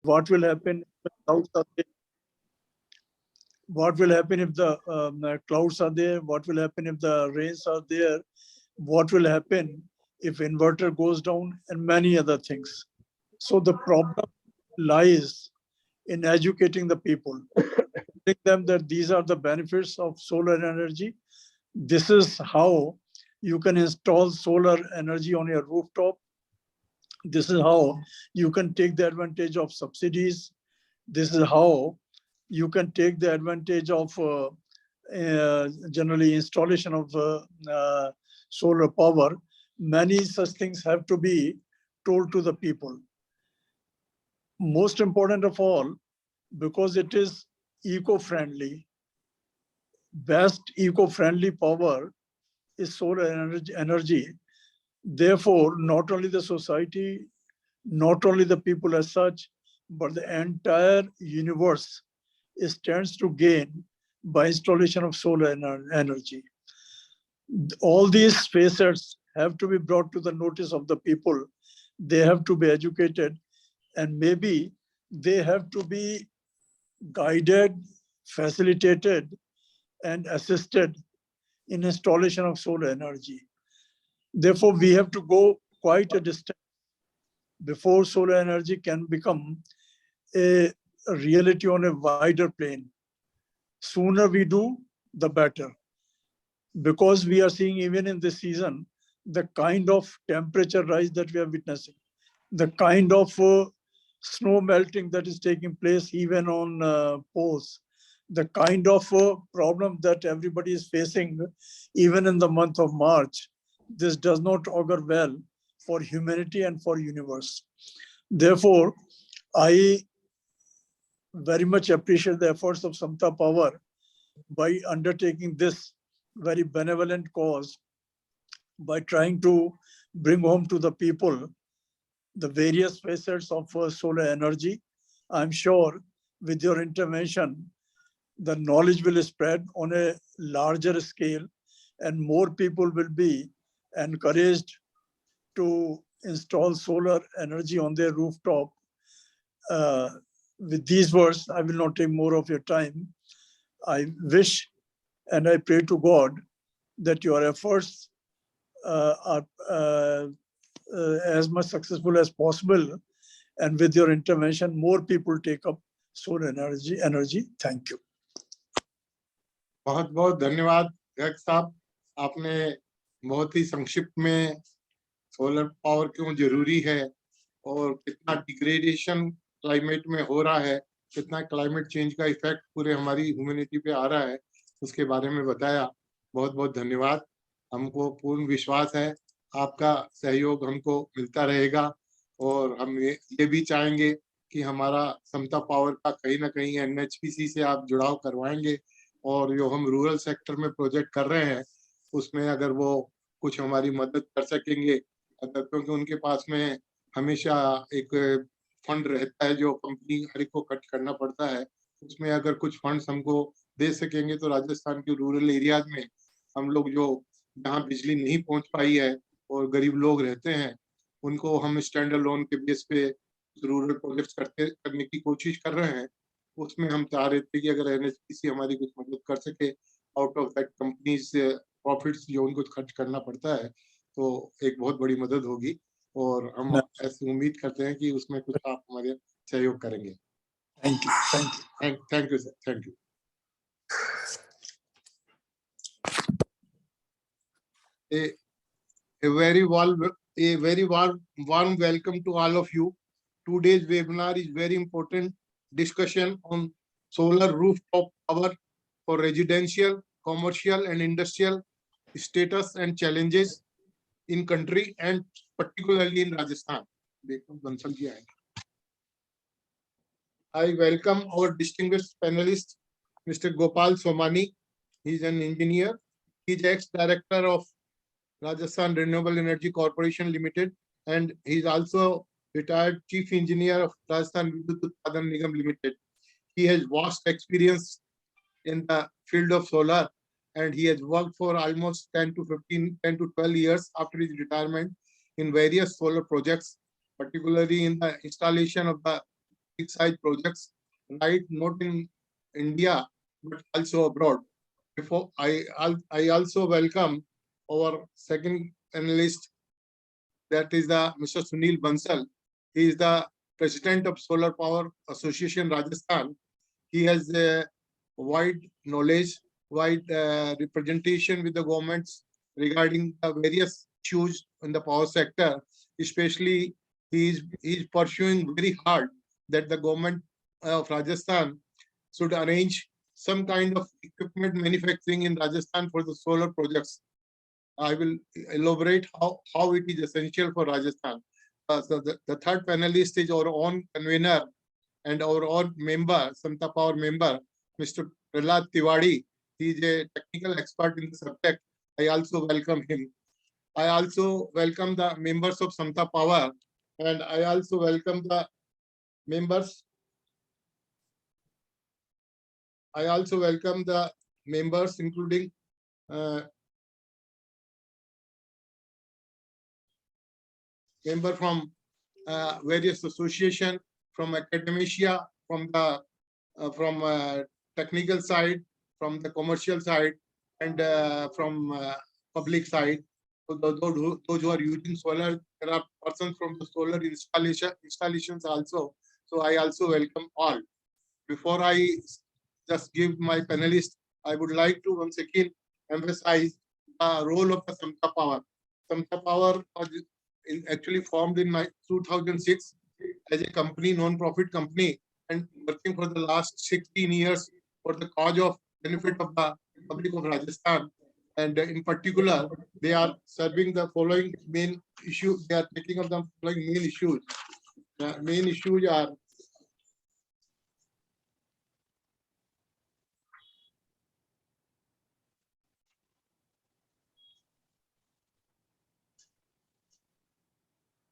What will happen if the clouds are there? What will happen if the clouds are there? What will happen if the rains are there? What will happen if inverter goes down, and many other things. So the problem lies in educating the people, telling them that these are the benefits of solar energy. This is how you can install solar energy on your rooftop. This is how you can take the advantage of subsidies. This is how you can take the advantage of generally installation of solar power. Many such things have to be told to the people. Most important of all, because it is eco-friendly, best eco-friendly power is solar energy. Therefore, not only the society, not only the people as such, but the entire universe stands to gain by installation of solar energy. All these facets have to be brought to the notice of the people. They have to be educated, and maybe they have to be guided, facilitated, and assisted in installation of solar energy. Therefore, we have to go quite a distance before solar energy can become a reality on a wider plane. Sooner we do, the better. Because we are seeing even in this season, the kind of temperature rise that we are witnessing, the kind of snow melting that is taking place even on poles, the kind of problem that everybody is facing even in the month of March, this does not augur well for humanity and for universe. Therefore, I very much appreciate the efforts of Samta Power by undertaking this very benevolent cause, by trying to bring home to the people the various facets of solar energy. I'm sure with your intervention, the knowledge will spread on a larger scale and more people will be encouraged to install solar energy on their rooftop. With these words, I will not take more of your time. I wish and I pray to God that your efforts are as much successful as possible, and with your intervention, more people take up solar energy. Thank you. बहुत बहुत धन्यवाद गर्ग साहब, आपने बहुत ही संक्षिप्त में solar power क्यों जरूरी है और कितना डिग्रेडेशन क्लाइमेट में हो रहा है, कितना क्लाइमेट चेंज का इफेक्ट पूरे हमारी ह्यूमैनिटी पे आ रहा है, उसके बारे में बताया। बहुत बहुत धन्यवाद। हमको पूर्ण विश्वास है आपका सहयोग हमको मिलता रहेगा और हम ये भी चाहेंगे कि हमारा समता पावर का कहीं ना कहीं एनएचपीसी से आप जुड़ाव करवाएंगे और जो हम रूरल सेक्टर में प्रोजेक्ट कर रहे हैं उसमें अगर वो कुछ हमारी मदद कर सकेंगे, क्योंकि उनके पास में हमेशा एक फंड रहता है जो कंपनी हर एक को कट करना पड़ता है, उसमें अगर कुछ फंड्स हमको दे सकेंगे तो राजस्थान के रूरल एरियाज में हम लोग जो जहाँ बिजली नहीं पहुंच पाई है और गरीब लोग रहते हैं उनको हम स्टैंडर्ड लोन के बेस पे रूरल प्रोजेक्ट्स करने की कोशिश कर रहे हैं। उसमें हम चाह रहे थे कि अगर एनएचपीसी हमारी कुछ मदद कर सके, out of that companies profits जो उनको खर्च करना पड़ता है, तो एक बहुत बड़ी मदद होगी और हम ऐसी उम्मीद करते हैं कि उसमें कुछ आप हमारे सहयोग करेंगे। Thank you, thank you sir, thank you. A very warm welcome to all of you. Today's webinar is very important discussion on solar rooftop power for residential, commercial and industrial status and challenges in country and particularly in Rajasthan. I welcome our distinguished panelist, Mr. Gopal Somani. He is an engineer. He is ex-director of Rajasthan Renewable Energy Corporation Limited, and he is also retired chief engineer of Rajasthan Vidyut Utpadan Nigam Limited. He has vast experience in the field of solar, and he has worked for almost 10 to 12 years after his retirement in various solar projects, particularly in the installation of the big size projects, right? Not in India, but also abroad. Before I also welcome our second analyst, that is the Mr. Sunil Bansal. He is the president of Solar Power Association Rajasthan. He has a wide knowledge, wide representation with the governments regarding the various issues in the power sector. Especially, he is pursuing very hard that the government of Rajasthan should arrange some kind of equipment manufacturing in Rajasthan for the solar projects. I will elaborate how it is essential for Rajasthan. So the third panelist is our own convener and our own member, Samta Power member, Mr. Prahlad Tiwari. He is a technical expert in the subject. I also welcome him. I also welcome the members of Samta Power, and I also welcome the members. I also welcome the members, including member from various association, from academia, from the technical side, from the commercial side, and from public side. So those who are using solar, there are persons from the solar installations also. So I also welcome all. Before I just give my panelists, I would like to once again emphasize the role of the Samta Power. Samta Power was actually formed in 2006 as a company, non-profit company, and working for the last 16 years for the cause of benefit of the public of Rajasthan. And in particular, they are serving the following main issues. They are taking up the following main issues. The main issues are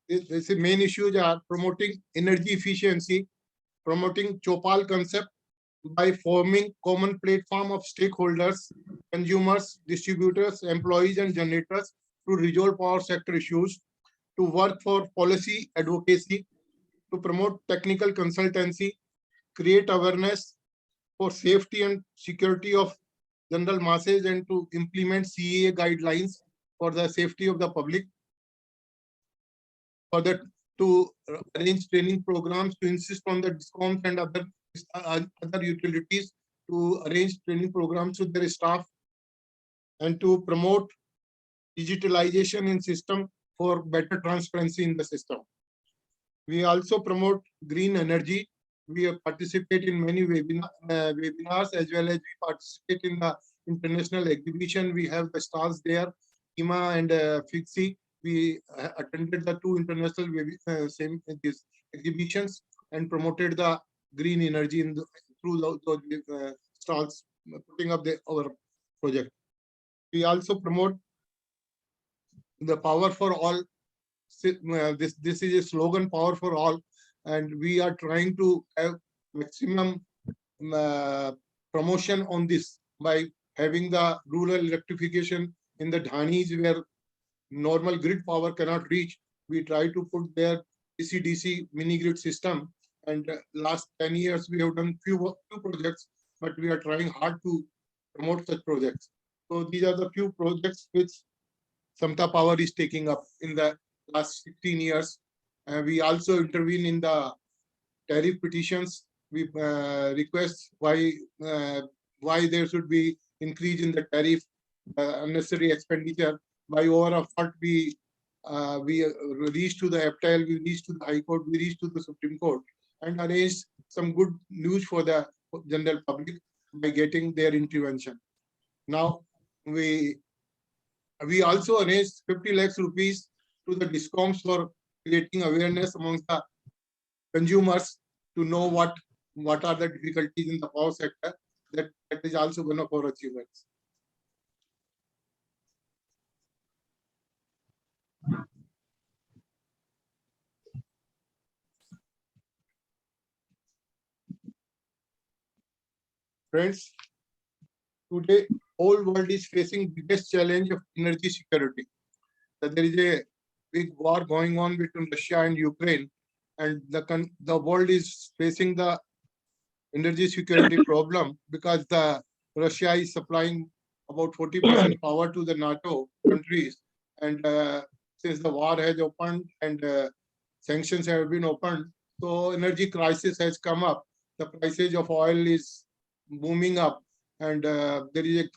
the main issues are promoting energy efficiency, promoting Chopal concept by forming common platform of stakeholders, consumers, distributors, employees, and generators to resolve power sector issues, to work for policy advocacy, to promote technical consultancy, create awareness for safety and security of general masses, and to implement CEA guidelines for the safety of the public. For that, to arrange training programs, to insist on the DISCOMs and other utilities to arrange training programs with their staff, and to promote digitalization in system for better transparency in the system. We also promote green energy. We participate in many webinars, as well as we participate in the international exhibition. We have the stalls there, IMA and FIXI. We attended the two international these exhibitions and promoted the green energy in through those stalls, putting up our project. We also promote the power for all. This is a slogan, power for all, and we are trying to have maximum promotion on this by having the rural electrification in the dhanis where normal grid power cannot reach. We try to put their DC-DC mini grid system, and last 10 years we have done few projects, but we are trying hard to promote such projects. So these are the few projects which Samta Power is taking up in the last 16 years. We also intervene in the tariff petitions. We request why there should be increase in the tariff, unnecessary expenditure. By over a fault, we reached to the APTEL, we reached to the High Court, we reached to the Supreme Court, and arranged some good news for the general public by getting their intervention. Now we also arranged 50 lakhs rupees to the DISCOMs for creating awareness amongst the consumers to know what are the difficulties in the power sector. That is also one of our achievements. Friends, today whole world is facing biggest challenge of energy security. That there is a big war going on between Russia and Ukraine, and the world is facing the energy security problem because the Russia is supplying about 40% power to the NATO countries, and since the war has opened and sanctions have been opened, so energy crisis has come up. The prices of oil is booming up, and there is a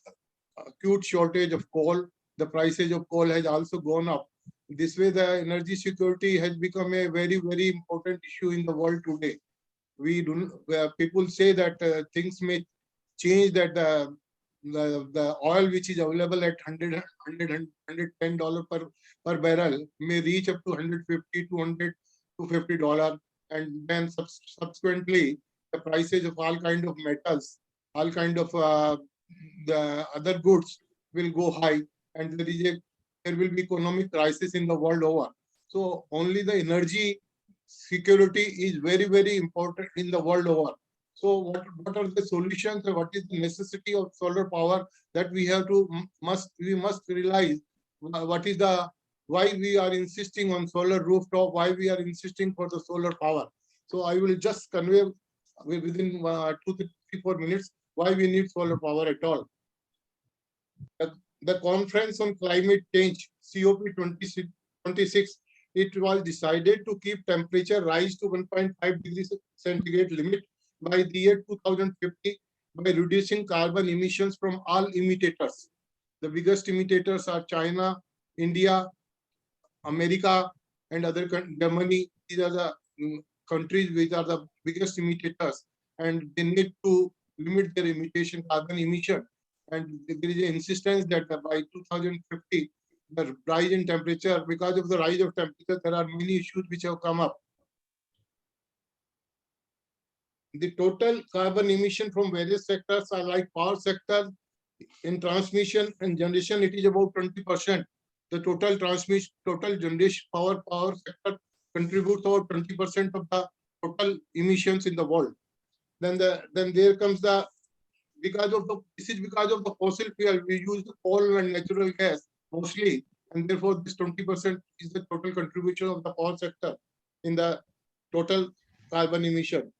acute shortage of coal. The prices of coal has also gone up. This way, the energy security has become a very, very important issue in the world today. We do people say that things may change, that the oil which is available at $110 per barrel may reach up to 150 to $250, and then subsequently the prices of all kind of metals, all kind of the other goods will go high, and there will be economic crisis in the world over. So only the energy security is very, very important in the world over. So what are the solutions, and what is the necessity of solar power that we have to we must realize what is the why we are insisting on solar rooftop, why we are insisting for the solar power. So I will just convey within 2 to 3, 4 minutes why we need solar power at all. The Conference on Climate Change, COP26, it was decided to keep temperature rise to 1.5 degrees centigrade limit by the year 2050 by reducing carbon emissions from all imitators. The biggest imitators are China, India, America, and other Germany. These are the countries which are the biggest imitators, and they need to limit their carbon emission. And there is an insistence that by 2050, the rise in temperature, because of the rise of temperature, there are many issues which have come up. The total carbon emission from various sectors are like power sector, in transmission and generation, it is about 20%. The total transmission, total generation power sector contributes about 20% of the total emissions in the world. Then there comes the this is because of the fossil fuel. We use the coal and natural gas mostly, and therefore this 20% is the total contribution of the power sector in the total carbon emission.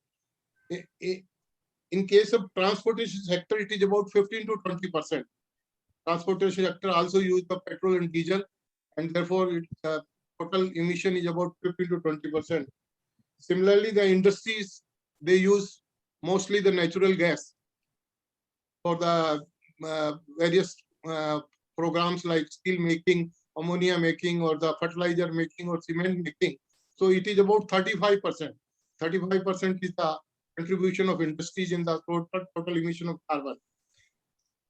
In case of transportation sector, it is about 15 to 20%. Transportation sector also use the petrol and diesel, and therefore total emission is about 15 to 20%. Similarly, the industries, they use mostly the natural gas for the various programs like steel making, ammonia making, or the fertilizer making, or cement making. So it is about 35%. 35% is the contribution of industries in the total emission of carbon.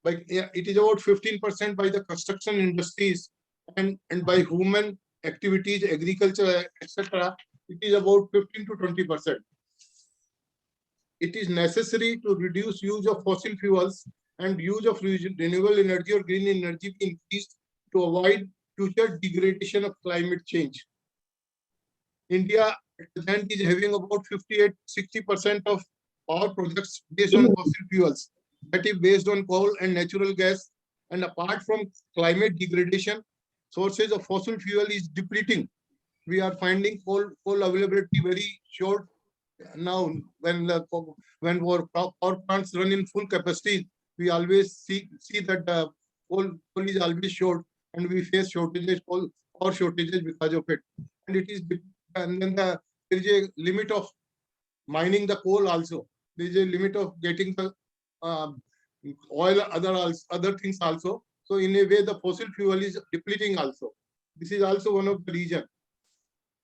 But it is about 15% by the construction industries, and by human activities, agriculture, etc. It is about 15 to 20%. It is necessary to reduce use of fossil fuels and use of renewable energy or green energy be increased to avoid future degradation of climate change. India at present is having about 58-60% of power projects based on fossil fuels, that is based on coal and natural gas. And apart from climate degradation, sources of fossil fuel is depleting. We are finding coal availability very short now. When our power plants run in full capacity, we always see that coal is always short, and we face shortages, power shortages because of it. And it is, and then there is a limit of mining the coal also. There is a limit of getting the oil, other things also. So in a way, the fossil fuel is depleting also. This is also one of the reasons.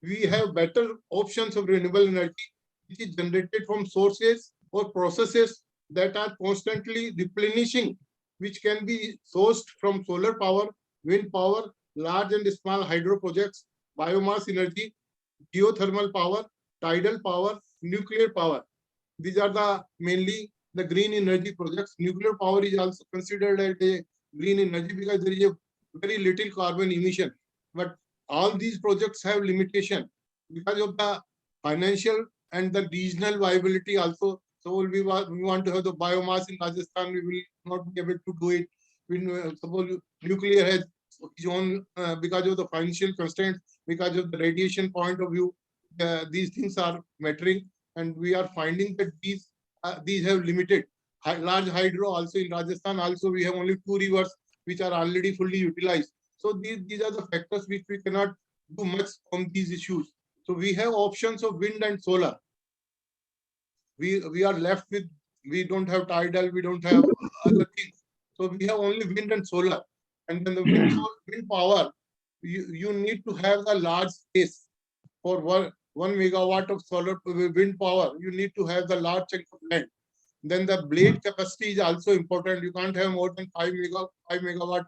We have better options of renewable energy, which is generated from sources or processes that are constantly replenishing, which can be sourced from solar power, wind power, large and small hydro projects, biomass energy, geothermal power, tidal power, nuclear power. These are the mainly the green energy projects. Nuclear power is also considered as a green energy because there is a very little carbon emission. But all these projects have limitation because of the financial and the regional viability also. So we want to have the biomass in Rajasthan, we will not be able to do it. Suppose nuclear has its own because of the financial constraints, because of the radiation point of view, these things are mattering, and we are finding that these have limited. Large hydro also in Rajasthan also we have only 2 rivers which are already fully utilized. So these are the factors which we cannot do much on these issues. So we have options of wind and solar. We are left with, we don't have tidal, we don't have other things. So we have only wind and solar. And then the wind power, you need to have a large space. For 1 megawatt of solar wind power, you need to have the large chunk of land. Then the blade capacity is also important. You can't have more than 5 megawatt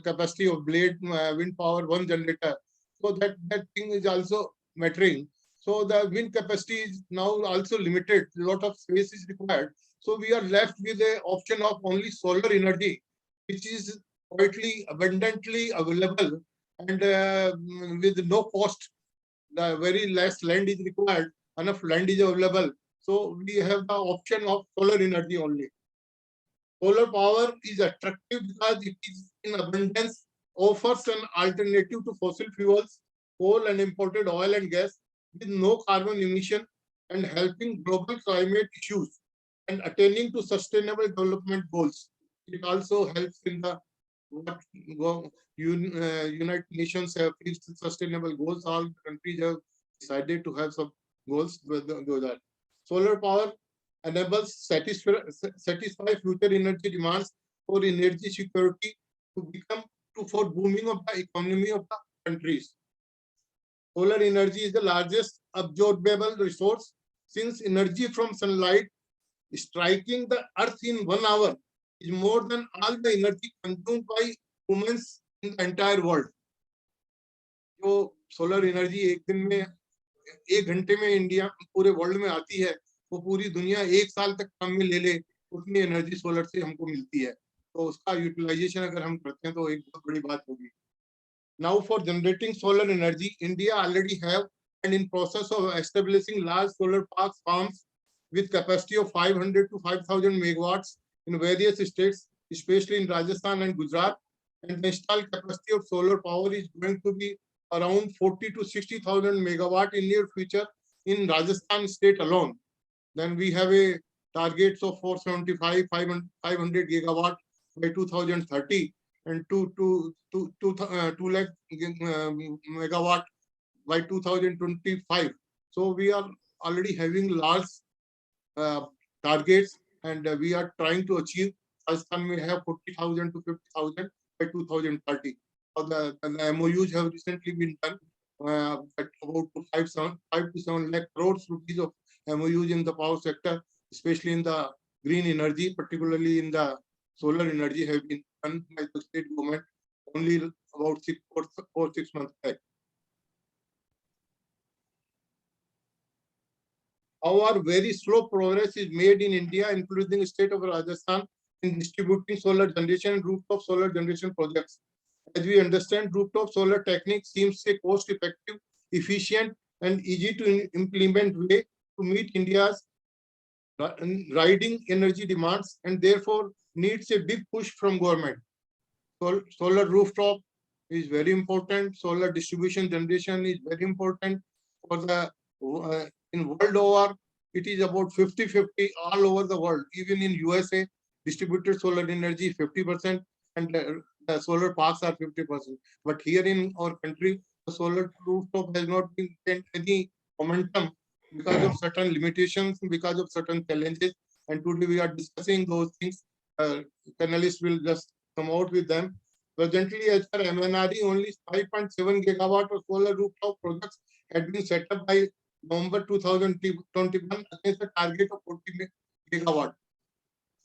capacity of blade wind power, one generator. So that thing is also mattering. So the wind capacity is now also limited. A lot of space is required. So we are left with the option of only solar energy, which is quietly abundantly available and with no cost. The very less land is required. Enough land is available. So we have the option of solar energy only. Solar power is attractive because it is in abundance, offers an alternative to fossil fuels, coal and imported oil and gas with no carbon emission, and helping global climate issues and attaining to sustainable development goals. It also helps in the United Nations have fixed sustainable goals. All countries have decided to have some goals with that. Solar power enables satisfy future energy demands for energy security for booming of the economy of the countries. Solar energy is the largest absorbable resource, since energy from sunlight striking the earth in 1 hour is more than all the energy consumed by humans in the entire world. जो solar energy एक दिन में 1 घंटे में India पूरे world में आती है, वो पूरी दुनिया 1 साल तक काम में ले ले, उतनी एनर्जी सोलर से हमको मिलती है. तो उसका यूटिलाइजेशन अगर हम करते हैं तो एक बहुत बड़ी बात होगी. Now for generating solar energy, India already have and in process of establishing large solar park farms with capacity of 500 to 5,000 megawatts in various states, especially in Rajasthan and Gujarat. And the installed capacity of solar power is going to be around 40 to 60,000 megawatt in near future in Rajasthan state alone. Then we have a targets of 475, 500 gigawatt by 2030 and 2 lakh megawatt by 2025. So we are already having large targets, and we are trying to achieve. Rajasthan may have 40,000 to 50,000 by 2030. The MOUs have recently been done at about 5 to 7 lakh crores rupees of MOUs in the power sector, especially in the green energy, particularly in the solar energy, have been done by the state government only about 6 months back. Our very slow progress is made in India, including the state of Rajasthan, in distributing solar generation and rooftop solar generation projects. As we understand, rooftop solar technique seems a cost-effective, efficient, and easy to implement way to meet India's rising energy demands, and therefore needs a big push from government. Solar rooftop is very important. Solar distribution generation is very important for the in world over. It is about 50-50 all over the world. Even in USA, distributed solar energy 50%, and the solar parks are 50%. But here in our country, the solar rooftop has not been gained any momentum because of certain limitations, because of certain challenges. And today we are discussing those things. Panelists will just come out with them. Presently, as per MNRE, only 5.7 gigawatt of solar rooftop projects had been set up by November 2021 against a target of 40 gigawatt.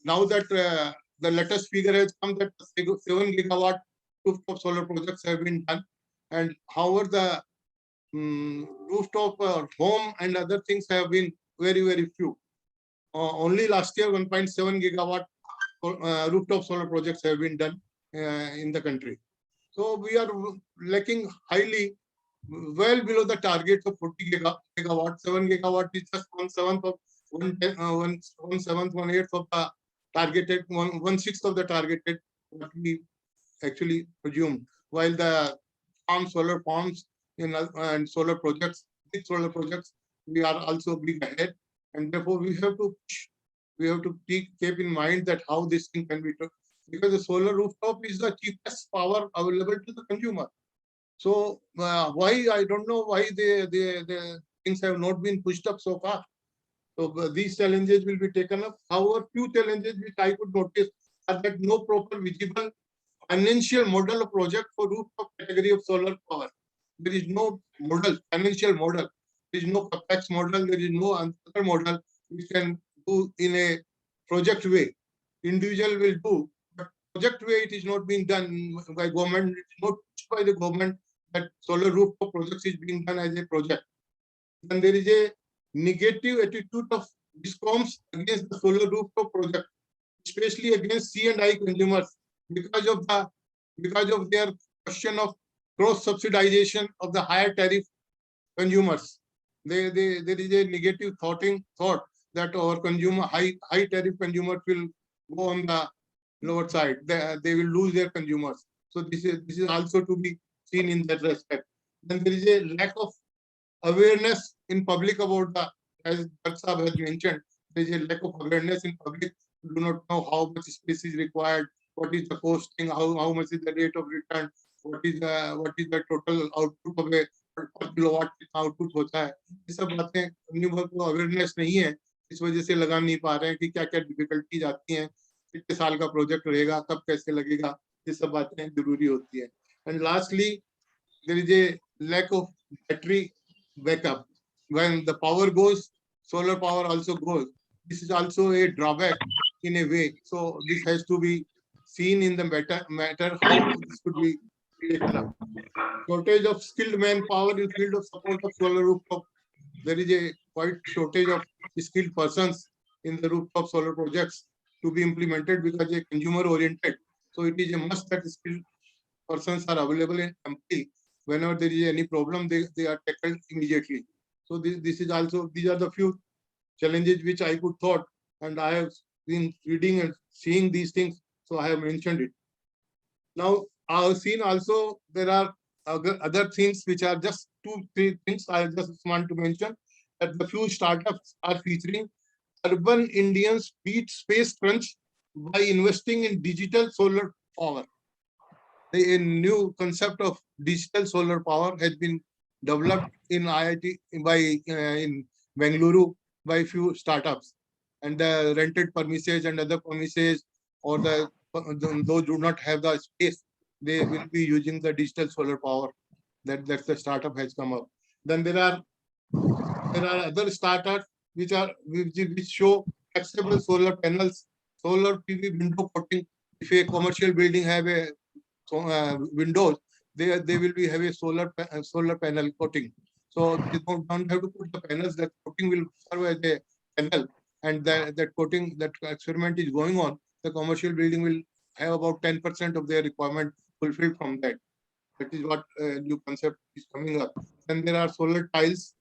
Now that the latest figure has come that 7 gigawatt rooftop solar projects have been done, and however the rooftop home and other things have been very, very few. Only last year 1.7 gigawatt rooftop solar projects have been done in the country. So we are lacking highly, well below the target of 40 gigawatt. 7 gigawatt is just 1/7 of 1/8 of the targeted, 1/6 of the targeted what we actually presumed. While the solar farms and solar projects, big solar projects, we are also big ahead, and therefore we have to push. We have to keep in mind that how this thing can be done, because the solar rooftop is the cheapest power available to the consumer. So why, I don't know why the things have not been pushed up so far. So these challenges will be taken up. However, few challenges which I could notice are that no proper visible financial model of project for rooftop category of solar power. There is no model, financial model. There is no capex model. There is no other model which can do in a project way. Individual will do, but project way it is not being done by government. It is not pushed by the government that solar rooftop projects is being done as a project. Then there is a negative attitude of DISCOMs against the solar rooftop project, especially against C&I consumers, because of their question of cross subsidization of the higher tariff consumers. There is a negative thought that our high tariff consumers will go on the lower side. They will lose their consumers. So this is also to be seen in that respect. Then there is a lack of awareness in public about the, as Bharat Sahab has mentioned, there is a lack of awareness in public. We do not know how much space is required, what is the costing, how much is the rate of return, what is the total output of a per kilowatt output होता है. ये सब बातें consumer को awareness नहीं है, इस वजह से लगा नहीं पा रहे हैं कि क्या क्या डिफिकल्टीज आती हैं, कितने साल का प्रोजेक्ट रहेगा, कब कैसे लगेगा, ये सब बातें जरूरी होती है. And lastly there is a lack of battery backup. When the power goes, solar power also goes. This is also a drawback in a way. So this has to be seen in the matter how this could be taken up. Shortage of skilled manpower in field of support of solar rooftop. There is a quite shortage of skilled persons in the rooftop solar projects to be implemented because they are consumer oriented. So it is a must that skilled persons are available in MP. Whenever there is any problem, they are tackled immediately. So this is also, these are the few challenges which I could thought, and I have been reading and seeing these things, so I have mentioned it. Now I have seen also there are other things which are just 2-3 things I just want to mention, that the few startups are featuring urban Indians beat space crunch by investing in digital solar power. A new concept of digital solar power has been developed in IIT in Bengaluru by few startups, and the rented premises and other premises, or those do not have the space, they will be using the digital solar power. That's the startup has come up. Then there are other startups which show flexible solar panels, solar PV window coating. If a commercial building have a windows, they will be have a solar panel coating. So they don't have to put the panels. That coating will serve as a panel, and that coating, that experiment is going on. The commercial building will have about 10% of their requirement fulfilled from that. That is what new concept is coming up. Then there are solar tiles,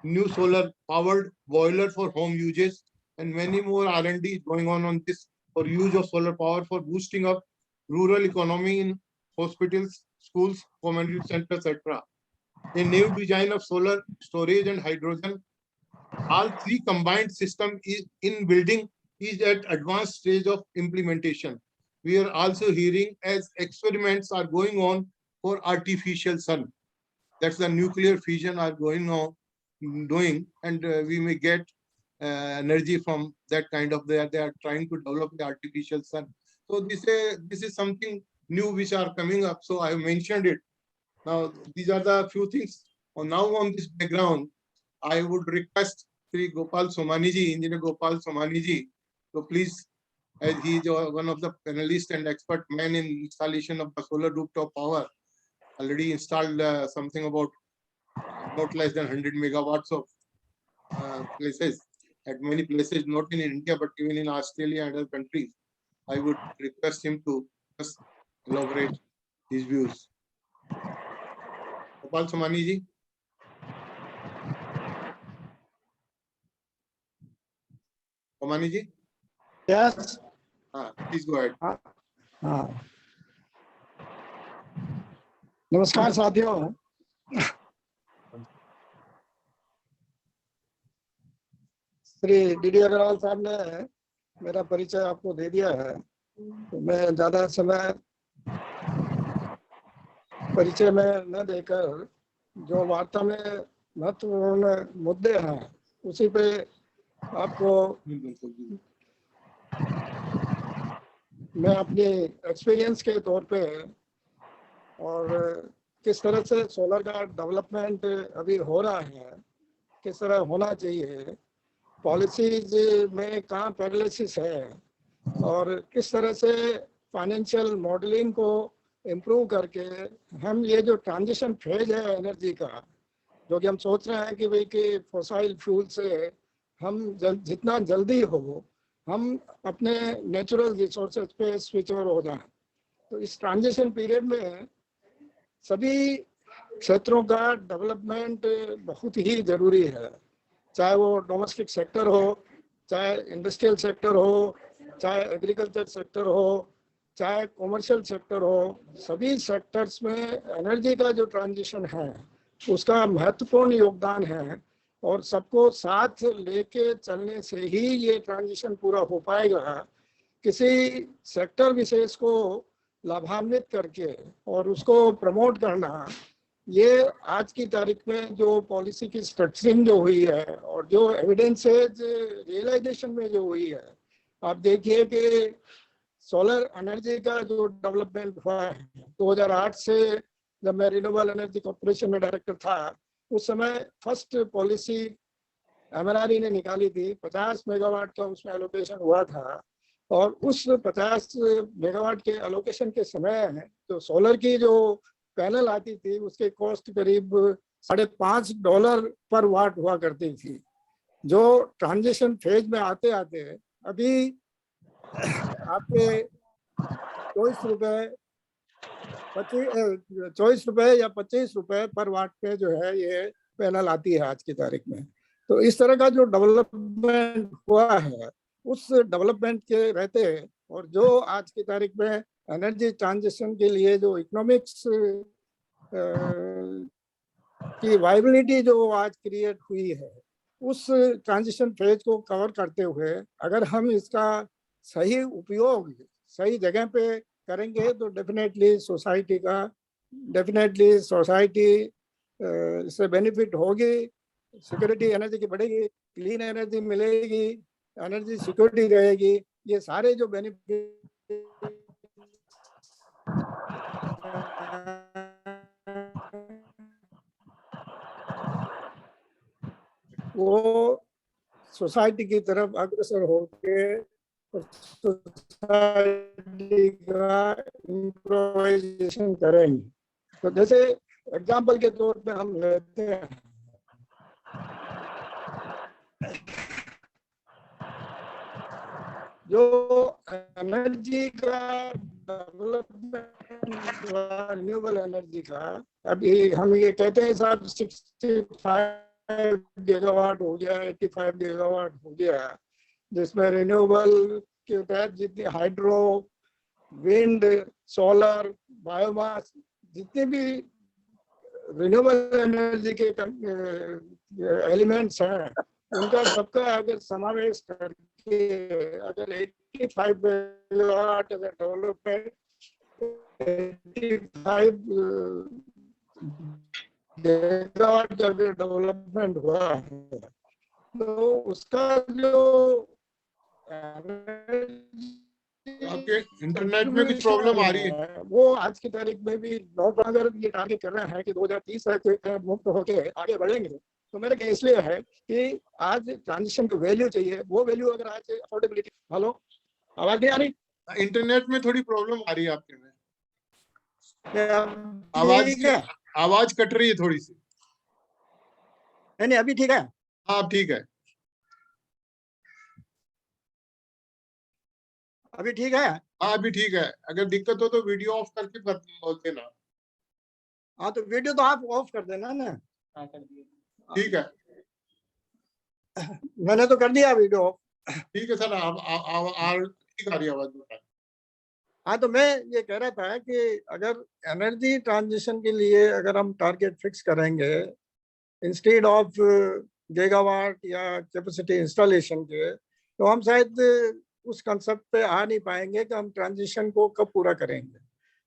new solar powered boiler for home uses, and many more R&D is going on this for use of solar power for boosting up rural economy in hospitals, schools, community centers, etc. A new design of solar storage and hydrogen. All three combined system is in building is at advanced stage of implementation. We are also hearing as experiments are going on for artificial sun. That's the nuclear fission are going on doing, and we may get energy from that kind of. They are trying to develop the artificial sun. So this is something new which are coming up. So I have mentioned it. Now these are the few things. Now on this background, I would request Sri Gopal Somani ji, Engineer Gopal Somani ji, so please, as he is one of the panelists and expert man in installation of the solar rooftop power, already installed something about not less than 100 megawatts of places at many places, not in India but even in Australia and other countries. I would request him to just elaborate his views. Gopal Somani ji. Somani ji? Yes. Please go ahead. नमस्कार साथियों, Shri D Agarwal साहब ने मेरा परिचय आपको दे दिया है, तो मैं ज़्यादा समय परिचय में न देकर जो वार्ता में महत्वपूर्ण मुद्दे हैं उसी पे आपको मैं अपनी एक्सपीरियंस के तौर पे और किस तरह से सोलर का डेवलपमेंट अभी हो रहा है, किस तरह होना चाहिए, पॉलिसीज में कहाँ पैरालिसिस है और किस तरह से फाइनेंशियल मॉडलिंग को इम्प्रूव करके हम ये जो ट्रांजिशन फेज है एनर्जी का, जो कि हम सोच रहे हैं कि भाई कि फॉसाइल फ्यूल से हम जितना जल्दी हो हम अपने नेचुरल रिसोर्सेज पे स्विच ओवर हो जाएं, तो इस ट्रांजिशन पीरियड में सभी क्षेत्रों का डेवलपमेंट बहुत ही जरूरी है, चाहे वो डोमेस्टिक सेक्टर हो, चाहे इंडस्ट्रियल सेक्टर हो, चाहे एग्रीकल्चर सेक्टर हो, चाहे कॉमर्शियल सेक्टर हो। सभी सेक्टर्स में एनर्जी का जो ट्रांजिशन है उसका महत्वपूर्ण योगदान है और सबको साथ लेके चलने से ही ये ट्रांजिशन पूरा हो पाएगा। किसी सेक्टर विशेष को लाभान्वित करके और उसको प्रमोट करना, ये आज की तारीख में जो पॉलिसी की स्ट्रक्चरिंग जो हुई है और जो एविडेंसेज रियलाइजेशन में जो हुई है, आप देखिए कि सोलर एनर्जी का जो डेवलपमेंट हुआ है 2008 से, जब मैं रिन्यूएबल एनर्जी कॉर्पोरेशन में डायरेक्टर था, उस समय फर्स्ट पॉलिसी एमएनआरई ने निकाली थी, 50 मेगावाट का उसमें एलोकेशन हुआ था और उस 50 मेगावाट के एलोकेशन के समय जो सोलर की जो पैनल आती थी उसके कॉस्ट करीब $5.5 पर वाट हुआ करती थी। जो ट्रांजिशन फेज में आते आते अभी आपके 24 रुपए या 25 रुपए पर वाट पे जो है ये पैनल आती है आज की तारीख में। तो इस तरह का जो डेवलपमेंट हुआ है उस डेवलपमेंट के रहते और जो आज की तारीख में एनर्जी ट्रांजिशन के लिए जो इकोनॉमिक्स की वाइबिलिटी जो आज क्रिएट हुई है, उस ट्रांजिशन फेज को कवर करते हुए अगर हम इसका सही उपयोग सही जगह पे करेंगे तो डेफिनेटली सोसाइटी इससे बेनिफिट होगी, सिक्योरिटी एनर्जी की बढ़ेगी, क्लीन एनर्जी मिलेगी, एनर्जी सिक्योरिटी रहेगी। ये सारे जो बेनिफिट वो सोसाइटी की तरफ अग्रसर होके सोसाइटी का इम्प्रोवाइजेशन करेंगे। तो जैसे एग्जाम्पल के तौर पे हम लेते हैं, जो एनर्जी का डेवलपमेंट रिन्यूएबल एनर्जी का, अभी हम ये कहते हैं साहब 65 गीगावाट हो गया, 85 गीगावाट हो गया, जिसमें रिन्यूएबल के तहत जितनी हाइड्रो, विंड, सोलर, बायोमास, जितने भी रिन्यूएबल एनर्जी के एलिमेंट्स हैं उनका सबका अगर समावेश करके अगर 85 मेगावाट अगर डेवलपमेंट 85 मेगावाट का अगर डेवलपमेंट हुआ है तो उसका जो आपके इंटरनेट में कुछ प्रॉब्लम आ रही है वो आज की तारीख में भी लोग अगर ये टारगेट कर रहे हैं कि 2030 तक मुक्त होके आगे बढ़ेंगे, तो मेरा कहना इसलिए है कि आज ट्रांजिशन को वैल्यू चाहिए, वो वैल्यू अगर आज अफोर्डेबिलिटी। हेलो, आवाज नहीं आ रही? इंटरनेट में थोड़ी प्रॉब्लम आ रही है आपके में, आवाज कट रही है थोड़ी सी। नहीं, अभी ठीक है? हाँ ठीक है, अभी ठीक है? हाँ अभी ठीक है। अगर दिक्कत हो तो वीडियो ऑफ करके बोलते ना। हाँ तो वीडियो तो आप ऑफ कर देना ना। ठीक है, मैंने तो कर दिया वीडियो ऑफ। ठीक है सर, ठीक आ रही आवाज। हाँ तो मैं ये कह रहा था कि अगर एनर्जी ट्रांजिशन के लिए अगर हम टारगेट फिक्स करेंगे, इंस्टेड ऑफ गीगावाट या कैपेसिटी इंस्टॉलेशन के, तो हम शायद उस कंसेप्ट पे आ नहीं पाएंगे कि हम ट्रांजिशन को कब पूरा करेंगे।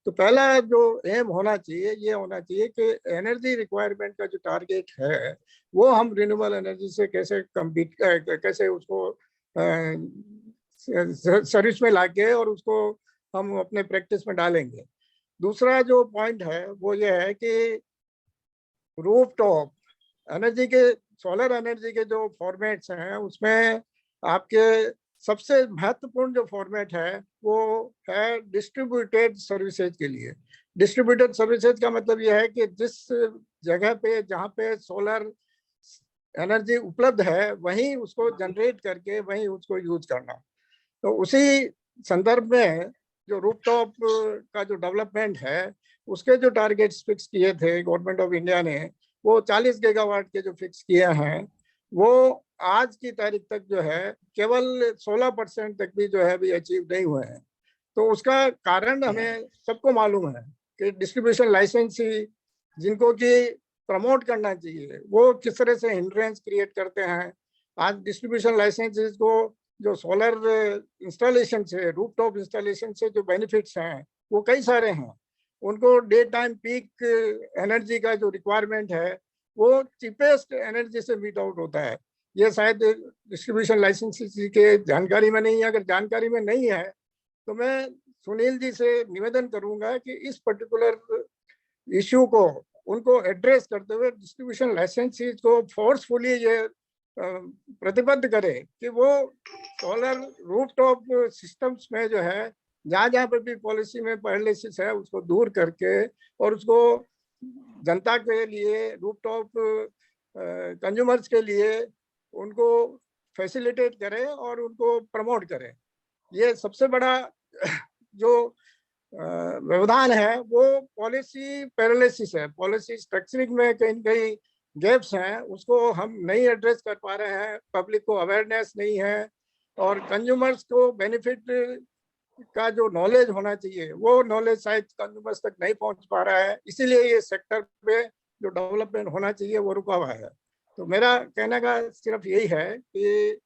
तो पहला जो एम होना चाहिए ये होना चाहिए कि एनर्जी रिक्वायरमेंट का जो टारगेट है वो हम रिन्यूएबल एनर्जी से कैसे कम्पीट, कैसे उसको सर्विस में लाके और उसको हम अपने प्रैक्टिस में डालेंगे। दूसरा जो पॉइंट है वो ये है कि रूफटॉप एनर्जी के, सोलर एनर्जी के जो फॉर्मेट्स हैं उसमें आपके सबसे महत्वपूर्ण जो फॉर्मेट है वो है डिस्ट्रीब्यूटेड सर्विसेज के लिए। डिस्ट्रीब्यूटेड सर्विसेज का मतलब यह है कि जिस जगह पे जहाँ पे सोलर एनर्जी उपलब्ध है वहीं उसको जनरेट करके वहीं उसको यूज करना। तो उसी संदर्भ में जो रूफटॉप का जो डेवलपमेंट है उसके जो टारगेट्स फिक्स किए थे गवर्नमेंट ऑफ इंडिया ने, वो 40 गीगावाट के जो फिक्स किए हैं वो आज की तारीख तक जो है केवल 16% तक भी जो है अभी अचीव नहीं हुए हैं। तो उसका कारण हमें सबको मालूम है कि डिस्ट्रीब्यूशन लाइसेंसी जिनको कि प्रमोट करना चाहिए वो किस तरह से हिंड्रेंस क्रिएट करते हैं। आज डिस्ट्रीब्यूशन लाइसेंसेस को जो सोलर इंस्टॉलेशन से, रूफटॉप इंस्टॉलेशन से जो बेनिफिट्स हैं वो कई सारे हैं। उनको डे टाइम पीक एनर्जी का जो रिक्वायरमेंट है वो चीपेस्ट एनर्जी से मीट आउट होता है। ये शायद डिस्ट्रीब्यूशन लाइसेंस के जानकारी में नहीं है। अगर जानकारी में नहीं है तो मैं सुनील जी से निवेदन करूंगा कि इस पर्टिकुलर इश्यू को उनको एड्रेस करते हुए डिस्ट्रीब्यूशन लाइसेंसीज को फोर्सफुली ये प्रतिबद्ध करे कि वो सोलर रूफटॉप सिस्टम्स में जो है जहाँ जहाँ पे भी पॉलिसी में पैरालिसिस है उसको दूर करके और उसको जनता के लिए, रूफटॉप कंज्यूमर्स के लिए उनको फैसिलिटेट करें और उनको प्रमोट करें। ये सबसे बड़ा जो व्यवधान है वो पॉलिसी पैरालिसिस है। पॉलिसी स्ट्रक्चरिंग में कहीं कहीं गैप्स हैं, उसको हम नहीं एड्रेस कर पा रहे हैं। पब्लिक को अवेयरनेस नहीं है और कंज्यूमर्स को बेनिफिट का जो नॉलेज होना चाहिए वो नॉलेज शायद कंज्यूमर्स तक नहीं पहुंच पा रहा है। इसीलिए ये सेक्टर पे जो डेवलपमेंट होना चाहिए वो रुका हुआ है। तो मेरा कहने का सिर्फ यही है कि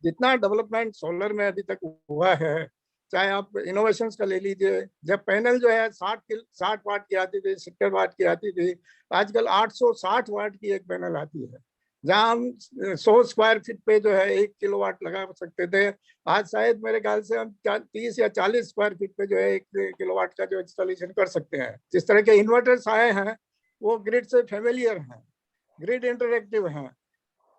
जितना डेवलपमेंट सोलर में अभी तक हुआ है, चाहे आप इनोवेशंस का ले लीजिए, जब पैनल जो है 60 वाट की आती थी, 70 वाट की आती थी, आजकल 860 वाट की एक पैनल आती है। जहां हम 100 स्क्वायर फीट पे जो है 1 किलोवाट लगा सकते थे, आज शायद मेरे ख्याल से हम 30 या 40 स्क्वायर फीट पे जो है 1 किलोवाट का जो इंस्टॉलेशन कर सकते हैं। जिस तरह के इन्वर्टर्स आए हैं वो ग्रिड से फेमिलियर हैं, ग्रिड इंटरएक्टिव हैं,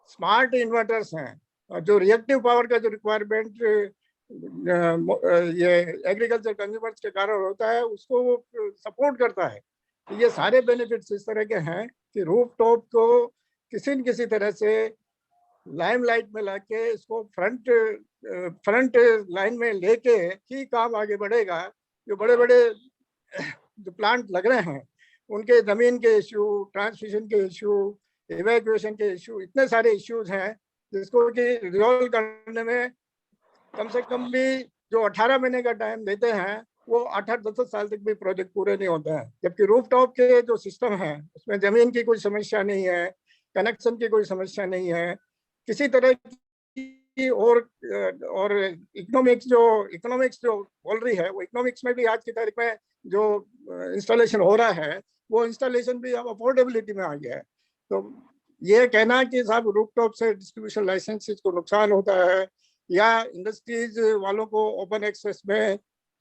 स्मार्ट इन्वर्टर्स हैं, और जो रिएक्टिव पावर का जो रिक्वायरमेंट ये एग्रीकल्चर कंज्यूमर्स के कारण होता है उसको वो सपोर्ट करता है। तो ये सारे बेनिफिट्स इस तरह के हैं कि रूफटॉप को किसी न किसी तरह से लाइमलाइट में लाके इसको फ्रंट लाइन में लेके ही काम आगे बढ़ेगा। जो बड़े बड़े जो प्लांट लग रहे हैं उनके जमीन के इश्यू, ट्रांसमिशन के इश्यू, इवैक्यूएशन के इश्यू, इतने सारे इश्यूज हैं जिसको कि रिजॉल्व करने में कम से कम भी जो 18 महीने का टाइम देते हैं वो 8-10 साल तक भी प्रोजेक्ट पूरे नहीं होते हैं। जबकि रूफटॉप के जो सिस्टम है उसमें जमीन की कोई समस्या नहीं है, कनेक्शन की कोई समस्या नहीं है, किसी तरह की और इकोनॉमिक्स जो बोल रही है वो इकोनॉमिक्स में भी आज की तारीख में जो इंस्टॉलेशन हो रहा है वो इंस्टॉलेशन भी अब अफोर्डेबिलिटी में आ गया है। तो ये कहना कि साहब रूफटॉप से डिस्ट्रीब्यूशन लाइसेंसेस को नुकसान होता है या इंडस्ट्रीज वालों को ओपन एक्सेस में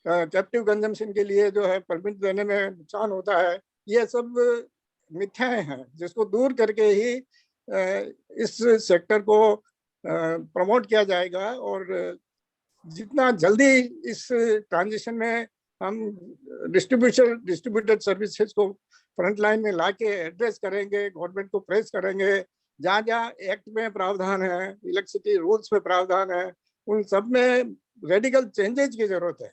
कैप्टिव कंजम्पशन के लिए जो है परमिट देने में नुकसान होता है, ये सब मिथ्याएं हैं जिसको दूर करके ही इस सेक्टर को प्रमोट किया जाएगा। और जितना जल्दी इस ट्रांजिशन में हम डिस्ट्रीब्यूटेड सर्विसेज को फ्रंट लाइन में लाके एड्रेस करेंगे, गवर्नमेंट को प्रेस करेंगे, जहाँ जहाँ एक्ट में प्रावधान है, इलेक्ट्रिसिटी रूल्स में प्रावधान है, उन सब में रेडिकल चेंजेज की जरूरत है।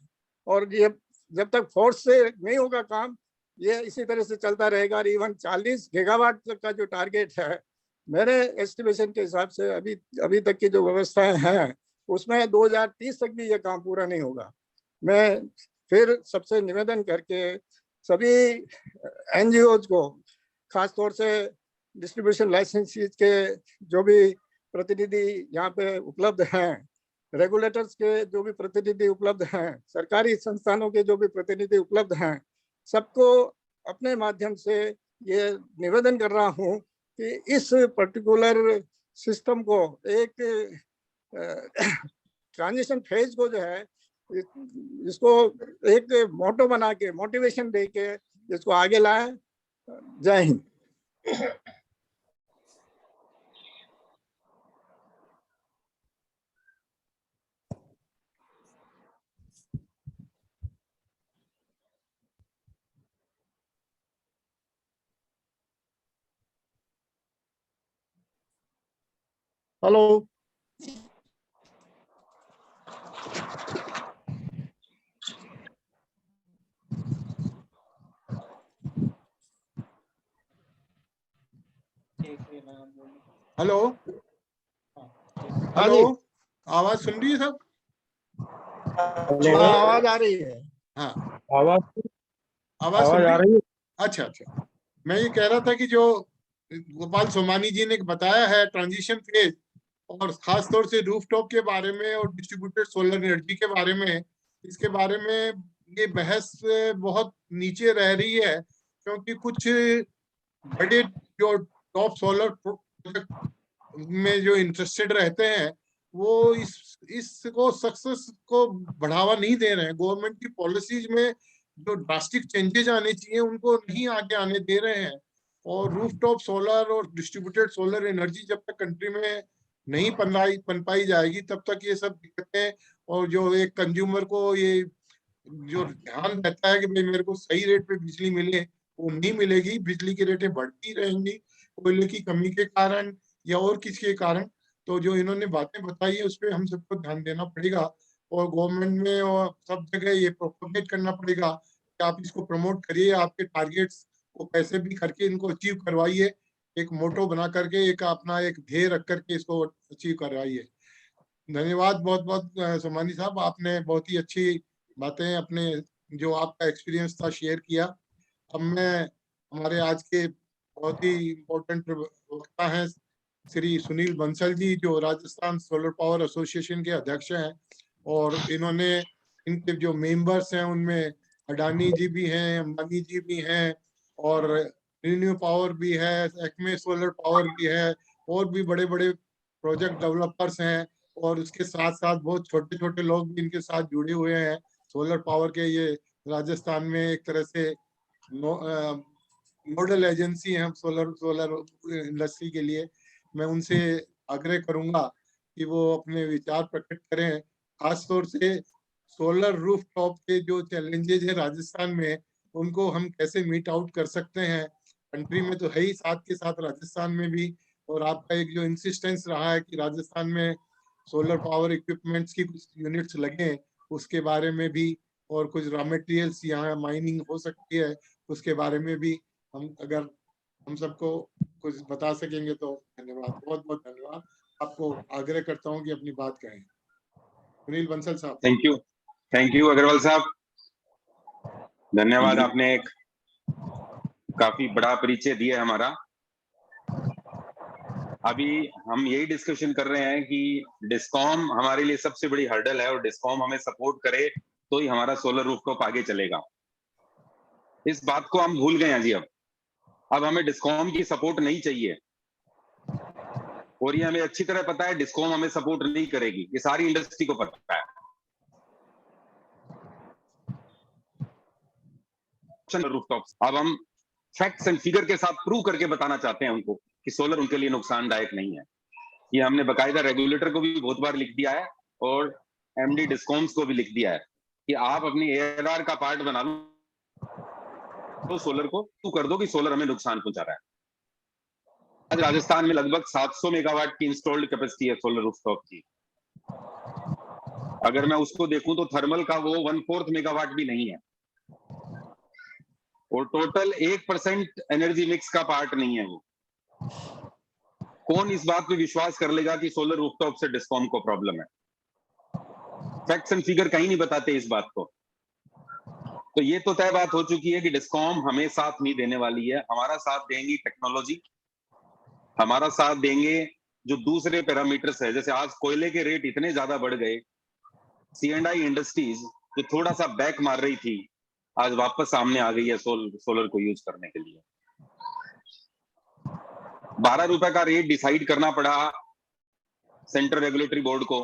और ये जब तक फोर्स से नहीं होगा काम, ये इसी तरह से चलता रहेगा। और इवन 40 गीगावाट तक का जो टारगेट है, मेरे एस्टिमेशन के हिसाब से अभी तक की जो व्यवस्थाएं हैं उसमें 2030 तक भी ये काम पूरा नहीं होगा। मैं फिर सबसे निवेदन करके सभी एनजीओज को, खासतौर से डिस्ट्रीब्यूशन लाइसेंसेस के जो भी प्रतिनिधि यहाँ पे उपलब्ध हैं, रेगुलेटर्स के जो भी प्रतिनिधि उपलब्ध हैं, सरकारी संस्थानों के जो भी प्रतिनिधि उपलब्ध हैं, सबको अपने माध्यम से ये निवेदन कर रहा हूँ कि इस पर्टिकुलर सिस्टम को एक ट्रांजिशन फेज को जो है इसको एक मोटो बना के, मोटिवेशन दे के इसको आगे लाए। जय हिंद। हेलो। हेलो हाँ हेलो, जी। आवाज सुन रही है सब? हाँ, आवाज आ रही है। हाँ, आवाज आवाज सुन आ रही रही है। अच्छा अच्छा, मैं ये कह रहा था कि जो गोपाल सोमानी जी ने बताया है ट्रांजिशन फेज, और खास तौर से रूफटॉप के बारे में और डिस्ट्रीब्यूटेड सोलर एनर्जी के बारे में, इसके बारे में ये बहस बहुत नीचे रह रही है, क्योंकि कुछ बड़े जो टॉप सोलर प्रोजेक्ट में जो इंटरेस्टेड रहते हैं वो इसको सक्सेस को बढ़ावा नहीं दे रहे हैं। गवर्नमेंट की पॉलिसीज में जो ड्रास्टिक चेंजेस आने चाहिए उनको नहीं आगे आने दे रहे हैं। और रूफटॉप सोलर और डिस्ट्रीब्यूटेड सोलर एनर्जी जब तक कंट्री में नहीं पन पाई जाएगी तब तक ये सब दिक्कतें, और जो एक कंज्यूमर को ये जो ध्यान रहता है कि भाई मेरे को सही रेट पे बिजली मिले, वो नहीं मिलेगी। बिजली की रेटें बढ़ती रहेंगी कोयले की कमी के कारण या और किसी के कारण। तो जो इन्होंने बातें बताई है उस पर हम सबको ध्यान देना पड़ेगा, और गवर्नमेंट में और सब जगह ये प्रोपोगेट करना पड़ेगा कि आप इसको प्रमोट करिए, आपके टारगेट्स को कैसे भी करके इनको अचीव करवाइए, एक मोटो बना करके, एक अपना एक ध्येय रख करके इसको अचीव करवाइए। धन्यवाद बहुत बहुत सोमानी साहब, आपने बहुत ही अच्छी बातें अपने जो आपका एक्सपीरियंस था शेयर किया। अब मैं हमारे आज के बहुत ही इम्पोर्टेंट वक्ता हैं श्री सुनील बंसल जी, जो राजस्थान सोलर पावर एसोसिएशन के अध्यक्ष हैं, और इन्होंने इनके जो मेंबर्स हैं उनमें अडानी जी भी हैं, अंबानी जी भी हैं, और रिन्यू पावर भी है, एक्मे सोलर पावर भी है, और भी बड़े बड़े प्रोजेक्ट डेवलपर्स हैं, और उसके साथ साथ बहुत छोटे छोटे लोग भी इनके साथ जुड़े हुए हैं सोलर पावर के। ये राजस्थान में एक तरह से नोडल एजेंसी है सोलर सोलर इंडस्ट्री के लिए। मैं उनसे आग्रह करूंगा कि वो अपने विचार प्रकट करें, खासतौर से सोलर रूफटॉप के जो चैलेंजेस है राजस्थान में उनको हम कैसे मीट आउट कर सकते हैं। कंट्री में तो है ही, साथ के साथ राजस्थान में भी। और आपका एक जो इंसिस्टेंस रहा है कि राजस्थान में सोलर पावर इक्विपमेंट्स की कुछ यूनिट्स लगे, उसके बारे में भी, और कुछ रॉ मटेरियल्स यहाँ माइनिंग हो सकती है उसके बारे में भी हम अगर हम सबको कुछ बता सकेंगे तो धन्यवाद, बहुत बहुत धन्यवाद। आपको आग्रह करता हूँ कि अपनी बात कहें। सुनील बंसल साहब। थैंक यू अग्रवाल साहब, धन्यवाद। आपने एक काफी बड़ा परिचय दिया हमारा। अभी हम यही डिस्कशन कर रहे हैं कि डिस्कॉम हमारे लिए सबसे बड़ी हर्डल है, और डिस्कॉम हमें सपोर्ट करे तो ही हमारा सोलर रूफटॉप आगे चलेगा। इस बात को हम भूल गए हैं जी। अब हमें डिस्कॉम की सपोर्ट नहीं चाहिए, और ये हमें अच्छी तरह पता है डिस्कॉम हमें सपोर्ट नहीं करेगी, ये सारी इंडस्ट्री को पता है। रूफटॉप अब हम फैक्ट्स एंड फिगर के साथ प्रूव करके बताना चाहते हैं उनको कि सोलर उनके लिए नुकसानदायक नहीं है। ये हमने बकायदा रेगुलेटर को भी बहुत बार लिख दिया है, और एमडी डिस्कॉम्स को भी लिख दिया है कि आप अपनी एआरआर का पार्ट बना लो, तो सोलर को प्रूव कर दो कि सोलर हमें नुकसान पहुंचा रहा है। आज राजस्थान में लगभग 700 मेगावाट की इंस्टॉल्ड कैपेसिटी है सोलर रूफटॉप की। अगर मैं उसको देखूं तो थर्मल का वो 1/4 मेगावाट भी नहीं है, और टोटल 1% एनर्जी मिक्स का पार्ट नहीं है वो। कौन इस बात पे विश्वास कर लेगा कि सोलर रूफटॉप से डिस्कॉम को प्रॉब्लम है? फैक्ट्स एंड फिगर कहीं नहीं बताते इस बात को। तो ये तो तय बात हो चुकी है कि डिस्कॉम हमें साथ नहीं देने वाली है। हमारा साथ देंगी टेक्नोलॉजी, हमारा साथ देंगे जो दूसरे पैरामीटर्स है, जैसे आज कोयले के रेट इतने ज्यादा बढ़ गए, C&I इंडस्ट्रीज जो थोड़ा सा बैक मार रही थी, आज वापस सामने आ गई है सोलर को यूज करने के लिए। 12 रुपए का रेट डिसाइड करना पड़ा सेंट्रल रेगुलेटरी बोर्ड को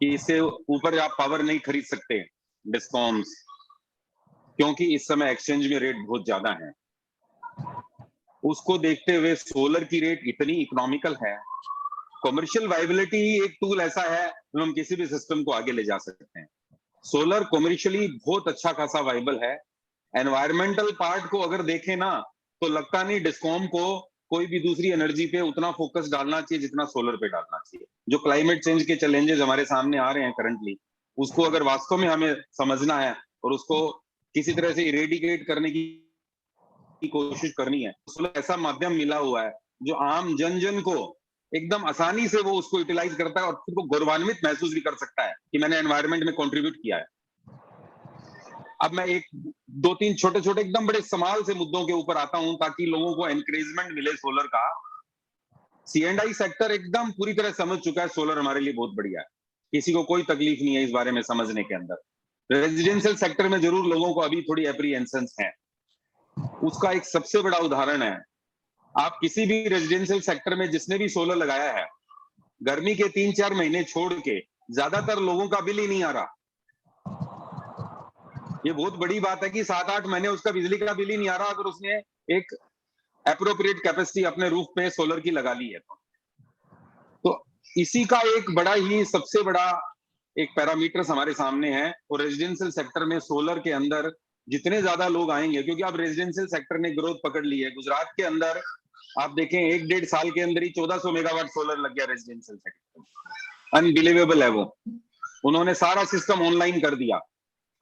कि इससे ऊपर आप पावर नहीं खरीद सकते डिस्कॉम्स, क्योंकि इस समय एक्सचेंज में रेट बहुत ज्यादा है। उसको देखते हुए सोलर की रेट इतनी इकोनॉमिकल है। कमर्शियल वाइबिलिटी ही एक टूल ऐसा है जो हम किसी भी सिस्टम को आगे ले जा सकते हैं। सोलर कमर्शियली बहुत अच्छा खासा वाइबल है। एनवायरमेंटल पार्ट को अगर देखें ना, तो लगता नहीं डिस्कॉम को कोई भी दूसरी एनर्जी पे उतना फोकस डालना चाहिए जितना सोलर पे डालना चाहिए। जो क्लाइमेट चेंज के चैलेंजेस हमारे सामने आ रहे हैं करंटली, उसको अगर वास्तव में हमें समझना है और उसको किसी तरह से इरेडिकेट करने की कोशिश करनी है, सोलर ऐसा माध्यम मिला हुआ है जो आम जन को एकदम आसानी से वो उसको यूटिलाइज करता है और खुद को गौरवान्वित महसूस भी कर सकता है कि मैंने एनवायरनमेंट में कंट्रीब्यूट किया है। अब मैं एक दो तीन छोटे छोटे एकदम बड़े सवाल से मुद्दों के ऊपर आता हूं ताकि लोगों को एनकरेजमेंट मिले सोलर का। C&I सेक्टर एकदम पूरी तरह समझ चुका है सोलर हमारे लिए बहुत बढ़िया है, किसी को कोई तकलीफ नहीं है इस बारे में समझने के अंदर। रेजिडेंशियल सेक्टर में जरूर लोगों को अभी थोड़ी एप्रीहेंशंस है। उसका एक सबसे बड़ा उदाहरण है, आप किसी भी रेजिडेंशियल सेक्टर में जिसने भी सोलर लगाया है, गर्मी के 3-4 महीने छोड़ के ज्यादातर लोगों का बिल ही नहीं आ रहा। ये बहुत बड़ी बात है कि 7-8 महीने उसका बिजली का बिल ही नहीं आ रहा अगर उसने एक एप्रोप्रिएट कैपेसिटी अपने रूफ पे सोलर की लगा ली है। तो इसी का एक बड़ा ही सबसे बड़ा एक पैरामीटर्स हमारे सामने है। और रेजिडेंशियल सेक्टर में सोलर के अंदर जितने ज्यादा लोग आएंगे, क्योंकि अब रेजिडेंशियल सेक्टर ने ग्रोथ पकड़ ली है। गुजरात के अंदर आप देखें 1-1.5 साल के अंदर ही 1400 मेगावाट सोलर लग गया रेजिडेंशियल सेक्टर में। अनबिलीवेबल है वो। उन्होंने सारा सिस्टम ऑनलाइन कर दिया।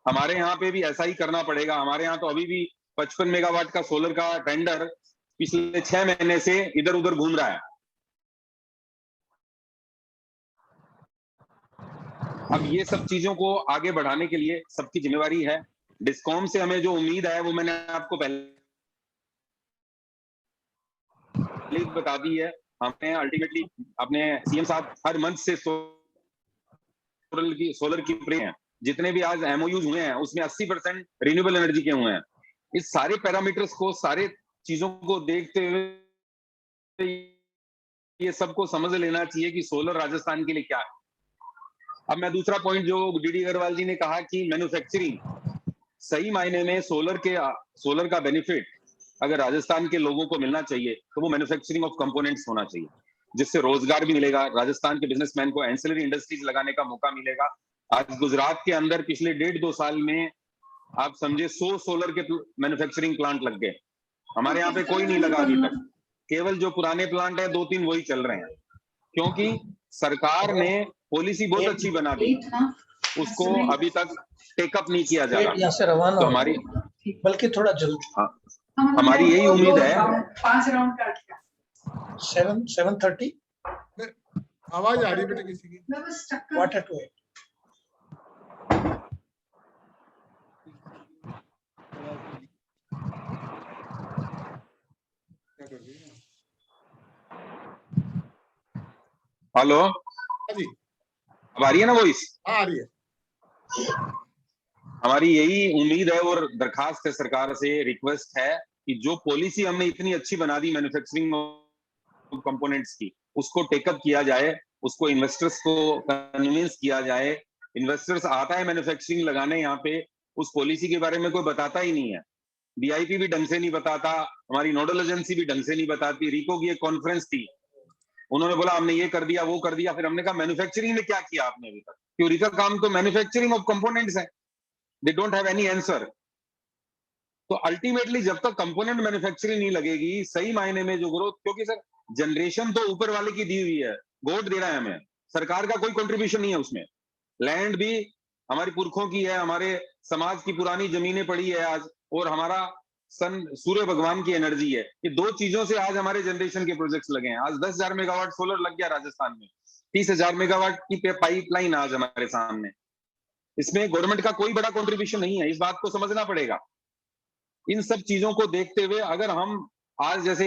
हमारे यहाँ पे भी ऐसा ही करना पड़ेगा। हमारे यहाँ तो अभी भी 55 मेगावाट का सोलर का टेंडर पिछले 6 महीने से इधर उधर घूम रहा है। अब ये सब चीजों को आगे बढ़ाने के लिए सबकी जिम्मेवारी है। डिस्कॉम से हमें जो उम्मीद है वो मैंने आपको पहले बता दी है। हमने अल्टीमेटली अपने CM साहब हर मंथ से सोलर की प्रे हैं। जितने भी आज MOUs हुए हैं उसमें 80% रिन्यूएबल एनर्जी के हुए हैं। इस सारे पैरामीटर्स को, सारे चीजों को देखते हुए ये सबको समझ लेना चाहिए कि सोलर राजस्थान के लिए क्या है। अब मैं दूसरा पॉइंट जो DD अग्रवाल जी ने कहा कि मैन्युफैक्चरिंग, सही मायने में सोलर का बेनिफिट अगर राजस्थान के लोगों को मिलना चाहिए तो वो मैन्युफैक्चरिंग ऑफ कंपोनेंट्स होना चाहिए, जिससे रोजगार भी मिलेगा। राजस्थान के बिजनेसमैन को एंसिलरी इंडस्ट्रीज लगाने का मौका मिलेगा। आज गुजरात के अंदर पिछले 1.5-2 साल में आप समझे 100 सोलर के मैन्युफैक्चरिंग प्लांट लग गए। हमारे यहाँ पे कोई नहीं लगा अभी तक, केवल जो पुराने प्लांट है 2-3 वही चल रहे हैं, क्योंकि सरकार ने पॉलिसी बहुत अच्छी बना दी, उसको अभी तक टेकअप नहीं किया जा रहा। तो हमारी बल्कि थोड़ा जल्दी हमारी यही उम्मीद है। 5 राउंड काट दिया। 7:30 आवाज आ रही है बेटा किसी की? quarter to 8 हेलो, हाँ जी, अब आ रही है ना वॉइस? आ रही है। हमारी यही उम्मीद है और दरखास्त है सरकार से, रिक्वेस्ट है कि जो पॉलिसी हमने इतनी अच्छी बना दी मैन्युफैक्चरिंग कंपोनेंट्स की, उसको टेकअप किया जाए, उसको इन्वेस्टर्स को कन्विंस किया जाए। इन्वेस्टर्स आता है मैन्युफैक्चरिंग लगाने, यहाँ पे उस पॉलिसी के बारे में कोई बताता ही नहीं है। BIP भी ढंग से नहीं बताता, हमारी नोडल एजेंसी भी ढंग से नहीं बताती। रिको की एक कॉन्फ्रेंस थी, उन्होंने बोला हमने ये कर दिया वो कर दिया, फिर हमने कहा मैन्युफैक्चरिंग में क्या किया आपने अभी तक? क्योंकि का काम तो मैन्युफैक्चरिंग ऑफ कंपोनेंट्स है। They don't have any answer. तो अल्टीमेटली जब तक कंपोनेंट मैन्युफैक्चरिंग नहीं लगेगी सही मायने में जो ग्रोथ, क्योंकि सर जनरेशन तो ऊपर वाले की दी हुई है, गॉड दे रहा है हमें, सरकार का कोई कंट्रीब्यूशन नहीं है उसमें। लैंड भी हमारे पुरखों की है, हमारे समाज की पुरानी जमीनें पड़ी है आज, और हमारा सन सूर्य भगवान की एनर्जी है। ये दो चीजों से आज हमारे जनरेशन के प्रोजेक्ट्स लगे हैं। आज 10,000 मेगावाट सोलर लग गया राजस्थान में, 30,000 मेगावाट की पाइपलाइन आज हमारे सामने। इसमें गवर्नमेंट का कोई बड़ा कंट्रीब्यूशन नहीं है, इस बात को समझना पड़ेगा। इन सब चीजों को देखते हुए अगर हम आज जैसे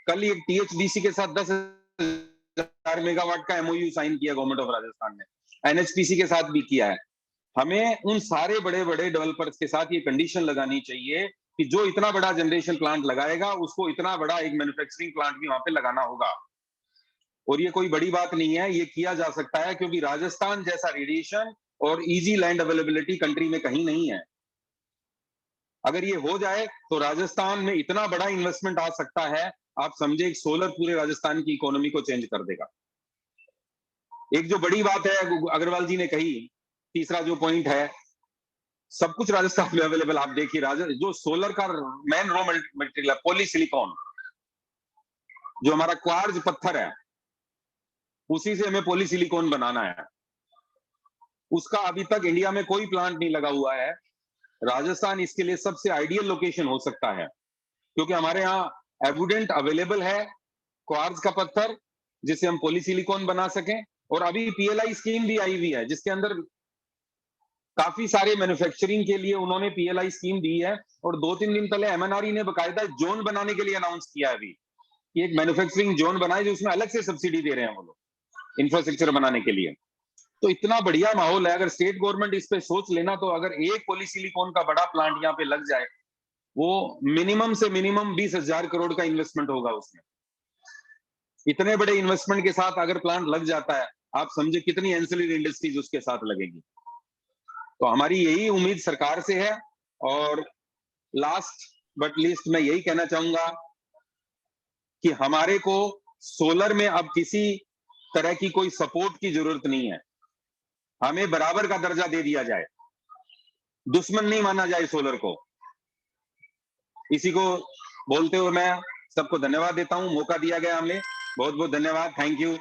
कल एक THDC के साथ 10,000 मेगावाट का MOU साइन किया गवर्नमेंट ऑफ राजस्थान ने, NHPC के साथ भी किया है। हमें उन सारे बड़े बड़े डेवलपर्स के साथ ये कंडीशन लगानी चाहिए कि जो इतना बड़ा जनरेशन प्लांट लगाएगा उसको इतना बड़ा एक मैन्युफैक्चरिंग प्लांट भी वहां पे लगाना होगा। और ये कोई बड़ी बात नहीं है, ये किया जा सकता है, क्योंकि राजस्थान जैसा रेडिएशन और इजी लैंड अवेलेबिलिटी कंट्री में कहीं नहीं है। अगर ये हो जाए तो राजस्थान में इतना बड़ा इन्वेस्टमेंट आ सकता है, आप समझे, एक सोलर पूरे राजस्थान की इकोनॉमी को चेंज कर देगा। एक जो बड़ी बात है अग्रवाल जी ने कही, तीसरा जो पॉइंट है, सब कुछ राजस्थान में अवेलेबल। आप देखिए जो सोलर का मेन रॉ मटेरियल है पॉलीसिलिकॉन, जो हमारा क्वार्ज पत्थर है, उसी से हमें पॉलीसिलिकॉन बनाना है। उसका अभी तक इंडिया में कोई प्लांट नहीं लगा हुआ है। राजस्थान इसके लिए सबसे आइडियल लोकेशन हो सकता है, क्योंकि हमारे यहाँ एविडेंट अवेलेबल है क्वार्ज का पत्थर, जिससे हम पॉलीसिलिकॉन बना सकें। और अभी PLI स्कीम भी आई हुई है, जिसके अंदर काफी सारे मैन्युफैक्चरिंग के लिए उन्होंने PLI स्कीम दी है। और 2-3 दिन पहले MNRE ने बकायदा जोन बनाने के लिए अनाउंस किया है अभी कि एक मैन्युफैक्चरिंग जोन बनाए, जो उसमें अलग से सब्सिडी दे रहे हैं वो लोग इंफ्रास्ट्रक्चर बनाने के लिए। तो इतना बढ़िया माहौल है। अगर स्टेट गवर्नमेंट इस पे सोच लेना, तो अगर एक पॉलीसिलिकॉन का बड़ा प्लांट यहाँ पे लग जाए, वो मिनिमम से मिनिमम 20,000 करोड़ का इन्वेस्टमेंट होगा उसमें। इतने बड़े इन्वेस्टमेंट के साथ अगर प्लांट लग जाता है, आप समझे कितनी एंसिलरी इंडस्ट्रीज उसके साथ लगेगी। तो हमारी यही उम्मीद सरकार से है। और लास्ट बट लीस्ट मैं यही कहना चाहूंगा कि हमारे को सोलर में अब किसी तरह की कोई सपोर्ट की जरूरत नहीं है। हमें बराबर का दर्जा दे दिया जाए, दुश्मन नहीं माना जाए सोलर को। इसी को बोलते हुए मैं सबको धन्यवाद देता हूं, मौका दिया गया हमें। बहुत बहुत धन्यवाद, थैंक यू।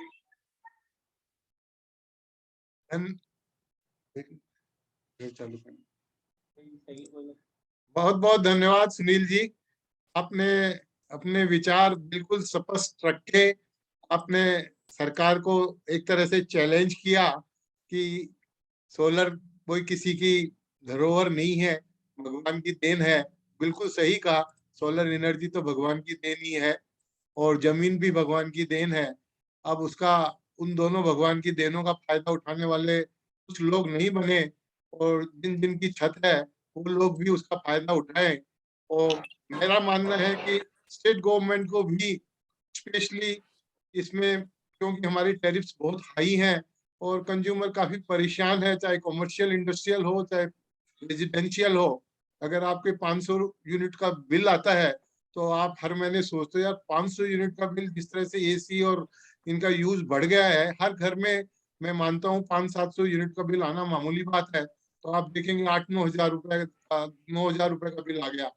बहुत बहुत धन्यवाद सुनील जी, आपने अपने विचार बिल्कुल स्पष्ट रखे। आपने सरकार को एक तरह से चैलेंज किया कि सोलर कोई किसी की धरोहर नहीं है, भगवान की देन है। बिल्कुल सही कहा, सोलर एनर्जी तो भगवान की देन ही है, और जमीन भी भगवान की देन है। अब उसका, उन दोनों भगवान की देनों का फायदा उठाने वाले कुछ लोग नहीं बने, और जिन जिन की छत है वो लोग भी उसका फायदा उठाएं। और मेरा मानना है कि स्टेट गवर्नमेंट को भी स्पेशली इसमें, क्योंकि हमारी टैरिफ्स बहुत हाई हैं और कंज्यूमर काफी परेशान है, चाहे कॉमर्शियल इंडस्ट्रियल हो चाहे रेजिडेंशियल हो। अगर आपके 500 यूनिट का बिल आता है तो आप हर महीने सोचते हो यार 500 यूनिट का बिल, जिस तरह से AC और इनका यूज बढ़ गया है हर घर में, मैं मानता हूँ 500-700 यूनिट का बिल आना मामूली बात है। तो आप देखेंगे 8-9 हजार रुपए, 9,000 रुपए का बिल आ गया,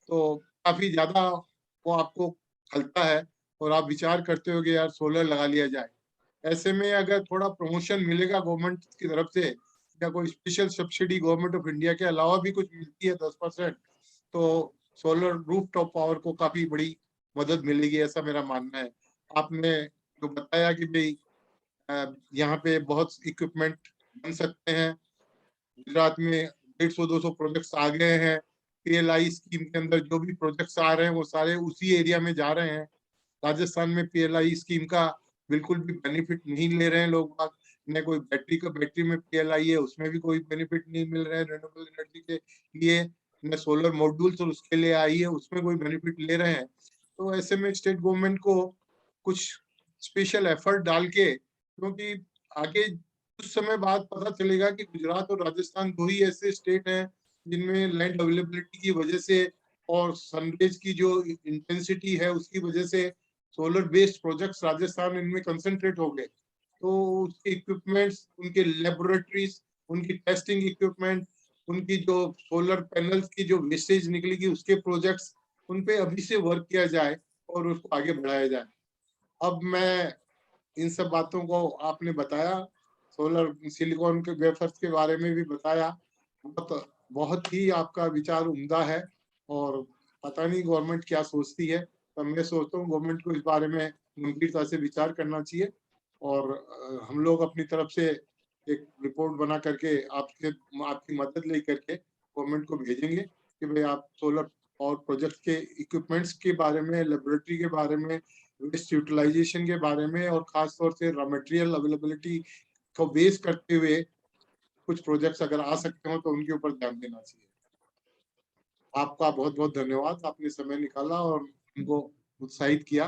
तो काफी ज्यादा वो आपको खलता है। और आप विचार करते हो कि यार सोलर लगा लिया जाए। ऐसे में अगर थोड़ा प्रमोशन मिलेगा गवर्नमेंट की तरफ से, या कोई special subsidy government of India के अलावा भी कुछ मिलती है 10%, तो सोलर रूफटॉप पावर को काफी बड़ी मदद मिलेगी, ऐसा मेरा मानना है। आपने जो बताया कि भाई यहाँ पे बहुत इक्विपमेंट बन सकते हैं, गुजरात में 150-200 प्रोजेक्ट्स आ गए हैं। PLI स्कीम के अंदर जो भी प्रोजेक्ट्स आ रहे हैं वो सारे उसी एरिया में जा रहे हैं। राजस्थान में PLI स्कीम का बिल्कुल भी बेनिफिट नहीं ले रहे हैं लोग। न कोई बैटरी में PLI है, उसमें भी कोई बेनिफिट नहीं मिल रहा है रिन्यूएबल एनर्जी के लिए। न सोलर मॉड्यूल्स और उसके लिए आई है, उसमें कोई बेनिफिट ले रहे हैं। तो ऐसे में स्टेट गवर्नमेंट को कुछ स्पेशल एफर्ट डाल के, क्योंकि आगे कुछ समय बाद पता चलेगा कि गुजरात और राजस्थान दो ही ऐसे स्टेट हैं जिनमें लैंड अवेलेबिलिटी की वजह से और सनरेज की जो इंटेंसिटी है उसकी वजह से सोलर बेस्ड प्रोजेक्ट्स राजस्थान इनमें कंसंट्रेट हो गए। तो उसके इक्विपमेंट्स, उनके लेबोरेटरीज, उनकी टेस्टिंग इक्विपमेंट, उनकी जो सोलर पैनल्स की जो वेस्टेज निकलेगी उसके प्रोजेक्ट्स, उन पे अभी से वर्क किया जाए और उसको आगे बढ़ाया जाए। अब मैं इन सब बातों को आपने बताया, सोलर सिलिकॉन के वेफर्स के बारे में भी बताया, बहुत ही आपका विचार उम्दा है। और पता नहीं गवर्नमेंट क्या सोचती है, तो मैं सोचता हूँ गवर्नमेंट को इस बारे में गंभीरता से विचार करना चाहिए। और हम लोग अपनी तरफ से एक रिपोर्ट बना करके आपकी मदद ले करके गवर्नमेंट को भेजेंगे कि भाई आप सोलर और प्रोजेक्ट के इक्विपमेंट्स के बारे में, लेबोरेटरी के बारे में, वेस्ट यूटिलाइजेशन के बारे में, और खास तौर से रॉ मटेरियल अवेलेबिलिटी को बेस करते हुए कुछ प्रोजेक्ट्स अगर आ सकते हो तो उनके ऊपर ध्यान देना चाहिए। आपका बहुत बहुत धन्यवाद, आपने समय निकाला और उनको उत्साहित किया।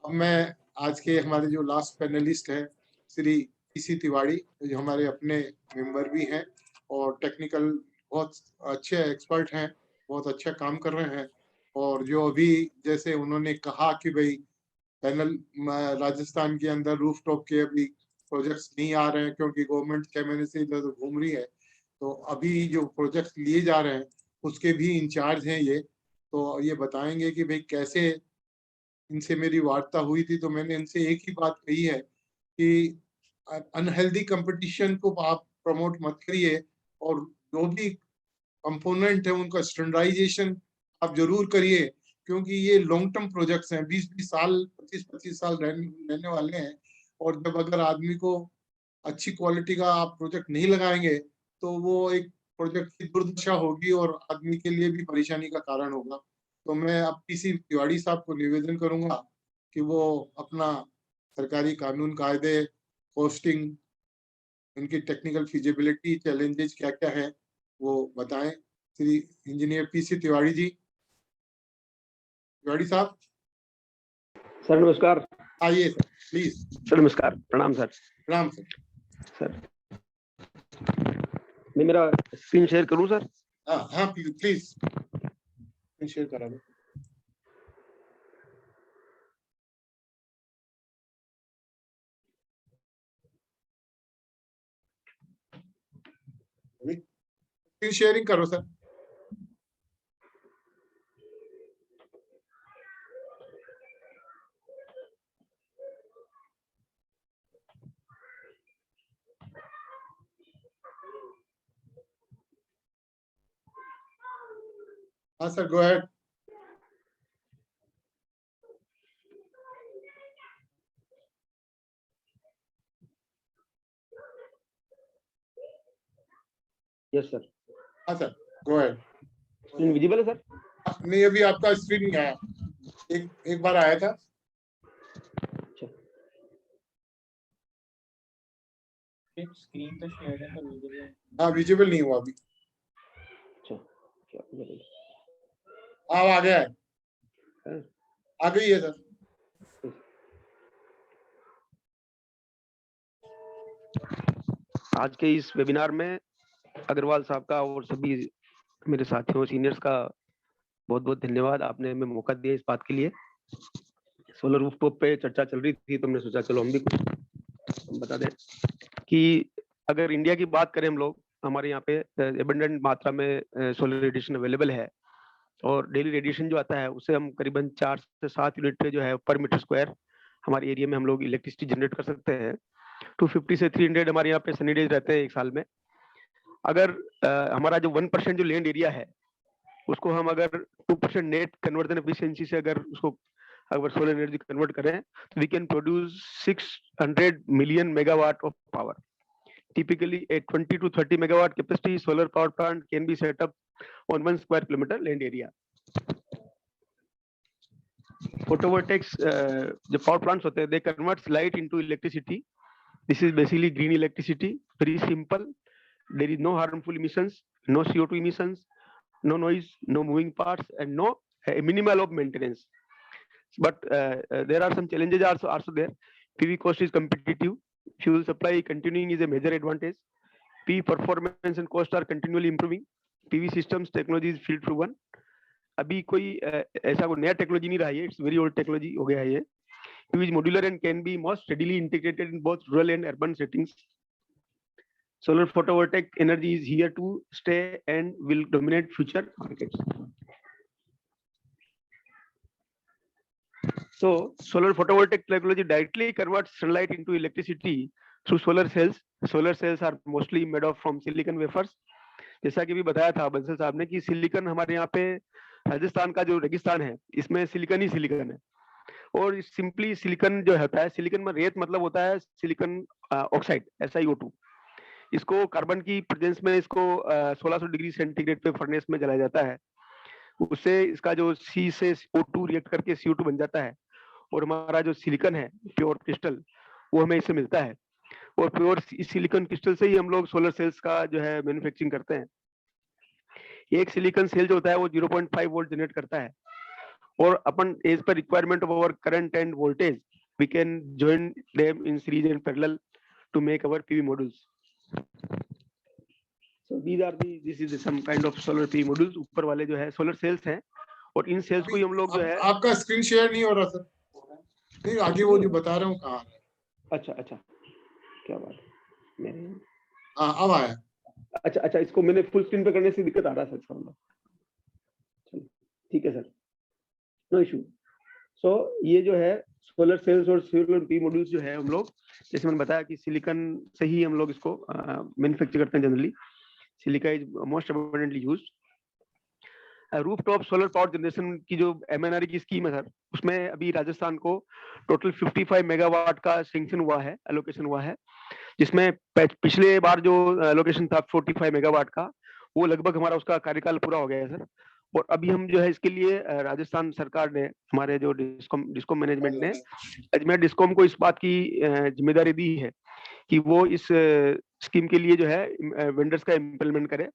अब मैं आज के हमारे जो लास्ट पैनलिस्ट है श्री पीसी तिवारी, जो हमारे अपने मेंबर भी हैं और टेक्निकल बहुत अच्छे एक्सपर्ट हैं, बहुत अच्छा काम कर रहे हैं, और जो अभी जैसे उन्होंने कहा कि भाई पैनल राजस्थान के अंदर रूफटॉप के अभी प्रोजेक्ट्स नहीं आ रहे हैं क्योंकि गवर्नमेंट 6 महीने से इधर उधर घूम रही है, तो अभी जो प्रोजेक्ट्स लिए जा रहे हैं उसके भी इंचार्ज हैं ये, तो ये बताएंगे कि भाई कैसे इनसे मेरी वार्ता हुई थी। तो मैंने इनसे एक ही बात कही है कि अनहेल्दी कंपटीशन को आप प्रमोट मत करिए, और जो भी कंपोनेंट है उनका स्टैंडर्डाइजेशन आप जरूर करिए, क्योंकि ये लॉन्ग टर्म प्रोजेक्ट्स हैं, 20-20 साल 25-25 साल रहने वाले हैं, और जब अगर आदमी को अच्छी क्वालिटी का आप प्रोजेक्ट नहीं लगाएंगे तो वो एक प्रोजेक्ट की दुर्दशा होगी और आदमी के लिए भी परेशानी का कारण होगा। तो मैं अब पीसी तिवारी साहब को निवेदन करूंगा कि वो अपना सरकारी कानून कायदे, कॉस्टिंग, इनकी टेक्निकल फिजिबिलिटी, चैलेंजेस क्या क्या है वो बताएं। श्री इंजीनियर पीसी तिवारी जी, तिवारी साहब सर नमस्कार। आइए सर, प्लीज। सर नमस्कार, प्रणाम सर। प्रणाम सर। सर मैं मेरा स्क्रीन शेयर करूं सर? हाँ प्लीज शेयर करा दो। स्क्रीन शेयरिंग करो सर। हाँ sir, go ahead. Yes sir. हाँ sir, go ahead. Screen visible है सर? नहीं, अभी आपका स्क्रीन नहीं आया, एक बार आया था। स्क्रीन तो शेयर है पर विजिबल। हाँ, विजिबल नहीं हुआ अभी। अच्छा, क्या विजिबल? हाँ, आ गया है, आ गई है सर। आज के इस वेबिनार में अग्रवाल साहब का और सभी मेरे साथियों सीनियर्स का बहुत बहुत धन्यवाद। आपने हमें मौका दिया इस बात के लिए। सोलर रूफटॉप पे चर्चा चल रही थी तो हमने सोचा चलो हम भी कुछ बता दें कि अगर इंडिया की बात करें हम लोग, हमारे यहाँ पे एबंडेंट मात्रा में सोलर रेडिएशन अवेलेबल है, और डेली रेडिएशन जो आता है उससे हम करीबन 4 से 7 यूनिट जो है पर मीटर स्क्वायर हमारे एरिया में हम लोग इलेक्ट्रिसिटी जनरेट कर सकते हैं। 250 से 300 हमारे यहाँ पे सनी डेज रहते हैं एक साल में। अगर हमारा जो 1% जो लैंड एरिया है उसको हम अगर 2% नेट कन्वर्जन एफिशिएंसी से अगर उसको अगर सोलर एनर्जी कन्वर्ट करें तो we can produce 600 million megawatt of power. Typically, a 20 to 30 megawatt capacity solar power plant can be set up on 1 square kilometer land area. Photovoltaics, the power plants होते हैं, they convert light into electricity. This is basically green electricity, very simple. There is no harmful emissions, no CO2 emissions, no noise, no moving parts, and no minimal of maintenance. But there are some challenges also there. PV cost is competitive. Fuel supply continuing is a major advantage. PV performance and cost are continually improving. PV systems technology is field proven. अभी कोई ऐसा कोई नया technology नहीं रहा है, it's very old technology हो गया है ये। PV is modular and can be most readily integrated in both rural and urban settings. Solar photovoltaic energy is here to stay and will dominate future markets. So solar photovoltaic technology directly converts sunlight into electricity through solar cells. Solar cells are mostly made of from silicon wafers. जैसा कि भी बताया था बंसल साहब ने कि silicon हमारे यहाँ पे राजस्थान का जो रेगिस्तान है इसमें सिलिकॉन ही सिलिकॉन है, और सिंपली सिलिकॉन जो होता है, सिलिकॉन में रेत मतलब होता है सिलिकॉन ऑक्साइड SiO2। इसको कार्बन की प्रेजेंस में इसको 1600 डिग्री सेंटीग्रेड पे फर्नेस में जलाया जाता है, उससे इसका जो C से CO2 रिएक्ट करके CO2 बन जाता है और हमारा जो सिलिकॉन है प्योर क्रिस्टल वो हमें इससे मिलता है और प्योर सिलिकॉन क्रिस्टल से ही हम लोग सोलर सेल्स का जो है मैन्युफैक्चरिंग करते हैं। एक सिलिकॉन सेल जो होता है वो 0.5 वोल्ट जनरेट करता है और अपन as per requirement of our current and voltage we can join them in series and parallel to make our PV modules. So this is some kind of solar PV modules. ऊपर वाले जो है solar cells हैं और इन sales को ही हम लोग जो है आपका स्क्रीन शेयर नहीं हो रहा सर, नहीं आगे वो जो बता रहा हूँ कहाँ है। अच्छा क्या बात है मेरे हाँ अब आया। अच्छा इसको मैंने फुल स्क्रीन पे करने से दिक्कत आ रहा है सर। चलो ठीक है सर, नो इशू। सो ये जो है सोलर सेल्स और सोलर PV मॉड्यूल्स जो है हम लोग जैसे मैंने बताया कि सिलिकॉन से ही हम लोग इसको मैन्युफैक्चर करते हैं। Generally silica is most abundantly used. Rooftop solar power generation की जो MNRE की स्कीम है सर, उसमें अभी राजस्थान को टोटल 55 मेगावाट का सैंक्शन हुआ है, एलोकेशन हुआ है, जिसमें पिछले बार जो एलोकेशन था 45 मेगावाट का वो लगभग हमारा उसका कार्यकाल पूरा हो गया है सर। और अभी हम जो है इसके लिए राजस्थान सरकार ने, हमारे जो डिस्कॉम मैनेजमेंट ने अजमेर डिस्कॉम को इस बात की जिम्मेदारी दी है कि वो इस स्कीम के लिए जो है वेंडर्स का इम्प्लीमेंट करे।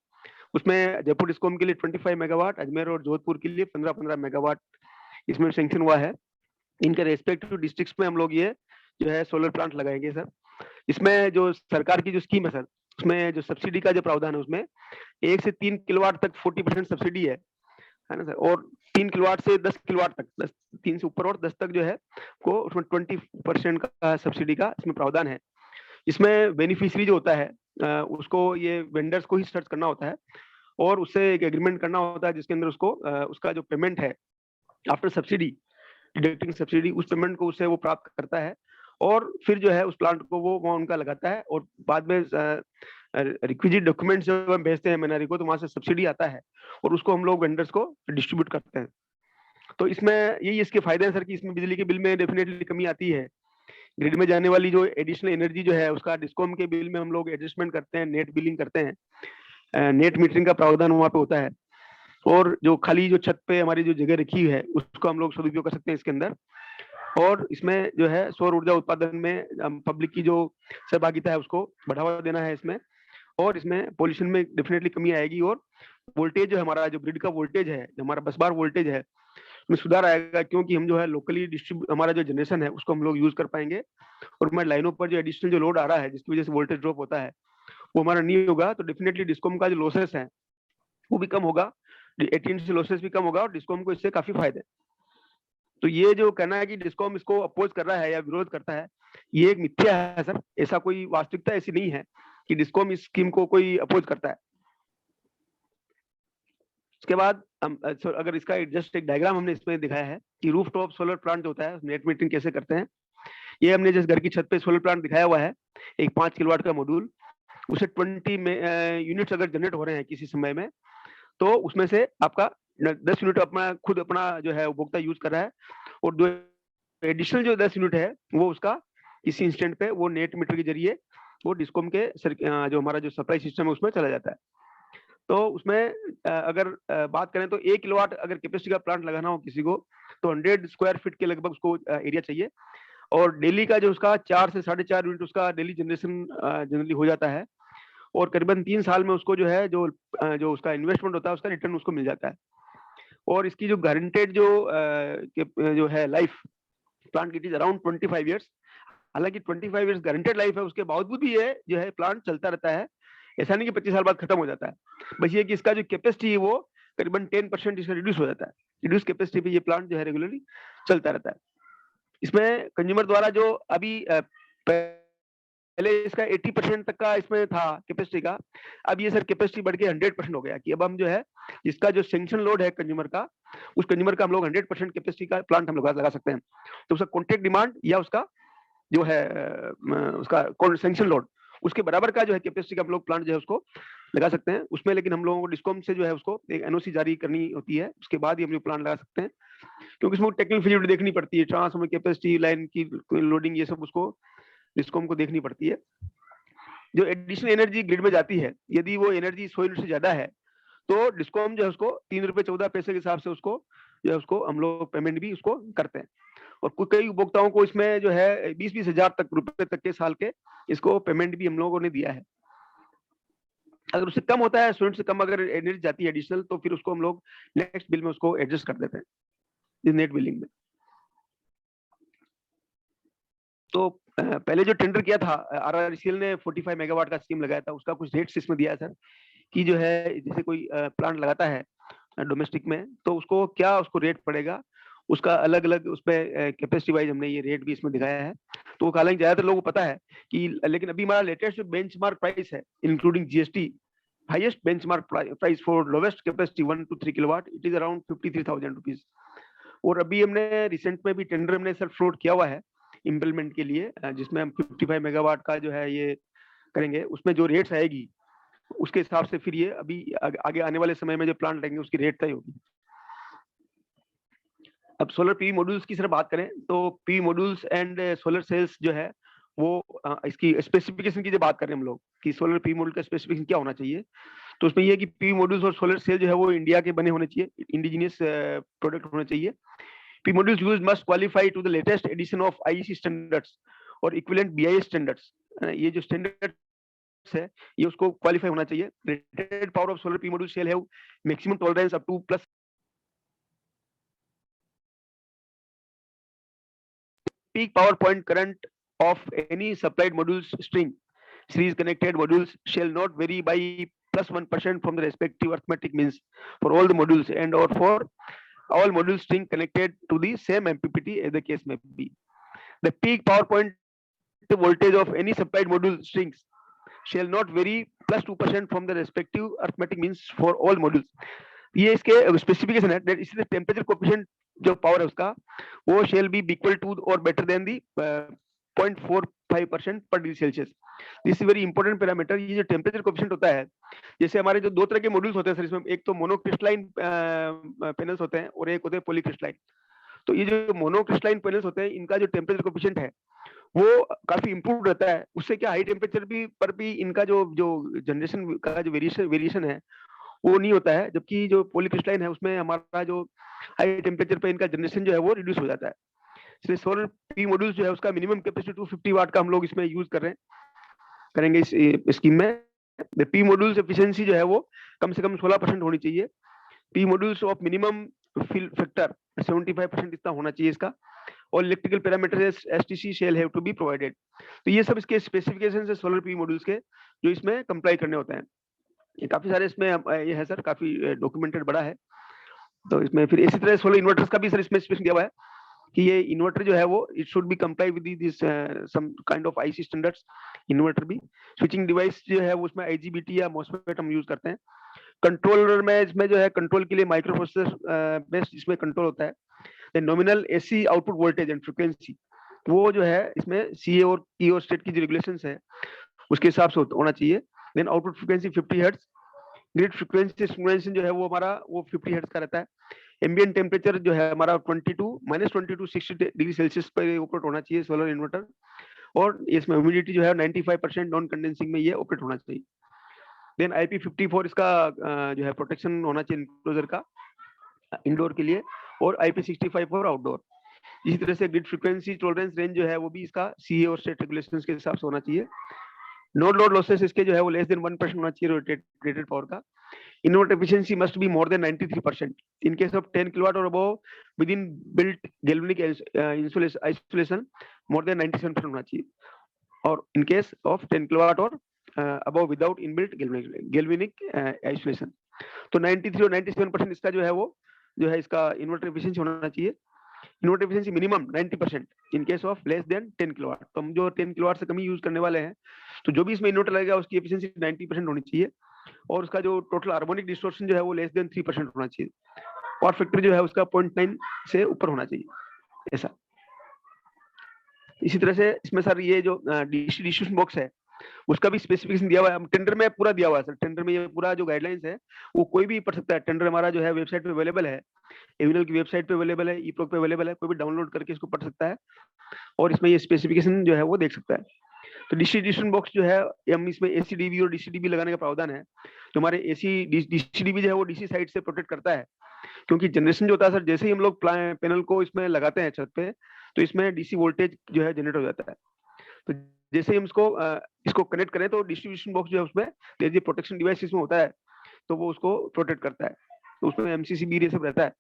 उसमें जयपुर डिस्कॉम के लिए 25 मेगावाट, अजमेर और जोधपुर के लिए 15-15 मेगावाट इसमें सैंक्शन हुआ है। इनके रेस्पेक्टिव डिस्ट्रिक्ट्स में हम लोग ये जो है सोलर प्लांट लगाएंगे सर। इसमें जो सरकार की जो स्कीम है सर, उसमें जो सब्सिडी का जो प्रावधान है उसमें 1 से 3 किलोवाट तक 40% सब्सिडी है ना सर, और 3 किलोवाट से 10 किलोवाट तक 3 से ऊपर और 10 तक जो है को उसमें 20% का सब्सिडी का इसमें प्रावधान है। इसमें बेनिफिशियरी जो होता है उसको ये वेंडर्स को ही सर्च करना होता है और उससे एक एग्रीमेंट करना होता है जिसके अंदर उसको उसका जो पेमेंट है आफ्टर सब्सिडी, डिडक्टिंग सब्सिडी, उस पेमेंट को उससे वो प्राप्त करता है और फिर जो है उस प्लांट को वो उनका लगाता है और बाद में रिक्विजिट डॉक्यूमेंट्स जब हम भेजते हैं MNRE को तो वहां से सब्सिडी आता है और उसको हम लोग वेंडर्स को डिस्ट्रीब्यूट करते हैं। तो इसमें यही इसके फायदे हैं सर कि इसमें बिजली के बिल में डेफिनेटली कमी आती है। ग्रिड में जाने वाली जो एडिशनल एनर्जी जो है उसका डिस्कॉम के बिल में हम लोग एडजस्टमेंट करते हैं, नेट बिलिंग करते हैं, नेट मीटरिंग का प्रावधान वहाँ पे होता है और जो खाली जो छत पे हमारी जो जगह रखी है उसको हम लोग सदुपयोग कर सकते हैं इसके अंदर। और इसमें जो है सौर ऊर्जा उत्पादन में पब्लिक की जो सहभागिता है उसको बढ़ावा देना है इसमें, और इसमें पॉल्यूशन में डेफिनेटली कमी आएगी और वोल्टेज जो हमारा जो ग्रिड का वोल्टेज है, जो हमारा बस बार वोल्टेज है में सुधार आएगा क्योंकि हम जो है लोकली हमारा जो जनरेशन है उसको हम लोग यूज कर पाएंगे और हमारे लाइनों पर जो एडिशनल जो लोड आ रहा है जिसकी वजह से वोल्टेज ड्रॉप होता है वो हमारा नहीं होगा। तो डेफिनेटली डिस्कॉम का जो लॉसेस है वो भी कम होगा, AT&C लॉसेस भी कम होगा और डिस्कॉम को इससे काफी फायदे। तो ये जो कहना है कि डिस्कॉम इसको अपोज कर रहा है या विरोध करता है, ये एक मिथ्या है सर। ऐसा कोई वास्तविकता ऐसी नहीं है कि डिस्कॉम इस स्कीम को कोई अपोज करता है। उसके बाद अगर इसका जस्ट एक डायग्राम हमने इसमें दिखाया है कि रूफटॉप सोलर प्लांट जो होता है नेट मीटरिंग कैसे करते हैं। ये हमने जिस घर की छत पे सोलर प्लांट दिखाया हुआ है, एक 5 किलोवाट का मॉड्यूल, उसे 20 यूनिट्स अगर जनरेट हो रहे हैं किसी समय में तो उसमें से आपका 10 यूनिट अपना जो है उपभोक्ता यूज कर रहा है और दो एडिशनल जो 10 यूनिट है वो उसका इसी इंस्टेंट पे वो नेट मीटर के जरिए वो डिस्कॉम के जो हमारा जो सप्लाई सिस्टम है उसमें चला जाता है। तो उसमें अगर बात करें तो 1 किलोवाट अगर कैपेसिटी का प्लांट लगाना हो किसी को तो 100 स्क्वायर फीट के लगभग उसको एरिया चाहिए और डेली का जो उसका 4 से 4.5 यूनिट उसका डेली जनरेशन जनरली हो जाता है और करीबन 3 साल में उसको जो है जो उसका इन्वेस्टमेंट होता है उसका रिटर्न उसको मिल जाता है। और इसकी जो गारंटेड जो है लाइफ प्लांट की इज अराउंड 25 ईयर्स। हालांकि 25 ईयर्स गारंटेड लाइफ है, उसके बावजूद भी ये जो है प्लांट चलता रहता है। ऐसा नहीं कि 25 साल बाद खत्म हो जाता है, बस ये कि इसका जो कैपेसिटी है वो करीबन 10% इसका रिड्यूस हो जाता है। रिड्यूस कैपेसिटी पे ये प्लांट जो है रेगुलरली चलता रहता है। इसमें कंज्यूमर द्वारा जो अभी पहले इसका 80% तक का इसमें था कैपेसिटी का, अब ये सर कैपेसिटी बढ़ के 100% हो गया कि अब हम जो है इसका जो सैंक्शन लोड है कंज्यूमर का, उस कंज्यूमर का हम लोग 100% कैपेसिटी का प्लांट हम लोग लगा सकते हैं। तो उसका कॉन्ट्रैक्ट डिमांड या उसका जो है उसका सैंक्शन लोड उसके बराबर का जो है कैपेसिटी का हम लोग प्लांट जो है उसको लगा सकते हैं उसमें। लेकिन हम लोगों को डिस्कॉम से जो है उसको एक NOC जारी करनी होती है, उसके बाद ही हम लोग प्लांट लगा सकते हैं क्योंकि इसमें टेक्निकल फिजिबिलिटी देखनी पड़ती है, ट्रांसफार्मर कैपेसिटी, लाइन की लोडिंग, ये सब उसको डिस्कॉम को देखनी पड़ती है। जो एडिशनल एनर्जी ग्रिड में जाती है, यदि वो एनर्जी 100 यूनिट से ज्यादा है तो डिस्कॉम जो है उसको 3 रुपए 14 पैसे के हिसाब से उसको जो है उसको हम लोग पेमेंट भी उसको करते हैं। और कई उपभोक्ताओं को इसमें जो है 20-20 हजार रुपए तक के साल के इसको पेमेंट भी हम लोगों ने दिया है। अगर उससे कम होता है, स्टूडेंट से कम अगर एनर्जी जाती है एडिशनल, तो फिर उसको हम लोग नेक्स्ट बिल में उसको एडजस्ट कर देते हैं नेट बिलिंग में। तो पहले जो टेंडर किया था RRCL ने 45 मेगावाट का स्कीम लगाया था, उसका कुछ रेट्स इसमें दिया है सर कि जो है जैसे कोई प्लांट लगाता है डोमेस्टिक में, तो उसको क्या उसको रेट पड़ेगा, उसका अलग अलग उसमें कैपेसिटी वाइज हमने ये रेट भी इसमें दिखाया है। तो हालांकि ज्यादातर लोगों को पता है कि, लेकिन अभी हमारा लेटेस्ट जो बेंचमार्क प्राइस है including GST, highest benchmark price for lowest capacity 1 to 3 kilowatt, it is around 53,000 rupees. और अभी हमने रिसेंट में भी टेंडर हमने सर फ्लोट किया हुआ है इम्प्लीमेंट के लिए, जिसमें हम 55 मेगावाट का जो है ये करेंगे। उसमें जो रेट्स आएगी उसके हिसाब से फिर ये अभी आगे आने वाले समय में जो प्लांट लगेंगे उसकी रेट तय होगी। अब सोलर PV मॉड्यूल्स की सर बात करें तो PV modules and solar cells जो है वो इसकी स्पेसिफिकेशन की जो बात करें हम लोग कि सोलर PV मॉड्यूल का स्पेसिफिकेशन क्या होना चाहिए, तो उसमें ये है कि PV मॉड्यूल्स और सोलर सेल जो है वो इंडिया के बने होने चाहिए, इंडिजिनियस प्रोडक्ट होने चाहिए। PV modules used must qualify to the latest edition of IEC standards और equivalent BIS standards। ये जो standards है ये उसको क्वालिफाई होना चाहिए। Rated power of solar PV module shall have maximum tolerance up to plus peak power point current of any supplied modules string. Series connected modules shall not vary by plus 1% from the respective arithmetic means for all the modules and or for all module string connected to the same MPPT as the case may be. The peak power point voltage of any supplied module strings shall not vary plus 2% from the respective arithmetic means for all modules। ये इसके specification है। इसलिए temperature coefficient जो power है उसका वो shall be equal to और better than दी 0.45% पर degree Celsius. This is very important parameter. ये जो टेम्परेचर कोएफिशिएंट होता है, जैसे हमारे जो दो तरह के मॉड्यूल्स होते हैं सर, इसमें एक तो मोनोक्रिस्टलाइन पैनल्स होते हैं और एक होते हैं पॉलीक्रिस्टलाइन। तो ये जो मोनोक्रिस्टलाइन पैनल्स होते हैं इनका जो टेम्परेचर कोएफिशिएंट है वो काफी इंप्रूव रहता है। उससे क्या हाई टेम्परेचर भी पर भी इनका जो जनरेशन का जो वेरिएशन है वो नहीं होता है, जबकि जो पॉलीक्रिस्टलाइन है उसमें हमारा जो हाई टेम्परेचर पे इनका जनरेशन जो है वो रिड्यूस हो जाता है। इसलिए सोलर PV मॉड्यूल्स जो है उसका मिनिमम कैपेसिटी 250 वाट का हम लोग इसमें यूज करेंगे इस स्कीम में। PV मॉड्यूल्स एफिशिएंसी जो है वो कम से कम 16% होनी चाहिए। PV modules of minimum fill factor 75% इतना होना चाहिए इसका। और electrical parameters STC shall have to be provided. तो ये सब इसके स्पेसिफिकेशन है सोलर PV मॉड्यूल्स के जो इसमें कंप्लाई करने होते हैं। ये काफी सारे इसमें ये है सर, काफी डॉक्यूमेंटेड बड़ा है। तो इसमें फिर इसी तरह सोलर इन्वर्टर्स का भी सर इसमें स्पेसिफिकेशन दिया हुआ है कि ये इन्वर्टर जो है वो it should be comply with this some kind of IC standards. Inverter भी स्विचिंग डिवाइस जो है वो उसमें IGBT या MOSFET हम यूज करते हैं। कंट्रोलर में इसमें जो है कंट्रोल के लिए माइक्रो प्रोसेसर बेस्ड इसमें कंट्रोल होता है। Nominal AC output voltage and frequency वो जो है इसमें CA और E और स्टेट की जो रेगुलेशंस है उसके हिसाब से होना चाहिए। Then output frequency 50 hertz. Grid frequency simulation जो है वो हमारा वो 50 हर्ट्ज का रहता है। एम्बिएंट टेम्परेचर जो है हमारा -22 60 डिग्री सेल्सियस पर ऑपरेट होना चाहिए सोलर इन्वर्टर। और इसमें ह्यूमिडिटी जो है 95% नॉन कंडेंसिंग में ये ऑपरेट होना चाहिए। देन IP54 इसका जो है प्रोटेक्शन होना चाहिए इंक्लोजर का इंडोर के लिए, और IP65 फॉर आउटडोर। इसी तरह से ग्रिड फ्रीक्वेंसी टॉलरेंस रेंज जो है वो भी इसका CA और स्टेट रेगुलेशंस के हिसाब से होना चाहिए। नोड लोड लॉसेस इसके जो है वो लेस देन 1% होना चाहिए रेटेड पावर का। Inverter efficiency must be more than 93%। In case of 10 kilowatt और above with inbuilt galvanic isolation more than 97% होना चाहिए। और इन केस ऑफ 10 किलोवाट और above without inbuilt galvanic isolation तो 93 और 97% इसका जो है वो जो है इसका इन्वर्टर एफिशिएंसी होना चाहिए। Inverter efficiency minimum 90% in case of less than 10 kilowatt. तो हम जो 10 किलोवाट से कम यूज करने वाले हैं तो जो भी इसमें इन्वर्टर लगेगा उसकी एफिशिएंसी 90% होनी चाहिए। और उसका जो टोटल हार्मोनिक डिस्टॉर्शन जो है वो लेस देन 3% होना चाहिए। पावर फैक्टर जो है उसका 0.9 से ऊपर होना चाहिए ऐसा। इसी तरह से इसमें सर ये जो डिस्ट्रीब्यूशन बॉक्स है उसका भी स्पेसिफिकेशन दिया हुआ है। टेंडर में पूरा दिया हुआ है सर। टेंडर में ये पूरा जो गाइडलाइंस है वो कोई भी पढ़ सकता है। टेंडर हमारा जो है वेबसाइट पे अवेलेबल है, एविनल की वेबसाइट पे अवेलेबल है, EPROC पे अवेलेबल है। कोई भी डाउनलोड करके इसको पढ़ सकता है और इसमें ये स्पेसिफिकेशन जो है वो देख सकता है। तो डिस्ट्रीब्यूशन बॉक्स जो है हम इसमें एसीडीबी और डीसीडीबी लगाने का प्रावधान है। तो हमारे एसी डीसीडीबी जो है वो डीसी साइड से प्रोटेक्ट करता है, क्योंकि जनरेशन जो होता है सर, जैसे ही हम लोग पैनल को इसमें लगाते हैं छत पे, तो इसमें डीसी वोल्टेज जो है जनरेट हो जाता है। तो जैसे ही हम इसको कनेक्ट करें तो डिस्ट्रीब्यूशन बॉक्स जो है उसमें जो प्रोटेक्शन डिवाइस इसमें होता है तो वो उसको प्रोटेक्ट करता है। तो उसमें एमसीसीबी ये सब रहता है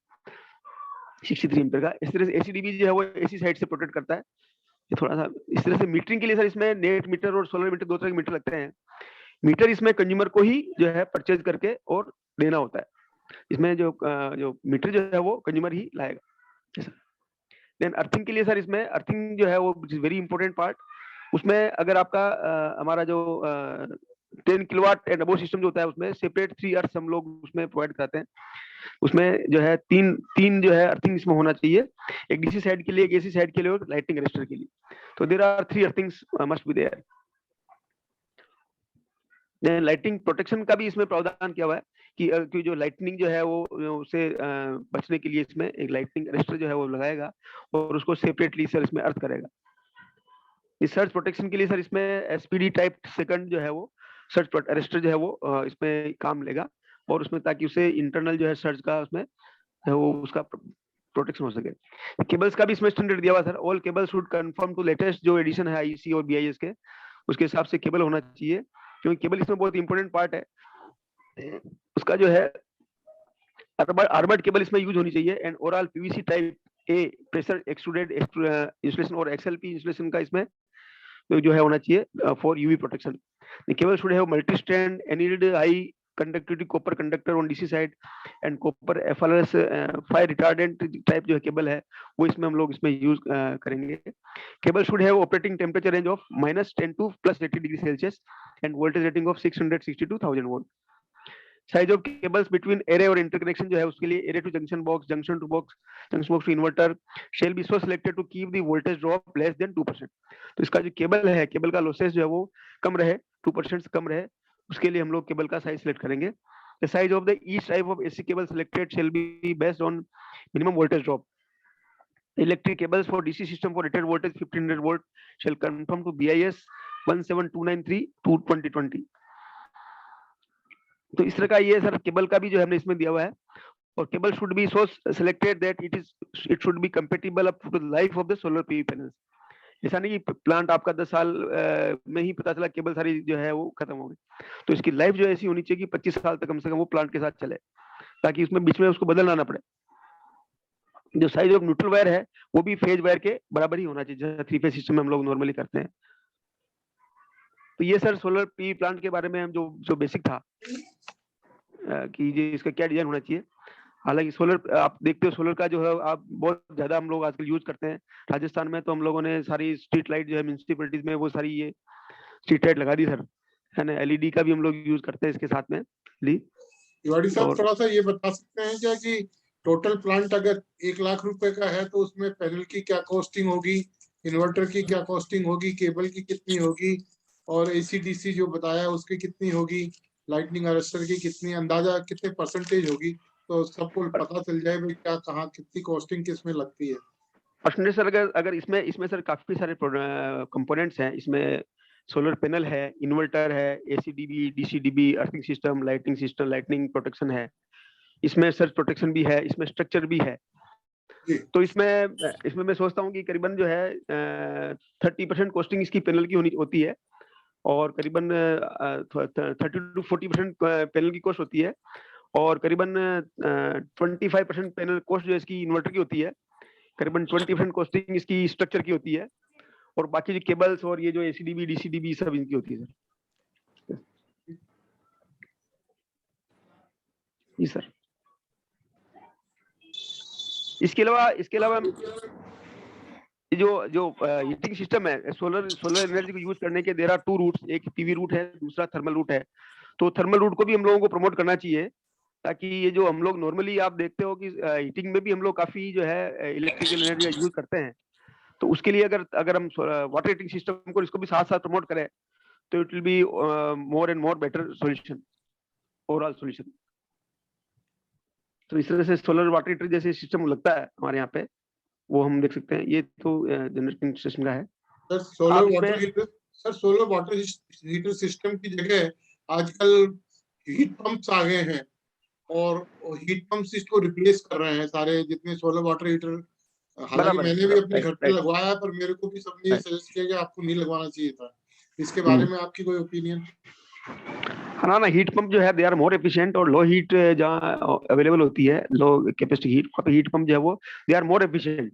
63 एम्पीयर का। इस तरह से एसीडीबी जो है वो एसी साइड से प्रोटेक्ट करता है। ये थोड़ा सा इस तरह से मीटरिंग के लिए सर इसमें नेट मीटर और सोलर मीटर, दो तरह के मीटर लगते हैं। मीटर इसमें कंज्यूमर को ही जो है परचेज करके और देना होता है। इसमें जो मीटर जो है वो कंज्यूमर ही लाएगा। देन अर्थिंग के लिए सर इसमें अर्थिंग जो है वो वेरी इंपॉर्टेंट पार्ट। उसमें अगर आपका हमारा जो 10 किलोवाट एंड अबव सिस्टम जो होता है उसमें सेपरेट 3 अर्थ हम लोग उसमें प्रोवाइड कराते हैं। उसमें जो है तीन जो है अर्थिंग इसमें होना चाहिए, एक डीसी साइड के लिए, एक एसी साइड के लिए और लाइटिंग अरेस्टर के लिए। तो there are 3 earthings must be there. Then lighting protection का भी इसमें प्रावधान किया हुआ है कि जो लाइटनिंग जो है वो उससे बचने के लिए इसमें एक लाइटनिंग अरेस्टर जो है वो लगाएगा और उसको सेपरेटली सर इसमें अर्थ करेगा। इस सर्च प्रोटेक्शन के लिए सर इसमें एसपीडी टाइप सेकंड जो है वो सर्च अरेस्टर जो है वो इसमें काम लेगा और उसमें ताकि उसे इंटरनल जो है सर्च का उसमें वो उसका प्रोटेक्शन हो सके। केबल्स का भी इसमें स्टैंडर्ड दिया हुआ sir. All cable should confirm to latest जो एडिशन है आईसी और बीआईएस के, उसके हिसाब से केबल होना चाहिए, क्योंकि केबल इसमें बहुत इंपॉर्टेंट पार्ट है। उसका जो है आर्मर्ड केबल इसमें यूज होनी चाहिए and overall PVC type A pressure extruded insulation और एक्सएलपी इंसुलेशन का इसमें जो है होना चाहिए for UV protection. The cable should have multi-strand annealed high conductivity copper conductor on DC side and copper FLS fire retardant type जो है cable है वो इसमें हम लोग इसमें यूज करेंगे। Cable should have operating temperature range of -10 to +80 degree Celsius and voltage rating of 660 to 1000 volt. Size of cables between array और इंटरकनेक्शन जो है उसके लिए array to junction box, junction to box, junction box to inverter shall be so selected to keep the voltage drop less than 2%। तो इसका जो cable है, cable का लॉसेस जो है वो कम रहे, 2% से कम रहे, उसके लिए हम लोग केबल का साइज सिलेक्ट करेंगे। The size of the each type of AC cable selected shall be based on minimum voltage drop. Electric cables for DC system for rated voltage 1500 volt shall conform to BIS 17293 to 2020। तो इस तरह का ये sir cable का भी जो हमने इसमें दिया हुआ है। और cable should be so selected that it should be compatible up to the life of the solar PV panels. ऐसा नहीं कि प्लांट आपका 10 साल में ही पता चला केबल सारी जो है वो खत्म हो गई। तो इसकी लाइफ जो ऐसी होनी चाहिए कि 25 साल तक कम से कम वो प्लांट के साथ चले, ताकि उसमें बीच में उसको बदलना ना पड़े। जो साइज ऑफ न्यूट्रल वायर है वो भी फेज वायर के बराबर ही होना चाहिए, जैसे 3 फेज सिस्टम में हम लोग नॉर्मली करते हैं। तो ये सर सोलर पीवी प्लांट के बारे में हम जो बेसिक था कि ये इसका क्या डिजाइन होना चाहिए। हालांकि सोलर आप देखते हो सोलर का जो है आप बहुत ज्यादा हम लोग आजकल यूज करते हैं। राजस्थान में तो हम लोगों ने सारी स्ट्रीट लाइट जो है म्यूनिसिपैलिटीज में वो सारी ये स्ट्रीट लाइट लगा दी सर, है ना। एलईडी का भी हम लोग यूज करते हैं इसके साथ में। तिवारी साहब थोड़ा सा ये बता सकते हैं क्या कि टोटल प्लांट अगर 1 लाख रुपए का है तो उसमें पैनल की क्या कॉस्टिंग होगी, इन्वर्टर की क्या कॉस्टिंग होगी, केबल की कितनी होगी और एसी-डीसी जो बताया उसकी कितनी होगी, लाइटनिंग अरेस्टर की कितनी, अंदाजा कितने परसेंटेज होगी, तो सबको पता चल जाए भाई क्या कहाँ कितनी कॉस्टिंग किसमें लगती है। परसेंटेज सर अगर इसमें सर काफी सारे कंपोनेंट्स हैं। इसमें सोलर पैनल है, इन्वर्टर है, ACDB, DCDB, earthing system, lighting system, lightning protection है, इसमें सर्च प्रोटेक्शन भी है, इसमें स्ट्रक्चर भी है। तो इसमें मैं सोचता हूँ कि करीबन जो है 30% कॉस्टिंग इसकी पैनल की होती है और करीबन 30 to 40% पैनल की कॉस्ट होती है और करीबन 25% पैनल कॉस्ट जो इसकी इन्वर्टर की होती है, करीबन 20% कॉस्टिंग इसकी स्ट्रक्चर की होती है और बाकी जो केबल्स और ये जो एसीडीबी, डीसीडीबी सब इनकी होती है सर। जी सर। इसके अलावा जो हीटिंग सिस्टम है सोलर एनर्जी को यूज करने के देयर आर 2 रूट्स, एक पीवी रूट है, दूसरा थर्मल रूट है। तो थर्मल रूट को भी हम लोगों को प्रमोट करना चाहिए, ताकि ये जो हम लोग नॉर्मली आप देखते हो कि हीटिंग में भी हम लोग काफी जो है इलेक्ट्रिकल एनर्जी का यूज करते हैं। तो उसके लिए अगर हम वाटर हीटिंग सिस्टम को इसको भी साथ साथ प्रमोट करें तो it will be more and more better solution, overall solution. तो इस तरह से सोलर वाटर हीटर जैसे सिस्टम लगता है हमारे यहाँ पे, वो हम देख सकते हैं। ये तो जनरेटिंग सिस्टम का है। Solar water heater sir solar water heater system की जगह आजकल हीट पंप्स आ गए हैं और हीट पंप्स इसको रिप्लेस कर रहे हैं सारे जितने सोलर वाटर हीटर। हालांकि बराबर है, मैंने भी अपने घर पे राइट लगवाया है, पर मेरे को भी सबने ये राइट। सजेस्ट किया कि आपको नहीं लगवाना चाहिए था। इसके बारे में आपकी कोई ओपिनियन? हाँ ना, हीट पंप जो है दे आर मोर एफिशिएंट, और लो हीट जहाँ अवेलेबल होती है, लो कैपेसिटी हीट पंप जो है वो they are more efficient,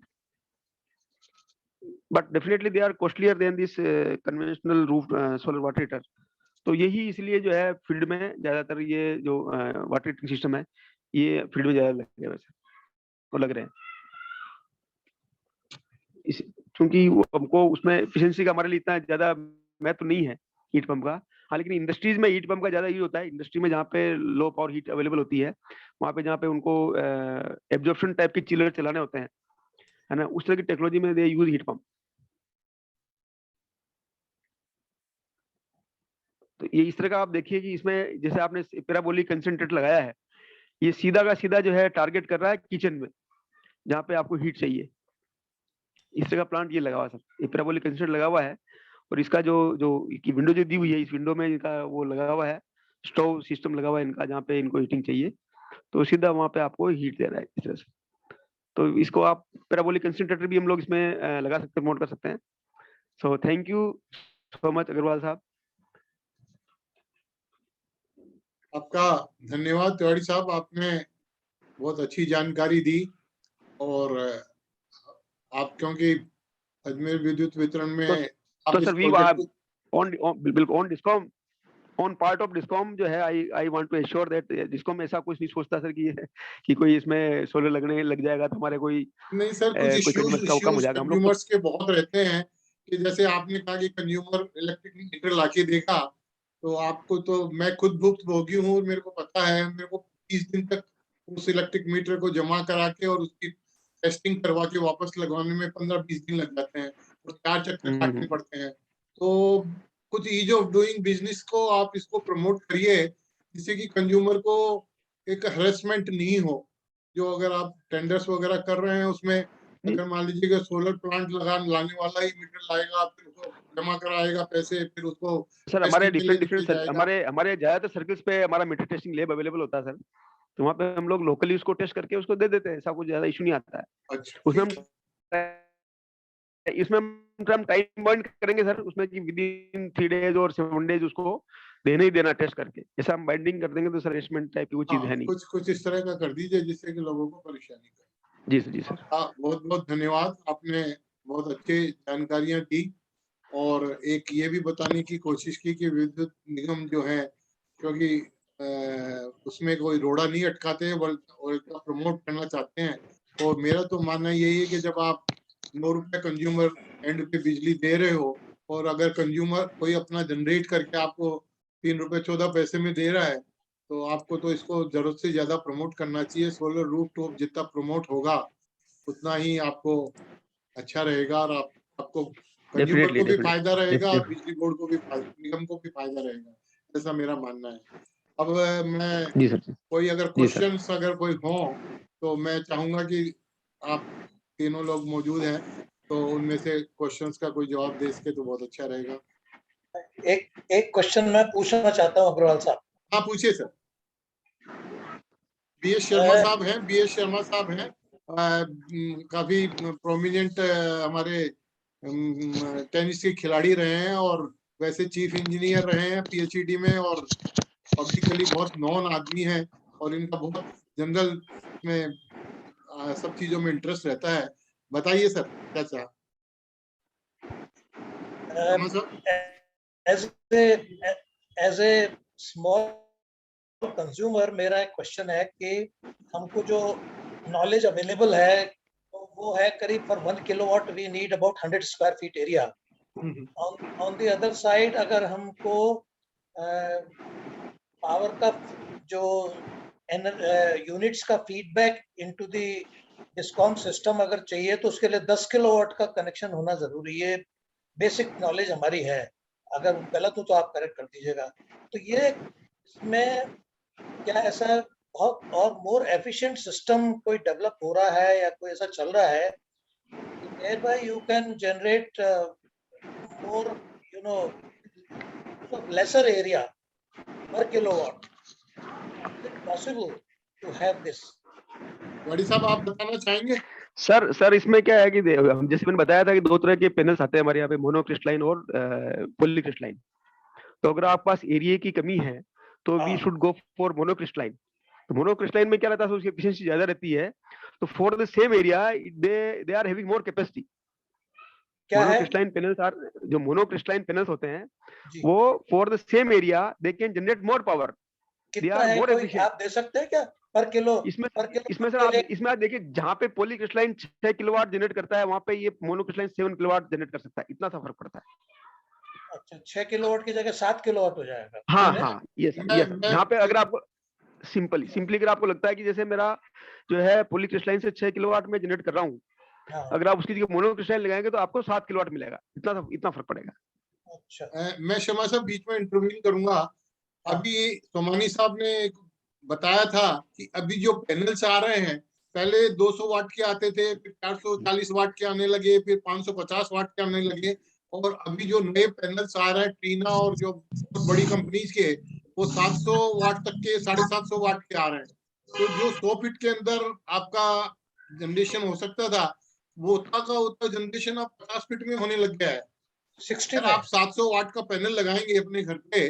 but definitely they are costlier than this conventional roof solar water heater. तो यही इसलिए जो है फील्ड में ज्यादातर ये जो वाटर हीटिंग सिस्टम है ये फील्ड में ज्यादा लगे वैसे और लग रहे हैं इस, क्योंकि हमको उसमें एफिशिएंसी का हमारे लिए इतना ज्यादा महत्व नहीं है हीट पंप का। हाँ, लेकिन इंडस्ट्रीज में हीट पंप का ज्यादा यूज होता है। इंडस्ट्री में जहाँ पे लो पावर हीट अवेलेबल होती है, वहाँ पे जहाँ पे उनको एब्जॉर्प्शन टाइप के चिलर चलाने होते हैं, है ना, उस तरह की टेक्नोलॉजी में दे यूज हीट पंप। तो ये इस तरह का आप देखिए कि इसमें जैसे आपने पैराबोलिक कंसंट्रेटर लगाया है, ये सीधा का सीधा जो है टारगेट कर रहा है किचन में जहाँ पे आपको हीट चाहिए। इस तरह का प्लांट ये लगा हुआ है सर, ये पैराबोलिक कंसंट्रेटर लगा हुआ है, और इसका जो जो की विंडो जो दी हुई है, इस विंडो में इनका वो लगा हुआ है, स्टोव सिस्टम लगा हुआ है इनका, जहाँ पे इनको हीटिंग चाहिए तो सीधा वहाँ पे आपको हीट दे रहा है इस तरह से। तो इसको आप पैराबोलिक कंसंट्रेटर भी हम लोग इसमें लगा सकते हैं, प्रमोट कर सकते हैं। So thank you so much Agarwal साहब। आपका धन्यवाद तिवारी साहब, आपने बहुत अच्छी जानकारी दी। और आप क्योंकि अजमेर विद्युत वितरण में आप तो इस सर वी प्रोजेक्ट को बिल्कुल on discom, on part of discom जो है, I want to assure that discom ऐसा कुछ नहीं सोचता सर कि कोई इसमें सोलर लगने लग जाएगा तो हमारे कोई नहीं सर, कुछ कोई कंज्यूमर का कम हो इश्यूज जाएगा। हम लोग तो कंज्यूमर्स के बहुत रहते हैं कि जैसे आपने कहा कि कंज्यूमर इलेक्ट्रिक मीटर लाके देगा, तो आपको तो मैं खुद भुक्त भोगी हूँ, मेरे को पता है। मेरे को 30 दिन तक उस इलेक्ट्रिक मीटर को जमा करा के और उसकी टेस्टिंग करवा के वापस लगवाने में 15-20 दिन लग जाते हैं और 4 चक्कर काटने पड़ते हैं। तो कुछ ईज ऑफ डूइंग बिजनेस को आप इसको प्रमोट करिए, जिससे कि कंज्यूमर को एक हरेसमेंट नहीं हो। जो अगर आप टेंडर्स वगैरह कर रहे हैं उसमें अगर मान लीजिए कि सोलर प्लांट लाने वाला ही मीटर लाएगा, फिर उसको जमा कराएगा पैसे, फिर उसको सर हमारे टेस्टिंग के लिए डिफरेंट निकल डिफरेंट जाएगा। हमारे ज्यादातर सर्किल्स पे हमारा मीटर टेस्टिंग लैब अवेलेबल होता है सर, तो वहाँ पे हम लोग लोकली उसको टेस्ट करके उसको दे देते हैं, ऐसा कुछ ज्यादा इशू नहीं आता है अच्छा, उसमें। ठीक है। इसमें हम टाइम बाउंड करेंगे सर उसमें कि विद इन 3 डेज और 7 डेज उसको देना ही देना टेस्ट करके। ऐसा हम बाइंडिंग कर देंगे तो सर रेशमेंट टाइप की वो चीज हाँ, है नहीं। कुछ कुछ इस तरह का कर दीजिए जिससे कि लोगों को परेशानी हो। जी सर, जी सर। बहुत बहुत धन्यवाद, आपने बहुत अच्छी जानकारियां दी और एक ये भी बताने की कोशिश की कि विद्युत निगम जो है, क्योंकि उसमें कोई रोड़ा नहीं अटकाते हैं बल्कि प्रमोट करना चाहते हैं। और मेरा तो मानना यही है कि जब आप 9 रुपए कंज्यूमर एंड पे बिजली दे रहे हो और अगर कंज्यूमर कोई अपना जनरेट करके आपको 3 रुपए 14 पैसे में दे रहा है, तो आपको तो इसको जरूरत से ज्यादा प्रमोट करना चाहिए। सोलर रूफटॉप जितना प्रमोट होगा उतना ही आपको अच्छा रहेगा और आपको कंज्यूमर डेफिनेटली को भी फायदा रहेगा और डेफिनेटली। बिजली बोर्ड को भी निगम को भी फायदा रहेगा, ऐसा मेरा मानना है। अब मैं जी सर, कोई अगर जी सर। क्वेश्चंस अगर कोई हो तो मैं चाहूंगा कि आप तीनों लोग मौजूद हैं, तो उनमें से क्वेश्चंस का कोई जवाब दे सके तो बहुत अच्छा रहेगा। एक क्वेश्चन मैं पूछना चाहता हूँ अग्रवाल साहब। हाँ, पूछिए सर। बीएस शर्मा साहब हैं, बीएस शर्मा साहब हैं, काफी प्रोमिनेंट हमारे टेनिस के खिलाड़ी रहे हैं और वैसे चीफ इंजीनियर रहे हैं पीएचईडी में, और पब्लिकली बहुत नॉन आदमी है और इनका बहुत जनरल में सब चीजों में इंटरेस्ट रहता है। बताइए सर, क्या चाह एज ए स्मॉल कंज्यूमर मेरा एक क्वेश्चन है कि हमको जो नॉलेज अवेलेबल है तो वो है करीब for 1 kilowatt we need about 100 square feet area. On the other side अगर हमको पावर का जो यूनिट्स का feedback into the discom system अगर चाहिए तो उसके लिए 10 किलोवाट का कनेक्शन होना जरूरी है। बेसिक नॉलेज हमारी है, अगर गलत हो तो आप करेक्ट कर दीजिएगा। तो ये इसमें क्या ऐसा बहुत और मोर एफिशिएंट सिस्टम कोई डेवलप हो रहा है या कोई ऐसा चल रहा है, thereby you can generate more you know, lesser area per kilowatt. Is it possible to have this? वाडी साहब आप बताना चाहेंगे? सर इसमें क्या है कि हम जैसे मैंने बताया था कि दो तरह के पैनल्स आते हैं हमारे यहाँ पे, मोनोक्रिस्टलाइन और पॉलीक्रिस्टलाइन। तो अगर आपके पास एरिया की कमी है तो we should go for monocrystalline. तो मोनोक्रिस्टलाइन में क्या रहता है, उसकी एफिशिएंसी ज्यादा रहती है। तो for the same area they are having more capacity. क्या है? मोनोक्रिस्टलाइन पैनल्स आर, जो मोनोक्रिस्टलाइन पैनल्स होते हैं जी। वो for the same area they can generate more power. कितना है, कोई आप दे सकते हैं क्या पर किलो? इसमें पर सर आप इसमें आप देखिए, जहाँ पे पॉलीक्रिस्टलाइन 6 किलोवाट जनरेट करता है वहां पे ये मोनोक्रिस्टलाइन 7 किलोवाट जनरेट कर सकता है। इतना सा फर्क पड़ता है। अच्छा, 6 किलोवाट की जगह 7 किलोवाट हो जाएगा। हाँ ये यहाँ पे अगर आपको सिंपली अगर आपको लगता है कि जैसे मेरा जो है पॉलीक्रिस्टलाइन से 6 किलोवाट में जनरेट कर रहा हूँ, अगर आप उसकी जगह मोनोक्रिस्टलाइन लगाएंगे तो आपको 7 किलोवाट मिलेगा। इतना फर्क पड़ेगा। अच्छा, मैं शर्मा साहब बीच में इंटरव्यू करूंगा। अभी सोमानी साहब ने बताया था कि अभी जो पैनल्स आ रहे हैं, पहले 200 वाट के आते थे, फिर 440 वाट के आने लगे, फिर 550 वाट के आने लगे, और अभी जो नए पैनल्स आ रहे हैं ट्रीना और जो बड़ी कंपनीज के, वो 700 वाट तक के, 750 वाट के आ रहे हैं। तो जो 100 फीट के अंदर आपका जनरेशन हो सकता था, वो उतना का उतना जनरेशन अब 50 फीट में होने लग गया है। 60 अगर आप 700 वाट का पैनल लगाएंगे अपने घर पे,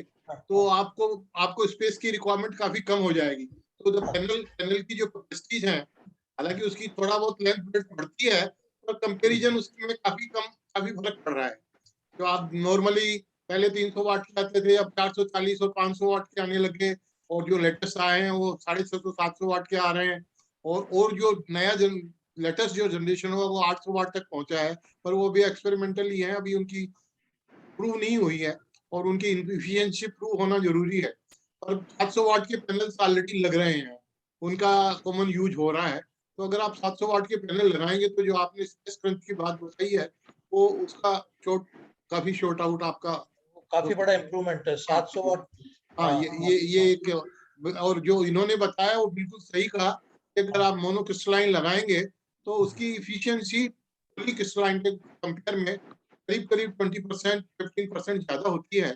तो आपको स्पेस की रिक्वायरमेंट काफी कम हो जाएगी। तो जो पैनल की जो कैपेसिटीज हैं, हालांकि उसकी थोड़ा बहुत लेंथ ब्रेड्थ बढ़ती है, पर कंपैरिजन उसमें काफी फर्क पड़ रहा है। तो आप नॉर्मली पहले 300 वाट के आते थे, अब 440 और 500 वाट के आने लगे, और जो लेटेस्ट आए हैं वो 650 700 वाट के आ रहे हैं, और जो नया लेटेस्ट जो जनरेशन हुआ वो 800 वाट तक पहुंचा है, पर वो भी एक्सपेरिमेंटली है, अभी उनकी प्रूव नहीं हुई है, और उनकी इफिशिएंसी प्रूव होना जरूरी है। और 700 वाट के पैनल्स ऑलरेडी लग रहे हैं, उनका कॉमन यूज हो रहा है। तो अगर आप 700 वाट के पैनल लगाएंगे तो जो आपने स्ट्रेंथ की बात बताई है, वो उसका काफी शॉर्ट आउट आपका काफी बड़ा इम्प्रूवमेंट है 700 वाट। हाँ, ये एक, और जो इन्होंने बताया वो बिल्कुल सही कहा कि अगर आप मोनोक्रिस्टलाइन लगाएंगे तो उसकी इफिशिएंसी पॉलीक्रिस्टलाइन के कंपेयर में करीब 20% 15% ज्यादा होती है।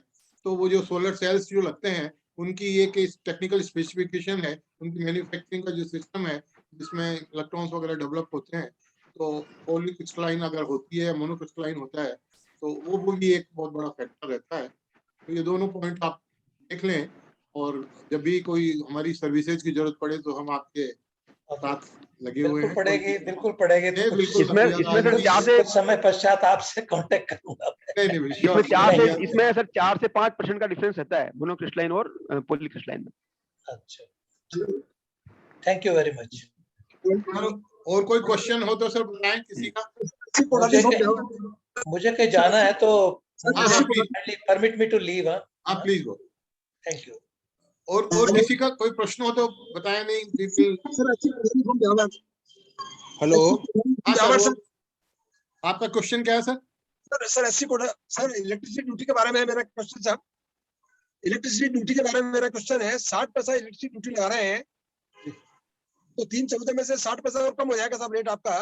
तो वो जो सोलर सेल्स जो लगते हैं, उनकी एक टेक्निकल स्पेसिफिकेशन है, उनकी मैन्युफैक्चरिंग का जो सिस्टम है जिसमें इलेक्ट्रॉन्स वगैरह डेवलप होते हैं, तो पॉलीक्रिस्टलाइन अगर होती है, मोनोक्रिस्टलाइन होता है, तो वो भी एक बहुत बड़ा फैक्टर रहता है। तो ये दोनों पॉइंट आप देख लें, और जब भी कोई हमारी सर्विसेज की जरूरत पड़े तो हम आपके साथ लगे हुए हैं। बिल्कुल पड़ेगी। तो इसमें सर 4 से कुछ समय पश्चात आपसे कांटेक्ट करूंगा। इसमें सर 4 से 5% का डिफरेंस रहता है मोनोक्रिस्टलाइन और पॉलीक्रिस्टलाइन में। अच्छा, थैंक यू वेरी मच। और कोई क्वेश्चन हो तो सर बताएं किसी का। मुझे कहीं जाना है तो परमिट मी टू लीव। आप प्लीज गो। Thank you. और किसी का कोई प्रश्न हो तो बताया नहीं। हेलो, हाँ सर, आपका क्वेश्चन क्या है sir? Sir SC code sir, electricity duty के बारे में मेरा क्वेश्चन सर। इलेक्ट्रिसिटी ड्यूटी के बारे में मेरा क्वेश्चन है, 60 पैसा इलेक्ट्रिसिटी ड्यूटी लगा रहे हैं, तो 3/14 में से 60 पैसा और कम हो जाएगा साहब रेट आपका।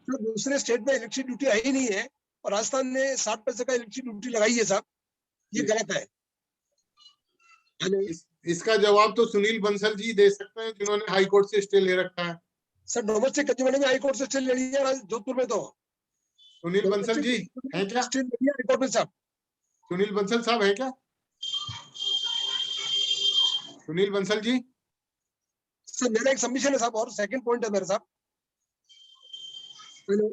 तो दूसरे स्टेट में इलेक्ट्रिसिटी ड्यूटी आई नहीं है और राजस्थान ने 60 पैसे का इलेक्ट्रिसिटी ड्यूटी लगाई है साहब, ये गलत है। इसका जवाब तो सुनील बंसल जी दे सकते हैं, जिन्होंने हाई कोर्ट से स्टे ले रखा है। सर डोमेस्टिक कंज्यूमर में हाई कोर्ट से स्टे ले लिया जोधपुर में। तो सुनील बंसल जी हैं क्या? रिपोर्ट में साहब, सुनील बंसल साहब है क्या? सुनील बंसल जी सर मेरा एक सबमिशन है साहब, और सेकंड पॉइंट है मेरे साहब। हेलो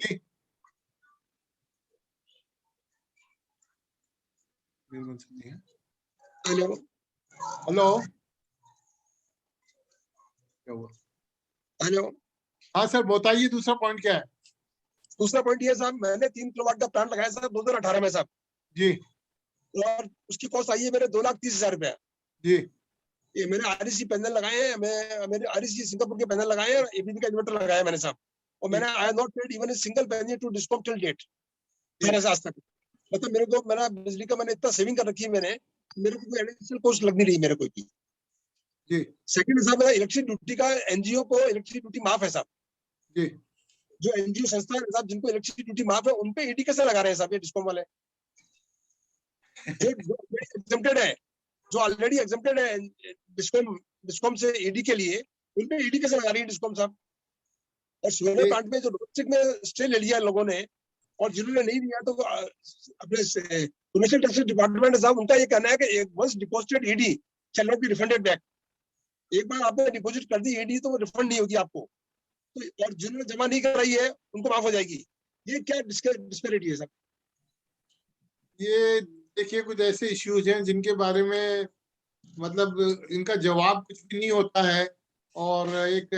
हेलो हेलो, हाँ सर बताइए, दूसरा पॉइंट क्या है? दूसरा पॉइंट ये साहब, मैंने 3 किलोवाट का प्लांट लगाया साहब 2018 में साहब जी, और उसकी कॉस्ट आई है मेरे 2,30,000 रुपया जी। ये मैंने आरईसी पैनल लगाए हैं, मेरे आरईसी सिंगापुर के पैनल लगाए हैं, एबीबी का इन्वर्टर लगाया मैंने साहब, और मैंने I have not paid even a single penny to discom till date मेरे से आज तक। मतलब मेरे को मेरा बिजली का मैंने इतना सेविंग कर रखी है मैंने, मेरे को कोई एडिशनल कॉस्ट लग नहीं रही मेरे को की जी। सेकंड साहब, मेरा इलेक्ट्रिसिटी ड्यूटी का एनजीओ को इलेक्ट्रिसिटी ड्यूटी माफ है साहब जी। जो एनजीओ संस्था है साहब जिनको इलेक्ट्रिसिटी ड्यूटी माफ है उन पे ईडी कैसे लगा रहे हैं साहब ये डिस्कॉम वाले? जो एग्जम्प्टेड है, जो ऑलरेडी एग्जम्प्टेड है डिस्कॉम से ईडी के लिए, उन पे ईडी कैसे लगा रही है डिस्कॉम साहब? और सोलर प्लांट में जो डोमेस्टिक में स्टे ले लिया लोगों ने और जिन्होंने नहीं लिया तो अपने कमर्शियल टैक्स डिपार्टमेंट साहब उनका ये कहना है कि once deposited ED shall not be refunded back. एक बार आपने डिपॉजिट कर दी ईडी तो वो रिफंड नहीं होगी आपको, तो और जिन्होंने जमा नहीं कराई है उनको माफ हो जाएगी। ये क्या डिस्पैरिटी है सर? ये देखिए कुछ ऐसे इश्यूज हैं जिनके बारे में मतलब इनका जवाब कुछ भी नहीं होता है और एक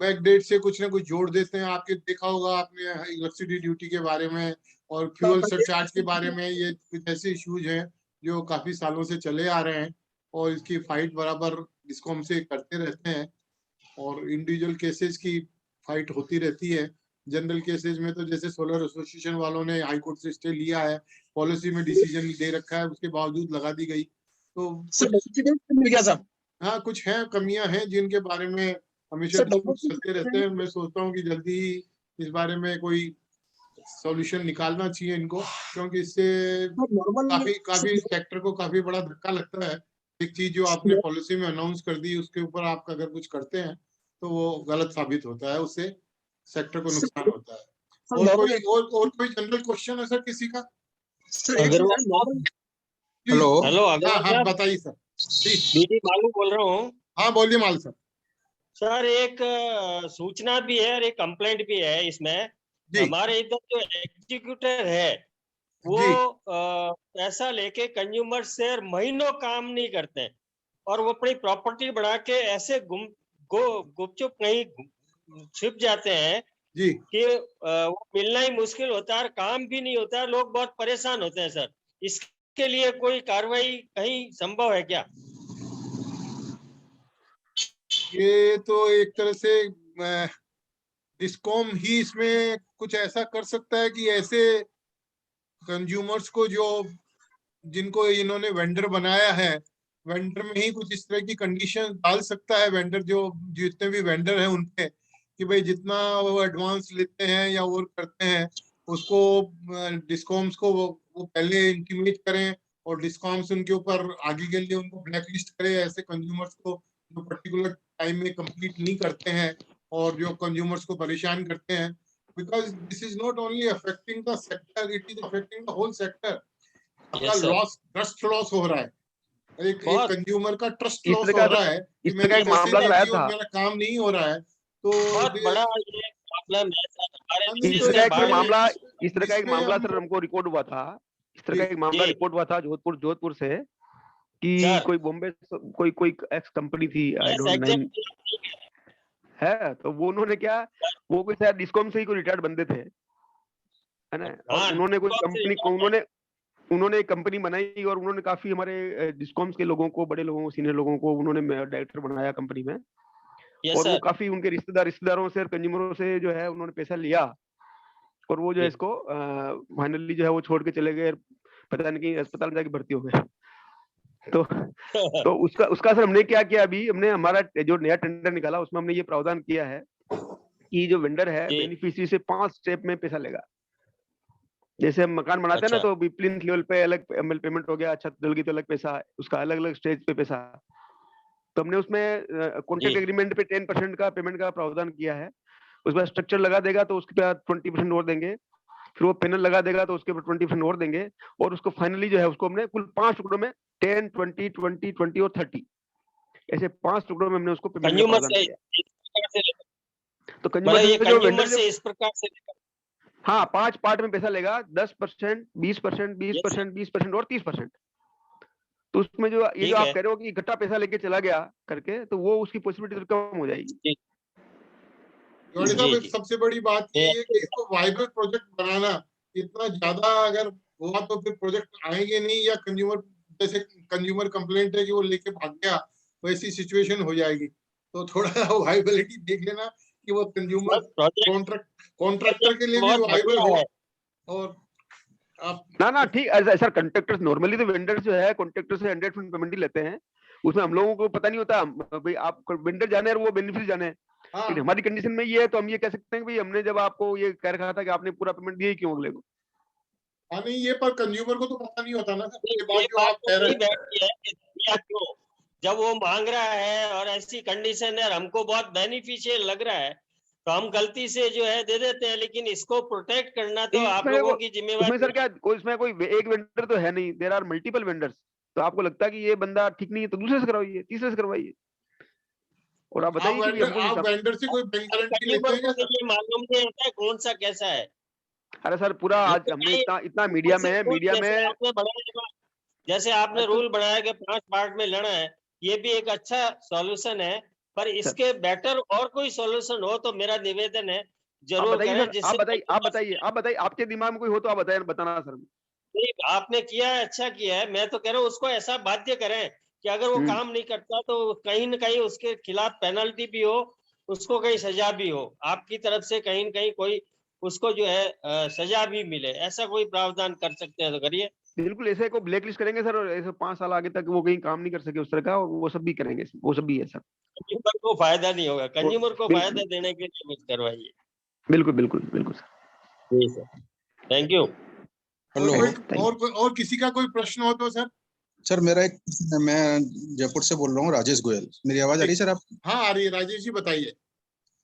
बैक डेट से कुछ ना कुछ जोड़ देते हैं। आपके देखा होगा आपने इलेक्ट्रिसिटी ड्यूटी के बारे में और फ्यूल सरचार्ज के बारे में, ये कुछ ऐसे इश्यूज हैं जो काफी सालों से चले आ रहे हैं और इसकी फाइट बराबर डिस्कॉम से करते रहते हैं और इंडिविजुअल केसेस की फाइट होती रहती है। जनरल केसेस में तो जैसे सोलर एसोसिएशन वालों ने हाई कोर्ट से स्टे लिया है, पॉलिसी में डिसीजन दे रखा है, उसके बावजूद लगा दी गई। तो मिल गया साहब। हाँ कुछ है, कमियां हैं जिनके बारे में हमेशा चलते रहते हैं। मैं सोचता हूँ कि जल्दी ही इस बारे में कोई सॉल्यूशन निकालना चाहिए इनको, क्योंकि इससे काफी सेक्टर को काफी बड़ा धक्का लगता है। एक चीज जो आपने पॉलिसी में अनाउंस कर दी उसके ऊपर आप अगर कुछ करते हैं तो वो गलत साबित होता है, उससे सेक्टर को नुकसान होता है। और कोई जनरल क्वेश्चन है सर किसी का? हेलो हाँ बताइए सर। बीटी मालू बोल रहा हूँ। हाँ बोलिए माल सर। सर एक सूचना भी है और एक कंप्लेंट भी है इसमें। हमारे इधर जो एग्जीक्यूटर है वो पैसा लेके कंज्यूमर से महीनों काम नहीं करते और वो अपनी प्रॉपर्टी बढ़ा के ऐसे गुपचुप कहीं छिप जाते हैं जी कि वो मिलना ही मुश्किल होता है और काम भी नहीं होता है। लोग बहुत परेशान होते हैं सर। इसके लिए कोई कार्रवाई कहीं संभव है क्या? ये तो एक तरह से डिस्कॉम ही इसमें कुछ ऐसा कर सकता है कि ऐसे कंज्यूमर्स को जो जिनको इन्होंने वेंडर बनाया है, वेंडर में ही कुछ इस तरह की कंडीशन डाल सकता है वेंडर, जो जितने भी वेंडर हैं उनपे, कि भाई जितना वो एडवांस लेते हैं या और करते हैं उसको डिस्कॉम्स को वो पहले इंटीमेट करें और डिस्कॉम्स उनके ऊपर आगे के लिए उनको ब्लैकलिस्ट करे ऐसे कंज्यूमर्स को जो पर्टिकुलर टाइम में कंप्लीट नहीं करते हैं और जो कंज्यूमर्स को परेशान करते हैं। Because this is not only affecting the sector, it is affecting the whole sector. आपका लॉस, ट्रस्ट लॉस हो रहा है, एक कंज्यूमर का ट्रस्ट लॉस हो रहा है कि मेरे पैसे नहीं दिए और मेरा काम नहीं हो रहा है। तो बहुत बड़ा ये प्रॉब्लम है। इस तरह का एक मामला सर हमको रिकॉर्ड हुआ था। इस तरह का एक मामला रिकॉर्ड हुआ था जोधपुर से कि कोई बॉम्बे कोई एक्स कंपनी थी, आई डोंट नो है, तो वो उन्होंने क्या, वो कोई शायद डिस्कॉम से ही कोई रिटायर्ड बंदे थे, है ना, और उन्होंने कोई कंपनी को उन्होंने एक कंपनी बनाई और उन्होंने काफी हमारे डिस्कॉम्स के लोगों को, बड़े लोगों को, सीनियर लोगों को उन्होंने डायरेक्टर बनाया कंपनी में। और वो काफी उनके रिश्तेदारों से और कंज्यूमरों से जो है उन्होंने पैसा लिया और वो जो है इसको फाइनली जो है वो छोड़ के चले गए, पता नहीं कि अस्पताल में जाके भर्ती हो गए। तो उसका सर हमने क्या किया, अभी हमने हमारा जो नया टेंडर निकाला उसमें हमने ये प्रावधान किया है कि जो वेंडर है बेनिफिशियरी से 5 स्टेप में पैसा लेगा। जैसे हम मकान बनाते हैं ना, तो प्लिंथ लेवल पे अलग पेमेंट हो गया, छत डल गई तो अलग पैसा, उसका अलग अलग स्टेज पे पैसा। तो हमने उसमें कॉन्ट्रैक्ट एग्रीमेंट पे 10% का पेमेंट का प्रावधान किया है। उसके बाद स्ट्रक्चर लगा देगा तो उसके बाद 20% और देंगे, फिर वो पैनल लगा देगा तो उसके ऊपर 20% और देंगे, और उसको फाइनली जो है उसको हमने कुल 5 टुकड़ों में 10, 20, 20, 20 और 30 ऐसे 5 टुकड़ों में हमने उसको पेमेंट का प्रावधान किया। तो कंज्यूमर से इस प्रकार से हाँ 5 पार्ट में पैसा लेगा, 10%, 20%, 20%, 20% और 30%। तो उसमें जो ये जो आप कह रहे हो कि इकट्ठा पैसा लेके चला गया करके, तो वो उसकी पॉसिबिलिटी कम हो जाएगी। सबसे बड़ी बात ये है कि इसको वाइबल प्रोजेक्ट बनाना, इतना ज्यादा अगर हुआ तो फिर प्रोजेक्ट आएंगे नहीं, या कंज्यूमर जैसे कंज्यूमर कंप्लेंट है कि वो लेके भाग गया, वैसी सिचुएशन हो जाएगी। तो थोड़ा वाइबिलिटी देख लेना कि वो कंज्यूमर कॉन्ट्रैक्टर के लिए भी वाइबल हो। और ना ठीक ऐसा सर, कॉन्ट्रैक्टर्स नॉर्मली तो वेंडर्स जो है कॉन्ट्रैक्टर से 100% पेमेंट ही लेते हैं, उसमें हम लोगों को पता नहीं होता भाई आप वेंडर जाने और वो बेनिफिट जाने। हाँ लेकिन हमारी कंडीशन में ये है तो हम ये कह सकते हैं कि भाई हमने जब आपको ये कह रखा था कि आपने पूरा पेमेंट दिया ही क्यों अगले को। हाँ, नहीं ये पर कंज्यूमर को तो पता नहीं होता ना सर, ये ये बात जो बात आप तो कह रहे नहीं हैं। बैठती है कि दिया क्यों, जब वो मांग रहा है और ऐसी कंडीशन है और हमको बहुत बेनिफिशियल लग रहा है तो हम गलती से जो है दे देते हैं, लेकिन इसको प्रोटेक्ट करना तो आप इसमें लोगों वो की इसमें जिम्मेवारी सर क्या इसमें कोई एक वेंडर तो है नहीं, देयर आर मल्टीपल वेंडर्स। तो आपको लगता है कि ये बंदा ठीक नहीं है तो दूसरे से करवाइए, तीसरे से करवाइए। और आप बताइए कि हमको आप वेंडर से कोई बैंक गारंटी लेते कंज्यूमर हैं क्या को सर? ये मालूम नहीं होता है कौन सा कैसा है। अरे सर पूरा आज हमने इतना इतना मीडिया में है, मीडिया जैसे में आपने बनाया, जैसे आपने अच्छा रूल बनाया कि 5 पार्ट में लेना है, ये भी एक अच्छा सॉल्यूशन है, पर सर इसके बेटर और कोई सॉल्यूशन हो तो मेरा निवेदन है आप जरूर बताइए करें, सर, जिससे आप बताइए आपके दिमाग में कोई हो तो आप बताना सर। नहीं, आपने किया है, अच्छा किया है। मैं तो कह रहा हूँ उसको ऐसा बाध्य करें कि अगर वो काम नहीं करता तो कहीं न कहीं उसके खिलाफ पेनल्टी भी हो, उसको कहीं सजा भी हो, आपकी तरफ से कहीं न कहीं कोई उसको जो है सजा भी मिले, ऐसा कोई प्रावधान कर सकते हैं तो करिए। बिल्कुल ऐसे को ब्लैक लिस्ट करेंगे सर, और ऐसे 5 साल आगे तक वो कहीं काम नहीं कर सके उस तरह का, और वो सब भी करेंगे, वो सब भी है सर। कंज्यूमर को फायदा नहीं होगा, कंज्यूमर को बिल्कुल फायदा देने के लिए कुछ करवाइए। बिल्कुल बिल्कुल बिल्कुल सर। जी सर, थैंक यू। और हेलो कोई और किसी का कोई प्रश्न हो तो सर? सर, मेरा एक मैं जयपुर से बोल रहा हूँ, राजेश गोयल। मेरी आवाज आ रही है सर? आप हाँ आ रही है, राजेश जी बताइए।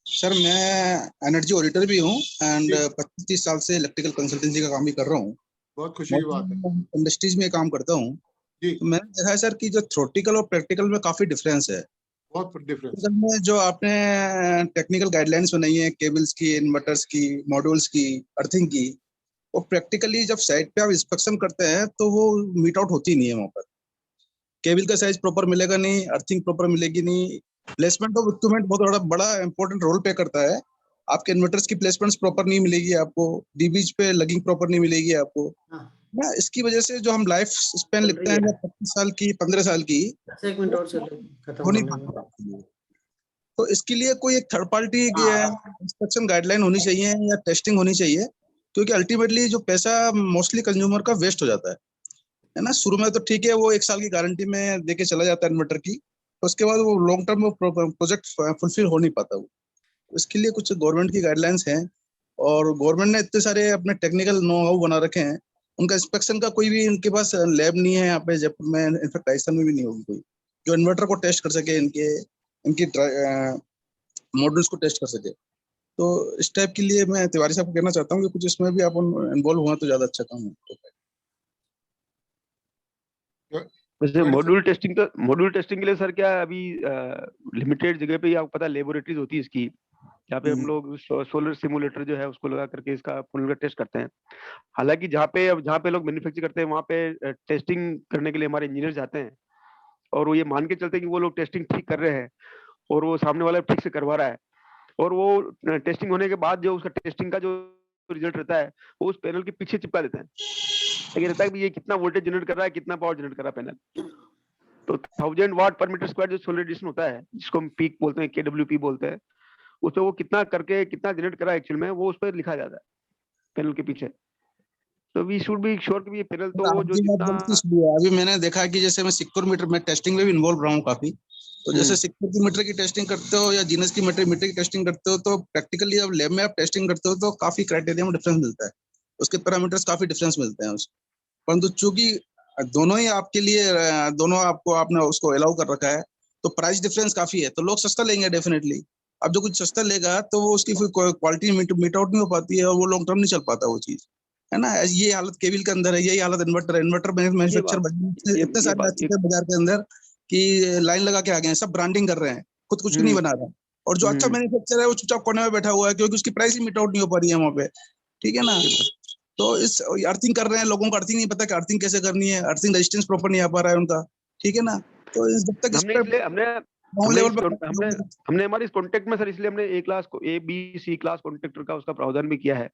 सर, मैं एनर्जी ऑडिटर भी हूँ एंड जी 25-30 साल से इलेक्ट्रिकल कंसल्टेंसी का काम भी कर रहा हूँ। बहुत खुशी की बात है। इंडस्ट्रीज में काम करता हूँ। जी तो मैंने देखा है सर कि जो थ्योरेटिकल और प्रैक्टिकल में काफी डिफरेंस है। बहुत डिफरेंस। असल में जो आपने टेक्निकल गाइडलाइंस बनाई है केबल्स की, इन्वर्टर्स की, मॉड्यूल्स की, अर्थिंग की, वो प्रैक्टिकली जब साइट पे आप इंस्पेक्शन करते हैं तो वो मीट आउट होती नहीं है वहाँ पर। केबल का साइज प्रॉपर मिलेगा नहीं, अर्थिंग प्रॉपर मिलेगी नहीं, प्लेसमेंट ऑफ इक्विपमेंट बहुत बड़ा बड़ा इंपॉर्टेंट रोल प्ले करता है। आपके इन्वर्टर्स की प्लेसमेंट्स प्रॉपर नहीं मिलेगी आपको, डीबीज पे लगिंग प्रॉपर नहीं मिलेगी आपको ना। इसकी वजह से जो हम लाइफ स्पेन लिखते हैं 25 साल की, 15 साल की, 1 मिनट और चलो खत्म हो नहीं होने में। पाता। तो इसके लिए कोई एक थर्ड पार्टी इंस्पेक्शन गाइडलाइन होनी चाहिए या टेस्टिंग होनी चाहिए, क्योंकि अल्टीमेटली जो पैसा मोस्टली कंज्यूमर का वेस्ट हो जाता है ना। शुरू में तो ठीक है, वो 1 साल की गारंटी में देके चला जाता है इन्वर्टर की, उसके बाद वो लॉन्ग टर्म में प्रोजेक्ट फुलफिल हो नहीं पाता वो। इसके लिए कुछ गवर्नमेंट की गाइडलाइंस हैं, और गवर्नमेंट ने इतने सारे अपने टेक्निकल नो हाउ बना रखे हैं। उनका इंस्पेक्शन का कोई भी इनके पास लैब नहीं है यहाँ पे जयपुर में, इनफेक्ट राजस्थान में भी नहीं होगी कोई, जो इन्वर्टर को टेस्ट कर सके, इनके इनकी मॉडल्स को टेस्ट कर सके। तो इस टाइप के लिए मैं तिवारी साहब को कहना चाहता हूँ कि कुछ इसमें भी आप इन्वॉल्व हुआ तो ज्यादा अच्छा काम है। वैसे मॉड्यूल टेस्टिंग के लिए सर क्या अभी लिमिटेड जगह पे ही आपको पता लेबोरेटरीज होती है इसकी, जहाँ पे हम लोग सोलर सिमुलेटर जो है उसको लगा करके इसका पूर्ण टेस्ट करते हैं। हालांकि जहाँ पे लोग मैन्युफैक्चर करते हैं वहाँ पे टेस्टिंग करने के लिए हमारे इंजीनियर जाते हैं, और वो ये मान के चलते हैं कि वो लोग टेस्टिंग ठीक कर रहे हैं और वो सामने वाला ठीक से करवा रहा है, और वो टेस्टिंग होने के बाद जो उसका टेस्टिंग का जो रिजल्ट रहता है वो उस पैनल के पीछे चिपका देता है। ये रहता है कि ये कितना वोल्टेज जनरेट कर रहा है, कितना पावर जनरेट कर रहा है पैनल। तो 1000 वाट पर मीटर स्क्वायर जो सोलर एडिशन होता है, जिसको हम पीक बोलते हैं, केडब्ल्यूपी बोलते हैं, उसमें वो कितना करके कितना जनरेट कर रहा है एक्चुअल में, वो उस पर लिखा जाता है पैनल के पीछे। तो वी शुड बी श्योर कि ये पैनल तो वो जो जितना अभी मैंने देखा कि जैसे मैं सिक्योर मीटर में टेस्टिंग में भी इन्वॉल्व रहा हूँ काफी। तो जैसे सिक्योर की मीटर की टेस्टिंग करते हो या जीनस की मीटर की टेस्टिंग करते हो, तो प्रैक्टिकली जब लैब में आप टेस्टिंग करते हो तो काफी क्राइटेरिया में डिफरेंस मिलता है, उसके पैरामीटर्स काफी डिफरेंस मिलते हैं उसको। परंतु चूंकि दोनों ही आपके लिए दोनों आपको आपने उसको अलाउ कर रखा है, तो प्राइस डिफरेंस काफी है, तो लोग सस्ता लेंगे डेफिनेटली। अब जो कुछ सस्ता लेगा तो वो उसकी फिर क्वालिटी मीट आउट नहीं हो पाती है, और वो लॉन्ग टर्म नहीं चल पाता वो चीज, है ना। ये हालत केबल के अंदर है, यही हालत इन्वर्टर मैन्युफैक्चर इतने सारे आ चुके हैं बाजार के अंदर कि लाइन लगा के आ गए हैं, सब ब्रांडिंग कर रहे हैं, खुद कुछ नहीं बना रहा। और जो अच्छा मैन्युफैक्चर है वो चुपचाप कोने में बैठा हुआ है, क्योंकि उसकी प्राइस ही मीट आउट नहीं हो पा रही है वहाँ पे, ठीक है ना। तो इस अर्थिंग कर रहे हैं, लोगों को अर्थिंग नहीं पता कि अर्थिंग कैसे करनी है, अर्थिंग रेजिस्टेंस प्रॉपर नहीं आ पा रहा है उनका, ठीक है ना। तो जब तक इस हमने पे लेवल पर हमने हमारे इस कॉन्टेक्ट में सर, इसलिए हमने A B C class contractor का उसका प्रावधान भी किया है,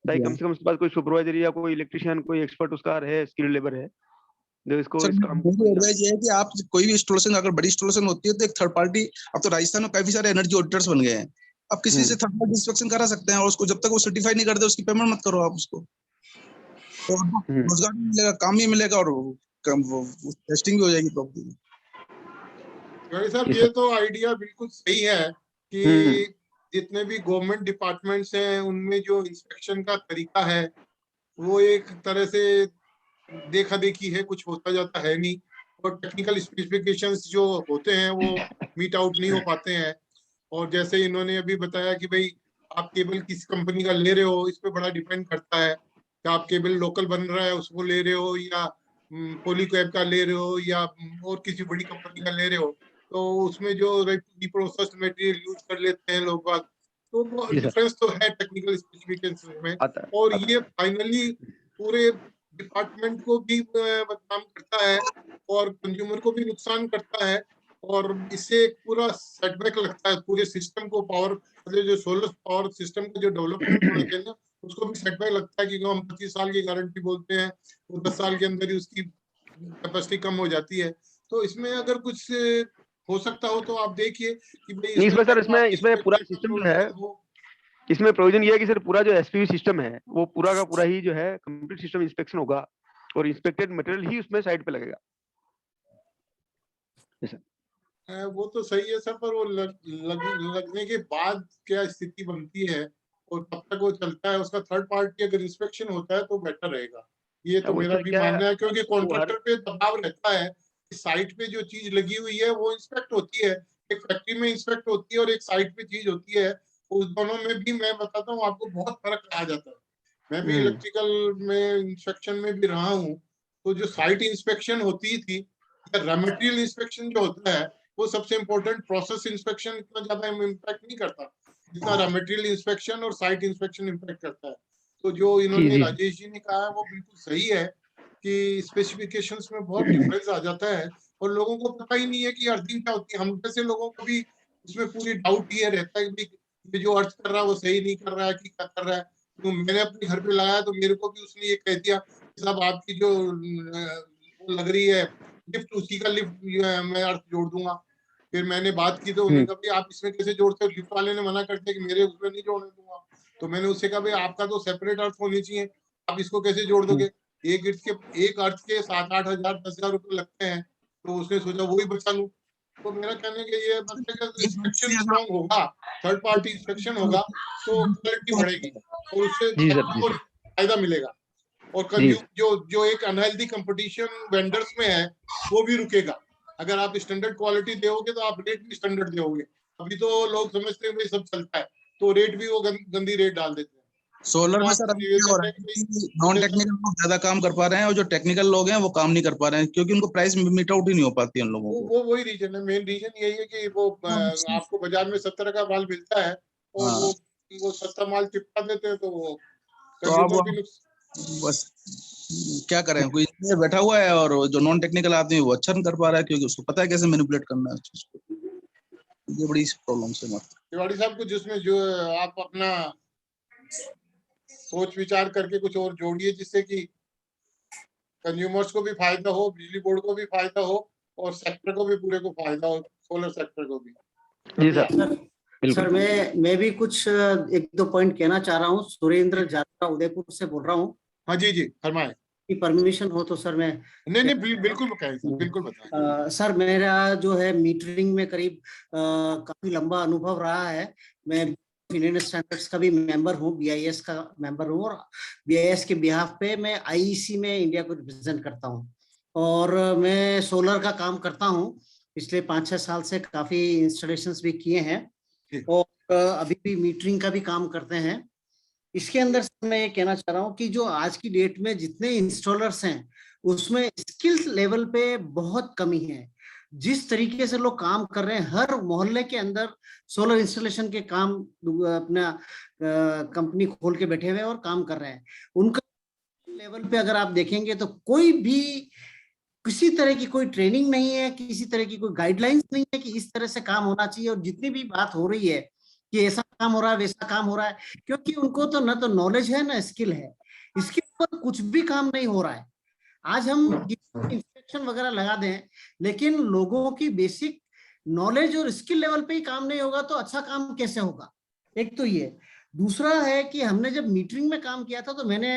ताकि कम से कम उसके पास कोई सुपरवाइजर या कोई इलेक्ट्रिशियन, कोई एक्सपर्ट उसका है, स्किल्ड लेबर है जो इसको सर, इस काम एडवाइस ये है कि आप कोई भी इंस्टॉलेशन अगर बड़ी इंस्टॉलेशन होती है तो एक थर्ड पार्टी, अब तो राजस्थान में काफी सारे एनर्जी ऑडिटर्स बन गए हैं, आप किसी से थर्ड पार्टी इंस्पेक्शन करा सकते हैं, और उसको जब तक वो सर्टिफाई नहीं करते उसकी पेमेंट मत करो आप उसको, तो रोजगार भी मिलेगा, काम भी मिलेगा, और टेस्टिंग भी हो जाएगी प्रॉपर्टी। साहब ये तो आइडिया बिल्कुल सही है, कि जितने भी गवर्नमेंट डिपार्टमेंट्स हैं उनमें जो इंस्पेक्शन का तरीका है वो एक तरह से देखा देखी है, कुछ होता जाता है नहीं, और टेक्निकल स्पेसिफिकेशंस जो होते हैं वो मीट आउट नहीं हो पाते हैं। और जैसे इन्होंने अभी बताया कि भाई आप केबल किस कंपनी का ले रहे हो, इस पे बड़ा डिपेंड करता है कि आप केबल लोकल बन रहा है उसको ले रहे हो या पॉलीकैब का ले रहे हो या और किसी बड़ी कंपनी का ले रहे हो, तो उसमें जो रिप्रोसेस्ड मटेरियल यूज कर लेते हैं लोग बाग, तो वो जी सर। डिफरेंस तो है टेक्निकल स्पेसिफिकेशंस में। आता और आता- ये फाइनली पूरे डिपार्टमेंट को भी बदनाम करता है और कंज्यूमर को भी नुकसान करता है, और इससे एक पूरा सेटबैक लगता है पूरे सिस्टम को, पावर मतलब जो सोलर पावर सिस्टम का जो डेवलपमेंट होना चाहिए ना, उसको भी सेटबैक लगता है, क्योंकि हम 25 साल की गारंटी बोलते हैं, तो 10 साल के अंदर ही उसकी कैपेसिटी कम हो जाती है। तो इसमें अगर कुछ हो सकता हो तो आप देखिए कि भाई नहीं, इसमें सर third party इसमें पूरा inspection सिस्टम जो control है, हो। इसमें प्रोविजन ये है कि सर पूरा जो एसपीवी सिस्टम है वो पूरा का पूरा ही जो है कंप्लीट सिस्टम इंस्पेक्शन होगा और इंस्पेक्टेड मटेरियल ही उसमें साइड पे लगेगा। वो तो सही है सर, पर वो लगने के बाद क्या स्थिति बनती है और कब तक वो चलता है, उसका थर्ड पार्टी अगर इंस्पेक्शन होता है तो बेटर रहेगा। ये तो वो मेरा इसमें भी क्या है, मानना है, क्योंकि वो हर कॉन्ट्रैक्टर पे दबाव रहता है कि साइट पे जो चीज लगी हुई है वो इंस्पेक्ट होती है, एक फैक्ट्री में इंस्पेक्ट होती है और एक साइट पे चीज होती है, उस दोनों में भी मैं बताता हूँ आपको बहुत फर्क पाया जाता है। मैं भी इलेक्ट्रिकल में इंस्पेक्शन में भी रहा हूँ, तो जो साइट इंस्पेक्शन होती थी या रॉ मटेरियल इंस्पेक्शन जो होता है वो सबसे इम्पोर्टेंट, प्रोसेस इंस्पेक्शन इतना ज्यादा इम्पैक्ट नहीं करता जितना रॉ मटेरियल इंस्पेक्शन और साइट इंस्पेक्शन इम्पैक्ट करता है। तो जो जी इन्होंने जी राजेश जी ने कहा है वो बिल्कुल सही है कि स्पेसिफिकेशंस में बहुत डिफरेंस आ जाता है और लोगों को पता ही नहीं है कि अर्थिंग क्या होती है। हम जैसे लोगों को भी इसमें पूरी डाउट ये रहता है कि ये जो अर्थ कर रहा है वो सही नहीं कर रहा है कि क्या कर रहा है। तो मैंने अपने घर पे लगाया तो मेरे को भी उसने ये कह दिया साहब आपकी जो वो लग रही है लिफ्ट, उसी का लिफ्ट मैं अर्थ जोड़ दूंगा। फिर मैंने बात की तो उन्होंने कहा भाई आप इसमें कैसे जोड़ते हो, लिफ्ट वाले ने मना कर दिया कि मेरे उसमें नहीं जोड़ने दूंगा। तो मैंने उससे कहा भाई आपका तो सेपरेट अर्थ होनी चाहिए, आप इसको कैसे जोड़ दोगे, एक अर्थ के 7-8 हजार 10 हजार रुपए लगते हैं। तो उसने सोचा वही बचा लूं। तो मेरा कहने का ये मतलब कि इंस्पेक्शन स्ट्रांग होगा, थर्ड पार्टी इंस्पेक्शन होगा तो क्वालिटी बढ़ेगी और उससे जी सर, सबको फायदा मिलेगा और जी जो एक अनहेल्दी कंपटीशन वेंडर्स में है वो भी रुकेगा। अगर आप स्टैंडर्ड क्वालिटी दोगे तो आप रेट भी स्टैंडर्ड दोगे। अभी तो लोग समझते हैं भाई सब चलता है तो रेट भी वो गंदी रेट डाल देते हैं। सोलर में सर अभी क्या हो रहा है कि नॉन टेक्निकल लोग ज्यादा काम कर पा रहे हैं और जो टेक्निकल लोग हैं वो काम नहीं कर पा रहे हैं क्योंकि उनको प्राइस मीट आउट ही नहीं हो पाती है उन लोगों को। वही रीजन है, मेन रीजन यही है कि वो आपको बाजार में 70 का माल मिलता है और हाँ, वो सस्ता माल चिपका देते हैं तो वो तो अब कंज्यूमर भी बस क्या करें, कोई इंजीनियर बैठा हुआ है और जो नॉन टेक्निकल आदमी है वो अच्छा नहीं कर पा रहा है क्योंकि उसको पता है कैसे मैनिपुलेट करना है उस चीज को। ये बड़ी प्रॉब्लम है। तिवाड़ी साहब कुछ जिसमें जो आप अपना सोच विचार करके कुछ और जोड़िए जिससे कि कंज्यूमर्स को भी फायदा हो, बिजली बोर्ड को भी फायदा हो और सेक्टर को भी पूरे को फायदा हो, सोलर सेक्टर को भी। जी सर, सर मैं भी कुछ एक दो पॉइंट कहना चाह रहा हूँ। सुरेंद्र जात्रा उदयपुर से बोल रहा हूँ। हाँ जी जी फरमाएं। परमिशन हो तो सर मैं नहीं बिल्कुल बताएं सर, बिल्कुल बताएं। सर मेरा जो है मीटरिंग में करीब काफी लंबा अनुभव रहा है। मैं इंडियन स्टैंडर्ड्स का भी मेंबर हूँ, BIS का मेंबर हूँ और BIS के बिहाफ पे मैं IEC में इंडिया को रिप्रेजेंट करता हूँ और मैं सोलर का काम करता हूँ। पिछले 5-6 साल से काफी इंस्टॉलेशंस भी किए हैं और अभी भी मीटरिंग का भी काम करते हैं। इसके अंदर से मैं ये कहना चाह रहा हूँ कि जो आज की डेट में जितने इंस्टॉलर्स हैं उसमें स्किल्स लेवल पे बहुत कमी है। जिस तरीके से लोग काम कर रहे हैं, हर मोहल्ले के अंदर सोलर इंस्टॉलेशन के काम अपना कंपनी खोल के बैठे हुए और काम कर रहे हैं। उनका लेवल पे अगर आप देखेंगे तो कोई भी किसी तरह की कोई ट्रेनिंग नहीं है, किसी तरह की कोई गाइडलाइंस नहीं है कि इस तरह से काम होना चाहिए। और जितनी भी बात हो रही है कि ऐसा काम हो रहा है वैसा काम हो रहा है, क्योंकि उनको तो ना तो नॉलेज है ना स्किल है, इसके ऊपर कुछ भी काम नहीं हो रहा है। आज हम इंस्पेक्शन वगैरह लगा दें लेकिन लोगों की बेसिक नॉलेज और स्किल लेवल पे ही काम नहीं होगा तो अच्छा काम कैसे होगा। एक तो ये। दूसरा है कि हमने जब मीटरिंग में काम किया था तो मैंने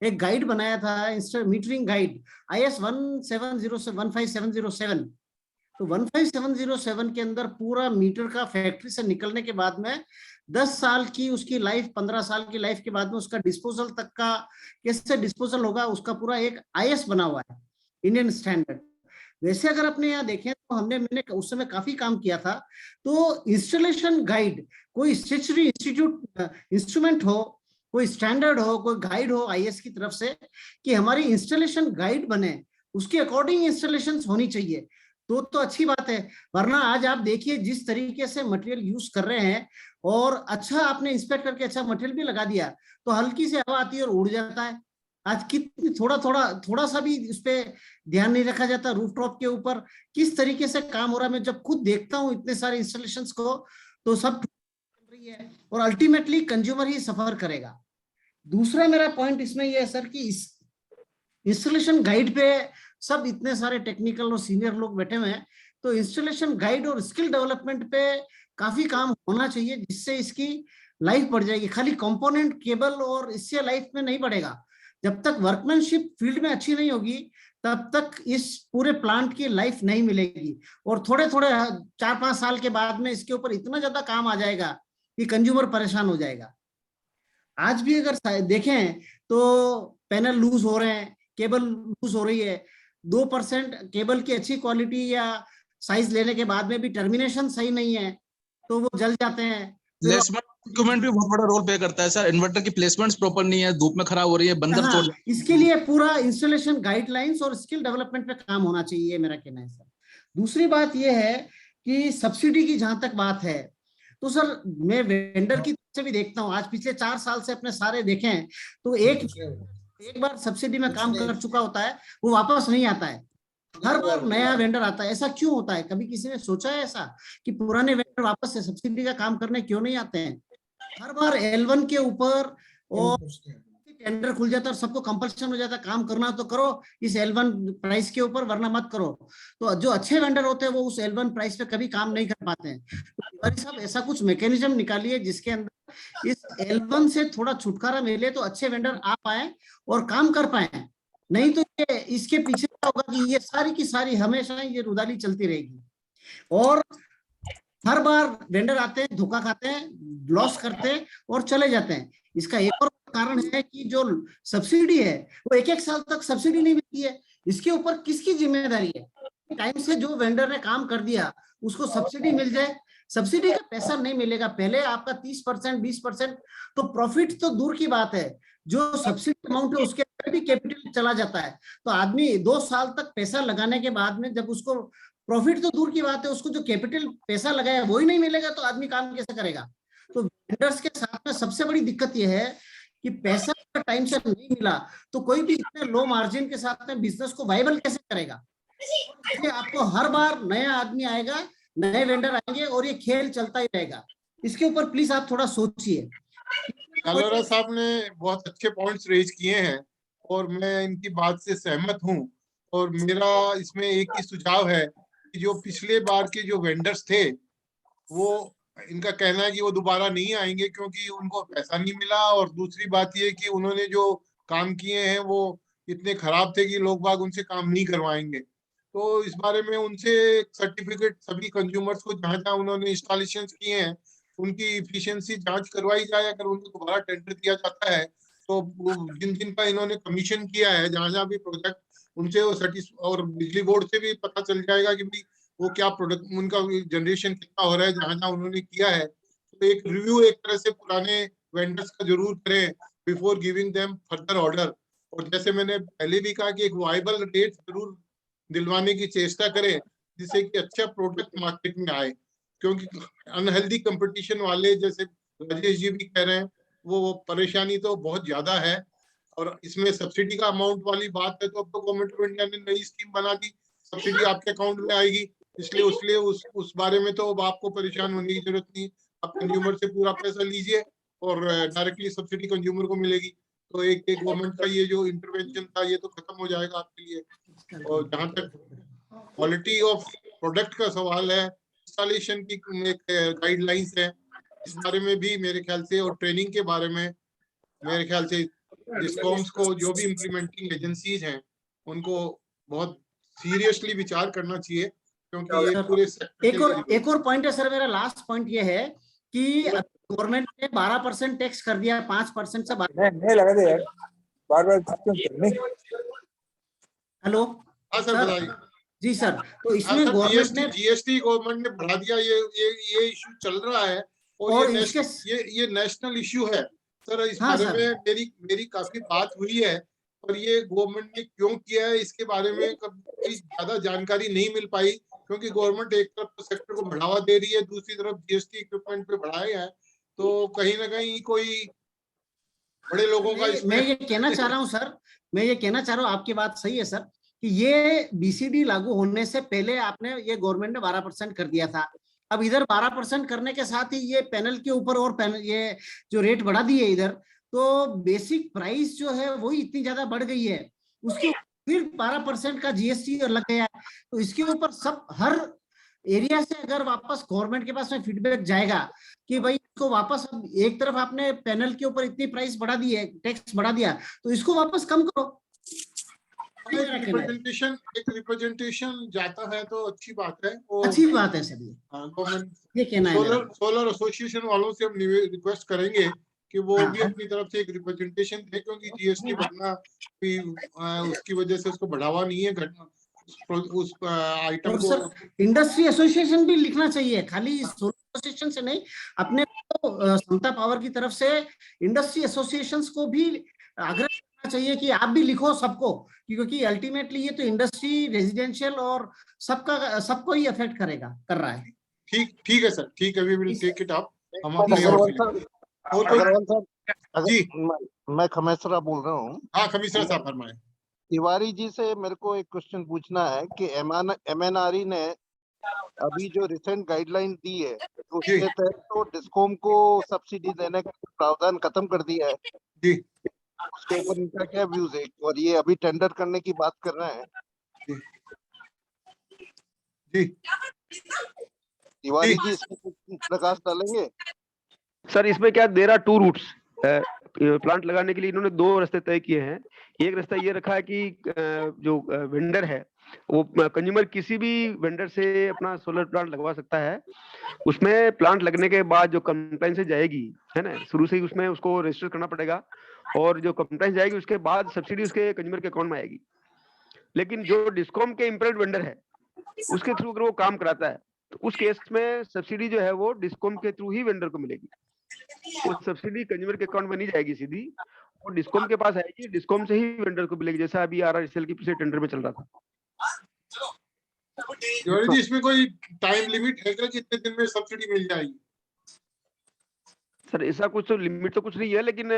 एक गाइड बनाया था, मीटरिंग गाइड IS 170 से 15707। तो 15707 के अंदर पूरा मीटर का फैक्ट्री से निकलने के बाद में 10 साल की उसकी लाइफ, 15 साल की लाइफ के बाद में उसका डिस्पोजल तक का कैसे डिस्पोजल होगा, उसका पूरा एक IS बना हुआ है, इंडियन स्टैंडर्ड। वैसे अगर अपने यहाँ देखें तो मैंने उस समय काफी काम किया था। तो इंस्टॉलेशन गाइड, कोई स्टेशनरी इंस्ट्रूमेंट हो, कोई स्टैंडर्ड हो, कोई गाइड हो IS की तरफ से कि हमारी इंस्टॉलेशन गाइड बने, उसके अकॉर्डिंग इंस्टॉलेशन होनी चाहिए, तो अच्छी बात है। वरना आज आप देखिए जिस तरीके से मटेरियल यूज कर रहे हैं, और अच्छा आपने इंस्पेक्ट करके अच्छा मटेरियल भी लगा दिया, तो हल्की सी हवा आती है और उड़ जाता है। आज कितनी थोड़ा सा भी उस पर ध्यान नहीं रखा जाता। रूफटॉप के ऊपर किस तरीके से काम हो रहा है, मैं जब खुद देखता हूँ इतने सारे इंस्टॉलेशंस को, तो सब रही है और अल्टीमेटली कंज्यूमर ही सफर करेगा। दूसरा मेरा पॉइंट इसमें यह है सर कि इंस्टॉलेशन गाइड पे सब इतने सारे टेक्निकल और सीनियर लोग बैठे हुए हैं, तो इंस्टॉलेशन गाइड और स्किल डेवलपमेंट पे काफी काम होना चाहिए, जिससे इसकी लाइफ बढ़ जाएगी। खाली कंपोनेंट, केबल और इससे लाइफ में नहीं बढ़ेगा। जब तक वर्कमैनशिप फील्ड में अच्छी नहीं होगी, तब तक इस पूरे प्लांट की लाइफ नहीं मिलेगी। और थोड़े 4-5 साल के बाद में इसके ऊपर इतना ज्यादा काम आ जाएगा कि कंज्यूमर परेशान हो जाएगा। आज भी अगर देखें तो पैनल लूज हो रहे हैं, केबल लूज हो रही है, 2% केबल की अच्छी क्वालिटी या साइज लेने के बाद में भी टर्मिनेशन सही नहीं है, तो वो जल जाते हैं। प्लेसमेंट इक्विपमेंट भी बहुत बड़ा रोल प्ले करता है सर। इन्वर्टर की प्लेसमेंट्स प्रॉपर नहीं है, धूप में खराब हो रही है, बंदर हाँ, तोड़। इसके लिए पूरा इंस्टॉलेशन गाइडलाइंस और स्किल डेवलपमेंट पे काम होना चाहिए, मेरा कहना है सर। दूसरी बात यह है कि सब्सिडी की जहां तक बात है, तो सर मैं वेंडर की तरफ से भी देखता हूँ, आज पिछले 4 साल से अपने सारे देखें तो एक बार सब्सिडी में काम कर चुका होता है, वो वापस नहीं आता है। हर बार नया वेंडर आता है। ऐसा क्यों होता है? कभी किसी ने सोचा है ऐसा कि पुराने वेंडर वापस से सब्सिडी का काम करने क्यों नहीं आते हैं? हर बार L1 के ऊपर और टेंडर खुल जाता है और सबको कंपल्सन हो जाता है, काम करना तो करो इस L1 प्राइस के ऊपर, वरना मत करो। तो जो अच्छे वेंडर होते हैं वो उस L1 प्राइस पे कभी काम नहीं कर पाते हैं। तो तिवारी साहब ऐसा कुछ मैकेनिज्म निकालिए जिसके अंदर इस L1 से थोड़ा छुटकारा मिले, तो अच्छे वेंडर आ पाए और काम कर पाए। नहीं तो ये इसके पीछे क्या होगा कि ये सारी की सारी हमेशा ये रुदाली चलती रहेगी, और हर बार वेंडर आते हैं, धोखा खाते हैं, लॉस करते हैं और चले जाते हैं। इसका एक और कारण है कि जो सब्सिडी है वो 1-1 साल तक सब्सिडी नहीं मिलती है। इसके ऊपर किसकी जिम्मेदारी है? टाइम से जो वेंडर ने काम कर दिया उसको सब्सिडी मिल जाए। सब्सिडी का पैसा नहीं मिलेगा, पहले आपका 30%, 20%, तो प्रॉफिट तो दूर की बात है, जो सब्सिडी अमाउंट है उसके अंदर भी कैपिटल चला जाता है। तो आदमी 2 साल तक पैसा लगाने के बाद में जब उसको प्रॉफिट तो दूर की बात है, उसको जो कैपिटल पैसा लगाया वो ही नहीं मिलेगा, तो आदमी काम कैसे करेगा? तो वेंडर्स के साथ में सबसे बड़ी दिक्कत यह है कि पैसा टाइम से नहीं मिला तो कोई भी इतने लो मार्जिन के साथ में बिजनेस को वाइबल कैसे करेगा? इसलिए आपको हर बार नया आदमी आएगा, नए वेंडर आएंगे और ये खेल चलता ही रहेगा। इसके ऊपर प्लीज आप थोड़ा सोचिए। कालोरा साहब ने बहुत अच्छे पॉइंट्स रेज किए हैं और मैं इनकी बात से सहमत हूं। और मेरा इसमें एक ही सुझाव है कि जो पिछले बार के जो वेंडर्स थे, वो इनका कहना है कि वो दोबारा नहीं आएंगे क्योंकि उनको पैसा नहीं मिला, और दूसरी बात ये कि उन्होंने जो काम किए हैं वो इतने खराब थे कि लोग बाग उनसे काम नहीं करवाएंगे। तो इस बारे में उनसे सर्टिफिकेट सभी कंज्यूमर्स को जहां जहां उन्होंने इंस्टॉलेशन किए हैं उनकी इफिशियंसी जांच करवाई जाए। अगर उनको दोबारा टेंडर दिया जाता है तो जिन जिन का इन्होंने कमीशन किया है, जहां जहां भी प्रोजेक्ट, उनसे और बिजली बोर्ड से भी पता चल जाएगा कि भाई वो क्या प्रोडक्ट, उनका जनरेशन कितना हो रहा है जहां जहां उन्होंने किया है। तो एक रिव्यू एक तरह से पुराने वेंडर्स का जरूर करें before giving them further order. और जैसे मैंने पहले भी कहा कि एक वाइबल रेट जरूर दिलवाने की चेष्टा करें जिससे कि अच्छा प्रोडक्ट मार्केट में आए। क्योंकि अनहेल्दी कंपटीशन वाले, जैसे राजेश जी भी कह रहे हैं, वो परेशानी तो बहुत ज्यादा है। और इसमें सब्सिडी का अमाउंट वाली बात है तो अब तो गवर्नमेंट ऑफ इंडिया ने नई स्कीम बना दी, सब्सिडी आपके अकाउंट में आएगी, इसलिए उस बारे में तो अब आपको परेशान होने की जरूरत नहीं। आप कंज्यूमर से पूरा पैसा लीजिए और डायरेक्टली सब्सिडी कंज्यूमर को मिलेगी। तो एक गवर्नमेंट का ये जो इंटरवेंशन था ये तो खत्म हो जाएगा आपके लिए। और जहां तक क्वालिटी ऑफ प्रोडक्ट का सवाल है, इंस्टॉलेशन की एक गाइडलाइंस है, इस बारे में भी मेरे ख्याल से, और ट्रेनिंग के बारे में मेरे ख्याल से डिस्कॉम्स को, जो भी इम्प्लीमेंटिंग एजेंसीज हैं, उनको बहुत सीरियसली विचार करना चाहिए क्योंकि ये सर, पूरे sector के लिए एक और पॉइंट है सर, मेरा लास्ट पॉइंट ये है कि गवर्नमेंट ने 12% टैक्स कर दिया, 5% से नहीं लगा दे यार, बार बार नहीं। हेलो हाँ सर, बताइए। जी सर, तो हाँ इसमें सर, गवर्नमेंट ने जीएसटी गवर्नमेंट ने बढ़ा दिया, ये इशू चल रहा है और और ये नेशनल इशू है सर। इस हाँ बारे सर। में मेरी काफी बात हुई है, और ये गवर्नमेंट ने क्यों किया है इसके बारे में कभी ज्यादा जानकारी नहीं मिल पाई, क्योंकि गवर्नमेंट एक तरफ तो सेक्टर को बढ़ावा दे रही है, दूसरी तरफ जीएसटी इक्विपमेंट पे बढ़ाए हैं, तो कहीं ना कहीं कोई बड़े लोगों का मैं ये कहना चाह रहा हूँ सर, मैं ये कहना चाह रहा हूँ, आपकी बात सही है सर, कि ये बीसीडी लागू होने से पहले आपने ये गवर्नमेंट ने 12% कर दिया था। अब इधर 12% करने के साथ ही ये पैनल के ऊपर और पैनल ये जो रेट बढ़ा दिए इधर, तो बेसिक प्राइस जो है वही इतनी ज्यादा बढ़ गई है, उसके फिर 12% का जीएसटी लग गया है। तो इसके ऊपर सब हर एरिया से अगर वापस गवर्नमेंट के पास में फीडबैक जाएगा कि भाई इसको वापस, अब एक तरफ आपने पैनल के ऊपर इतनी प्राइस बढ़ा दी है, टैक्स बढ़ा दिया, तो इसको वापस कम करो। एक रिप्रेजेंटेशन जाता है तो अच्छी बात है, और अच्छी बात है सर, गवर्नमेंट ये कहना है मेरा। सोलर एसोसिएशन वालों से हम रिक्वेस्ट करेंगे कि वो हाँ। भी अपनी तरफ से एक रिप्रेजेंटेशन दे, क्योंकि जीएसटी बढ़ना भी उसकी वजह से उसको बढ़ावा नहीं है, उस आइटम और को। सर इंडस्ट्री एसोसिएशन भी लिखना चाहिए, खाली सोलर एसोसिएशन से नहीं, अपने समता पावर की तरफ से इंडस्ट्री एसोसिएशंस को भी आग्रह करना चाहिए कि आप भी लिखो सबको, क्योंकि अल्टीमेटली ये तो इंडस्ट्री, रेजिडेंशियल और सबको ही अफेक्ट कर रहा है। ठीक है सर, ठीक है, we will take it up. हम अपने अग्रवाल साहब जी, मैं खमेसरा बोल रहा हूँ। हाँ खमीसरा साहब फरमाएं। तिवारी जी से मेरे को एक क्वेश्चन पूछना है कि एमएनआरई ने अभी जो रिसेंट गाइडलाइन दी है उसके तहत तो डिस्कॉम को सब्सिडी देने का प्रावधान खत्म कर दिया है जी, उसके ऊपर इनका क्या व्यूज है, और ये अभी टेंडर करने की बात कर रहे हैं जी। तिवारी जी इसमें प्रकाश डालेंगे? सर इसमें क्या, देयर आर 2 रूट्स प्लांट लगाने के लिए। इन्होंने 2 रास्ते तय किए हैं। एक रास्ता ये रखा है कि जो वेंडर है वो कंज्यूमर किसी भी वेंडर से अपना सोलर प्लांट लगवा सकता है। उसमें प्लांट लगने के बाद जो कंप्लायंस जाएगी है ना, शुरू से ही उसमें उसको रजिस्टर करना पड़ेगा, और जो कंप्लायंस जाएगी उसके बाद सब्सिडी उसके कंज्यूमर के अकाउंट में आएगी। लेकिन जो डिस्कॉम के इम्प्लॉयड वेंडर है उसके थ्रू अगर वो काम कराता है तो उस केस में सब्सिडी जो है वो डिस्कॉम के थ्रू ही वेंडर को मिलेगी। वो सब्सिडी कंज्यूमर के अकाउंट में नहीं जाएगी सीधी, वो डिस्कॉम के पास आएगी, डिस्कॉम से ही वेंडर को मिलेगी, जैसा अभी आरआरएसएल की पिछले टेंडर में चल रहा था। तिवारी जी, इसमें कोई टाइम लिमिट है क्या, कितने दिन में सब्सिडी मिल जाएगी? सर ऐसा कुछ तो लिमिट तो कुछ नहीं है, लेकिन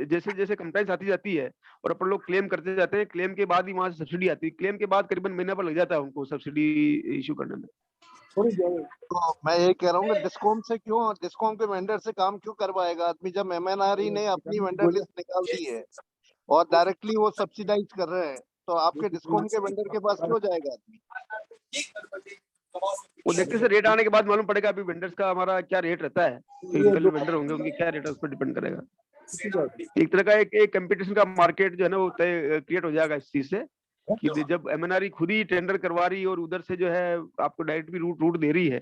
जैसे जैसे कंप्लायंस आती जाती है और अपन लोग क्लेम करते जाते हैं, क्लेम के बाद ही वहां से सब्सिडी आती है। क्लेम के बाद करीबन महीना पर लग जाता है उनको सब्सिडी इशू करने में। तो मैं ये कह रहा हूँ कि डिस्कॉम के वेंडर से काम क्यों करवाएगा आदमी, जब एमएनआरई ने अपनी वेंडर लिस्ट निकाल दी है और डायरेक्टली वो सब्सिडाइज कर रहे हैं, तो आपके डिस्कॉम के वेंडर के पास क्यों जाएगा आदमी? वो देखते से रेट आने के बाद मालूम पड़ेगा अभी वेंडर्स का हमारा क्या रेट रहता है, तो इनके जो वेंडर होंगे उनके क्या रेट है उस पर डिपेंड करेगा। एक तरह का एक कंपटीशन का मार्केट जो है ना वो क्रिएट हो जाएगा इस चीज से, कि जब एमएनआरई खुद ही टेंडर करवा रही और उधर से जो है आपको डायरेक्ट भी रूट दे रही है,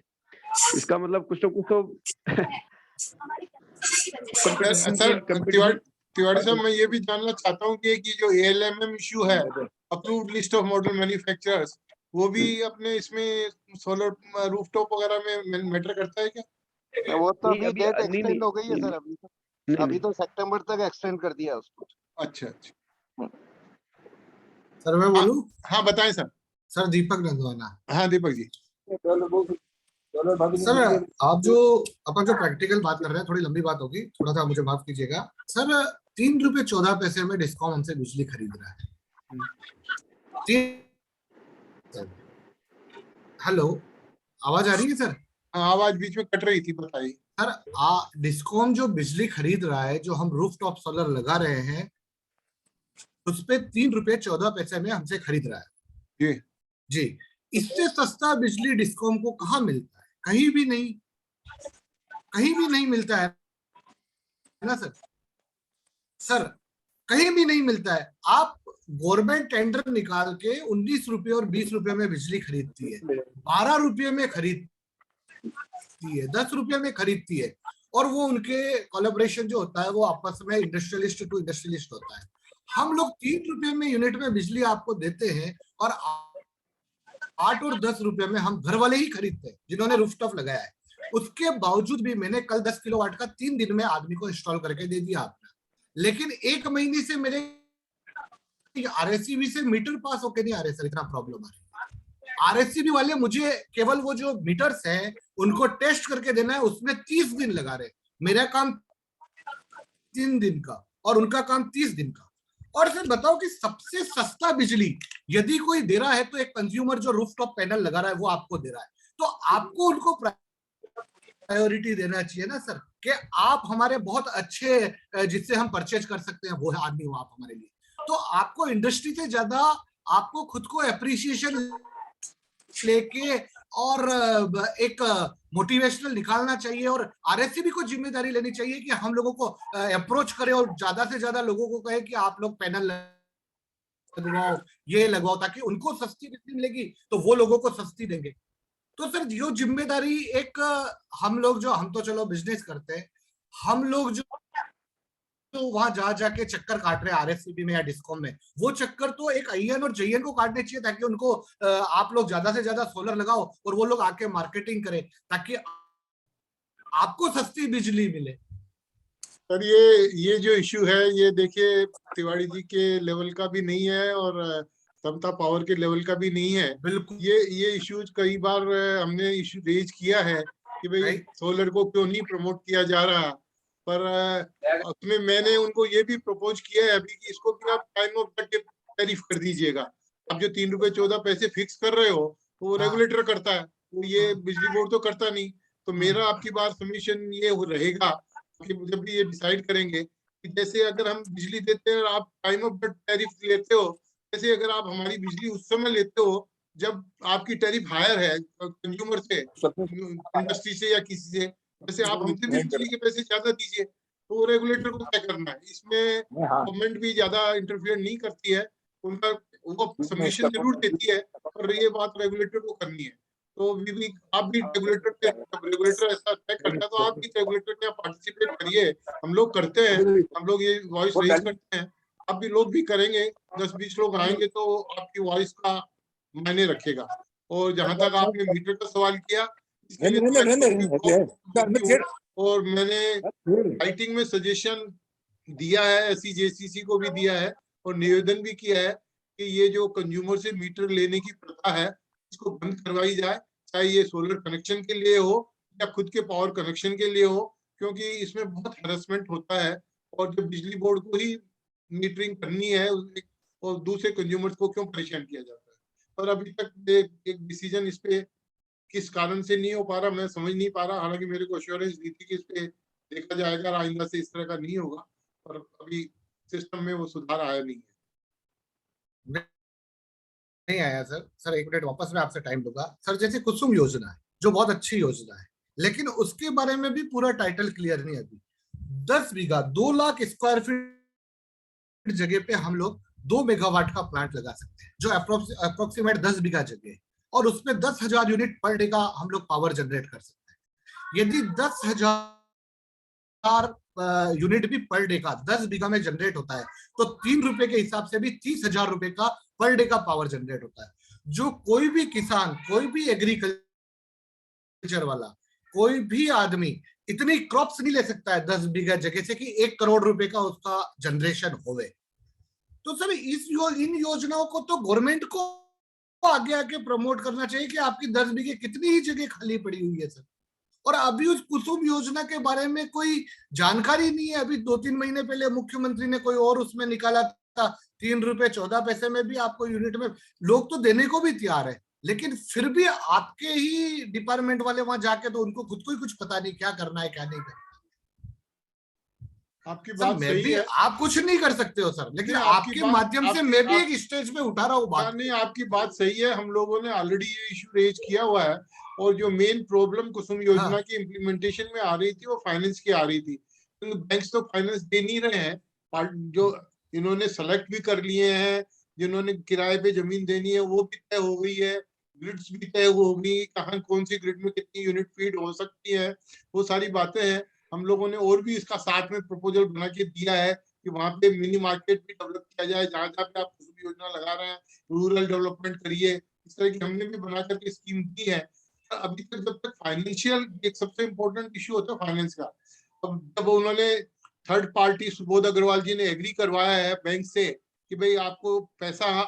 इसका मतलब कुछ तो तिवारी साहब, मैं ये भी जानना चाहता हूँ कि जो ALMM इशू है, approved list of model manufacturers, वो भी अपने इसमें सोलर रूफटॉप वगैरह में मैटर करता है क्या? वो तो अभी डेट एक्सटेंड हो गई है सर, अभी तो सितंबर तक एक्सटेंड कर दिया उसको। अच्छा। सर मैं बोलूं? हाँ बताएं सर। सर दीपक नंदवाना। हाँ दीपक जी। सर आप जो अपन जो प्रैक्टिकल बात कर रहे हैं, थोड़ी लंबी बात होगी, थोड़ा सा मुझे माफ कीजिएगा। सर 3 रुपए 14 पैसे में डिस्कॉम हमसे बिजली खरीद रहा है। हेलो, आवाज आ रही है सर? हाँ, आवाज बीच में कट रही थी, बताइए। सर डिस्कॉम जो बिजली खरीद रहा है, जो हम रूफटॉप सोलर लगा रहे हैं, उस पे 3 रुपए 14 पैसे में हमसे खरीद रहा है जी। इससे सस्ता बिजली डिस्कॉम को कहाँ मिलता है? कहीं भी नहीं मिलता है ना सर। कहीं भी नहीं मिलता है। आप गवर्नमेंट टेंडर निकाल के 19 रुपए और 20 रुपए में बिजली खरीदती है, 12 रुपए में खरीदती है, 10 रुपए में खरीदती है, और वो उनके कोलैबोरेशन जो होता है वो आपस में इंडस्ट्रियलिस्ट टू इंडस्ट्रियलिस्ट होता है। हम लोग 3 रुपए में यूनिट में बिजली आपको देते हैं और 8 और 10 रुपए में हम घर वाले ही खरीदते हैं जिन्होंने रूफटॉप लगाया है। उसके बावजूद भी मैंने कल 10 किलोवाट का 3 दिन में आदमी को इंस्टॉल करके दे दिया आपने, लेकिन 1 महीने से मेरे आरएससीबी से मीटर पास होके नहीं आ रहे सर, इतना प्रॉब्लम आ रही है। आरएससीबी वाले मुझे केवल वो जो मीटर्स हैं उनको टेस्ट करके देना है, उसमें 30 दिन लगा रहे, मेरा काम 3 दिन का और उनका काम 30 दिन का। और फिर बताओ कि सबसे सस्ता बिजली यदि कोई दे रहा है तो एक कंज्यूमर जो रूफटॉप पैनल लगा रहा है वो आपको दे रहा है, तो आपको उनको प्रायोरिटी देना चाहिए ना सर, कि आप हमारे बहुत अच्छे जिससे हम परचेज कर सकते हैं वो आदमी हो आप हमारे लिए। तो आपको इंडस्ट्री से ज्यादा आपको खुद को अप्रिसिएशन लेके और एक मोटिवेशनल निकालना चाहिए, और आरएससीबी को जिम्मेदारी लेनी चाहिए कि हम लोगों को अप्रोच करें और ज्यादा से ज्यादा लोगों को कहे कि आप लोग पैनल लगवाओ, ये लगवाओ, ताकि उनको सस्ती बिजली मिलेगी तो वो लोगों को सस्ती देंगे। तो सर जो जिम्मेदारी एक हम लोग जो हम तो चलो बिजनेस करते हैं, हम लोग जो वहां जा जाके चक्कर काट रहे हैं आरएससीबी में या डिस्कॉम में, वो चक्कर तो एक आईएन और जेईएन को काटने चाहिए, ताकि उनको आप लोग ज्यादा से ज्यादा सोलर लगाओ और वो लोग आके मार्केटिंग करें ताकि आपको सस्ती बिजली मिले। सर ये जो इश्यू है ये देखिए तिवारी जी के लेवल का भी नहीं है और समता पावर के लेवल का भी नहीं है। बिल्कुल ये इश्यूज कई बार हमने इश्यू रेज किया है कि भाई सोलर को क्यों नहीं प्रमोट किया जा रहा, पर उसमें मैंने उनको ये भी प्रपोज किया है अभी कि इसको भी आप टाइम ऑफ टैरिफ कर दीजिएगा। अब जो 3 रुपए 14 पैसे फिक्स कर रहे हो तो वो रेगुलेटर करता है, तो ये बिजली बोर्ड तो करता नहीं। तो मेरा आपकी बार सबमिशन ये रहेगा कि जब भी ये डिसाइड करेंगे कि जैसे अगर हम बिजली देते हैं और आप टाइम ऑफ टैरिफ लेते हो, जैसे अगर आप हमारी बिजली उस समय लेते हो जब आपकी टैरिफ हायर है कंज्यूमर से, इंडस्ट्री से या किसी से, वैसे आप हमसे भी बिजली के पैसे ज्यादा दीजिए, तो रेगुलेटर को क्या करना है। इसमें गवर्नमेंट भी ज्यादा इंटरफेयर नहीं करती है, उनका वो सबमिशन जरूर देती है और ये बात रेगुलेटर को करनी है। तो भी आप भी रेगुलेटर ऐसा तय करता है तो आप भी रेगुलेटर क्या पार्टिसिपेट करिए। हम लोग करते हैं, हम लोग ये वॉइस रेज करते हैं, आप भी लोग भी करेंगे, 10-20 लोग आएंगे तो आपकी वॉइस का मायने रखेगा। और जहां तक आपने मीटर का सवाल किया, और मैंने राइटिंग में सजेशन दिया है, SEJCC को भी दिया है और निवेदन भी किया है कि ये जो कंज्यूमर से मीटर लेने की प्रथा है इसको बंद करवाई जाए, चाहे ये सोलर कनेक्शन के लिए हो या खुद के पावर कनेक्शन के लिए हो, क्योंकि इसमें बहुत हैरेसमेंट होता है। और जब बिजली बोर्ड को ही मीटरिंग करनी है और दूसरे कंज्यूमर्स को क्यों परेशान किया जाता है। पर अभी तक एक डिसीजन इस पे किस कारण से नहीं हो पा रहा, मैं समझ नहीं पा रहा। हालांकि मेरे को अश्योरेंस दी थी कि इस पे देखा जाएगा, आइंदा से इस तरह का नहीं होगा, पर अभी सिस्टम में वो सुधार आया नहीं है। नहीं आया सर। सर 1 मिनट वापस मैं आपसे टाइम लूंगा सर। जैसे कुसुम योजना है जो बहुत अच्छी योजना है, लेकिन उसके बारे में भी पूरा टाइटल क्लियर नहीं है अभी। 10 बीघा 2 लाख स्क्वायर फीट जगह पे हम लोग 2 मेगावाट का प्लांट लगा सकते हैं, जो अप्रोक्सीमेट 10 बीघा जगह है, और उसमें 10,000 यूनिट पर डे का हम लोग पावर जनरेट कर सकते हैं। यदि 10,000 यूनिट भी पर डे का 10 बीघा में जनरेट होता है तो 3 रुपए के हिसाब से भी 30,000 रुपए का पर डे का पावर जनरेट होता है। जो कोई भी किसान, कोई भी एग्रीकल्चर वाला, कोई भी आदमी इतनी क्रॉप्स नहीं ले सकता है 10 बीघा जगह से कि 1 करोड़ रुपए का उसका जनरेशन होवे। तो सर इन योजनाओं को तो गवर्नमेंट को आगे आके प्रमोट करना चाहिए कि आपकी 10 बीघे कितनी ही जगह खाली पड़ी हुई है सर। और अभी उस कुसुम योजना के बारे में कोई जानकारी नहीं है। अभी 2-3 महीने पहले मुख्यमंत्री ने कोई और उसमें निकाला था, 3 रुपए 14 पैसे में भी आपको यूनिट में लोग तो देने को भी तैयार है, लेकिन फिर भी आपके ही डिपार्टमेंट वाले वहां जाके तो उनको खुद को ही कुछ पता नहीं क्या करना है क्या नहीं करना। आपकी बात मैं सही भी है। आप कुछ नहीं कर सकते हो सर, लेकिन आपके माध्यम से मैं भी एक स्टेज पे उठा रहा हूँ बात। नहीं, आपकी बात सही है। हम लोगों ने ऑलरेडी ये इशू रेज किया हुआ है, और जो मेन प्रॉब्लम कुसुम योजना की इम्प्लीमेंटेशन में आ रही थी वो फाइनेंस की आ रही थी, क्योंकि बैंक्स तो फाइनेंस दे नहीं रहे हैं। जो इन्होंने सेलेक्ट भी कर लिए हैं, जिन्होंने किराए पे जमीन देनी है वो भी तय हो गई है, ग्रिड्स भी तय हो गई, कहाँ कौन सी ग्रिड में कितनी यूनिट फीड हो सकती है, वो सारी बातें हैं। हम लोगों ने और भी इसका साथ में प्रपोजल बना के दिया है कि वहां पे मिनी मार्केट भी डेवलप किया जाए, जहां जहाँ पे आप कुसुम योजना लगा रहे हैं रूरल डेवलपमेंट करिए, इस तरह की हमने भी बना करके स्कीम दी है। अभी तक जब तक फाइनेंशियल, एक सबसे इम्पोर्टेंट इश्यू होता है फाइनेंस का, अब जब उन्होंने थर्ड पार्टी सुबोध अग्रवाल जी ने एग्री करवाया है बैंक से कि भाई आपको पैसा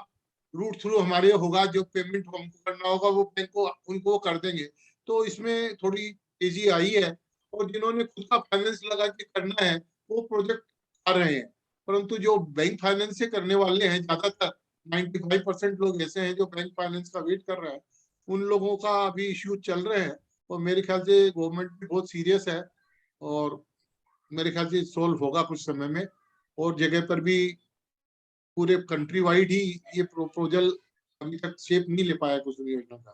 रूट थ्रू हमारे होगा, जो पेमेंट हमको करना होगा वो बैंक को उनको कर देंगे, तो इसमें थोड़ी तेजी आई है। और जिन्होंने खुद का फाइनेंस लगा के करना है वो प्रोजेक्ट आ रहे हैं, परंतु जो बैंक फाइनेंस से करने वाले हैं ज्यादातर 95% लोग ऐसे हैं जो बैंक फाइनेंस का वेट कर रहे हैं, उन लोगों का अभी इश्यू चल रहे हैं। और मेरे ख्याल से गवर्नमेंट भी बहुत सीरियस है और मेरे ख्याल से सोल्व होगा कुछ समय में। और जगह पर भी पूरे कंट्री वाइड ही ये प्रपोजल अभी तक शेप नहीं ले पाया कुसुम योजना का,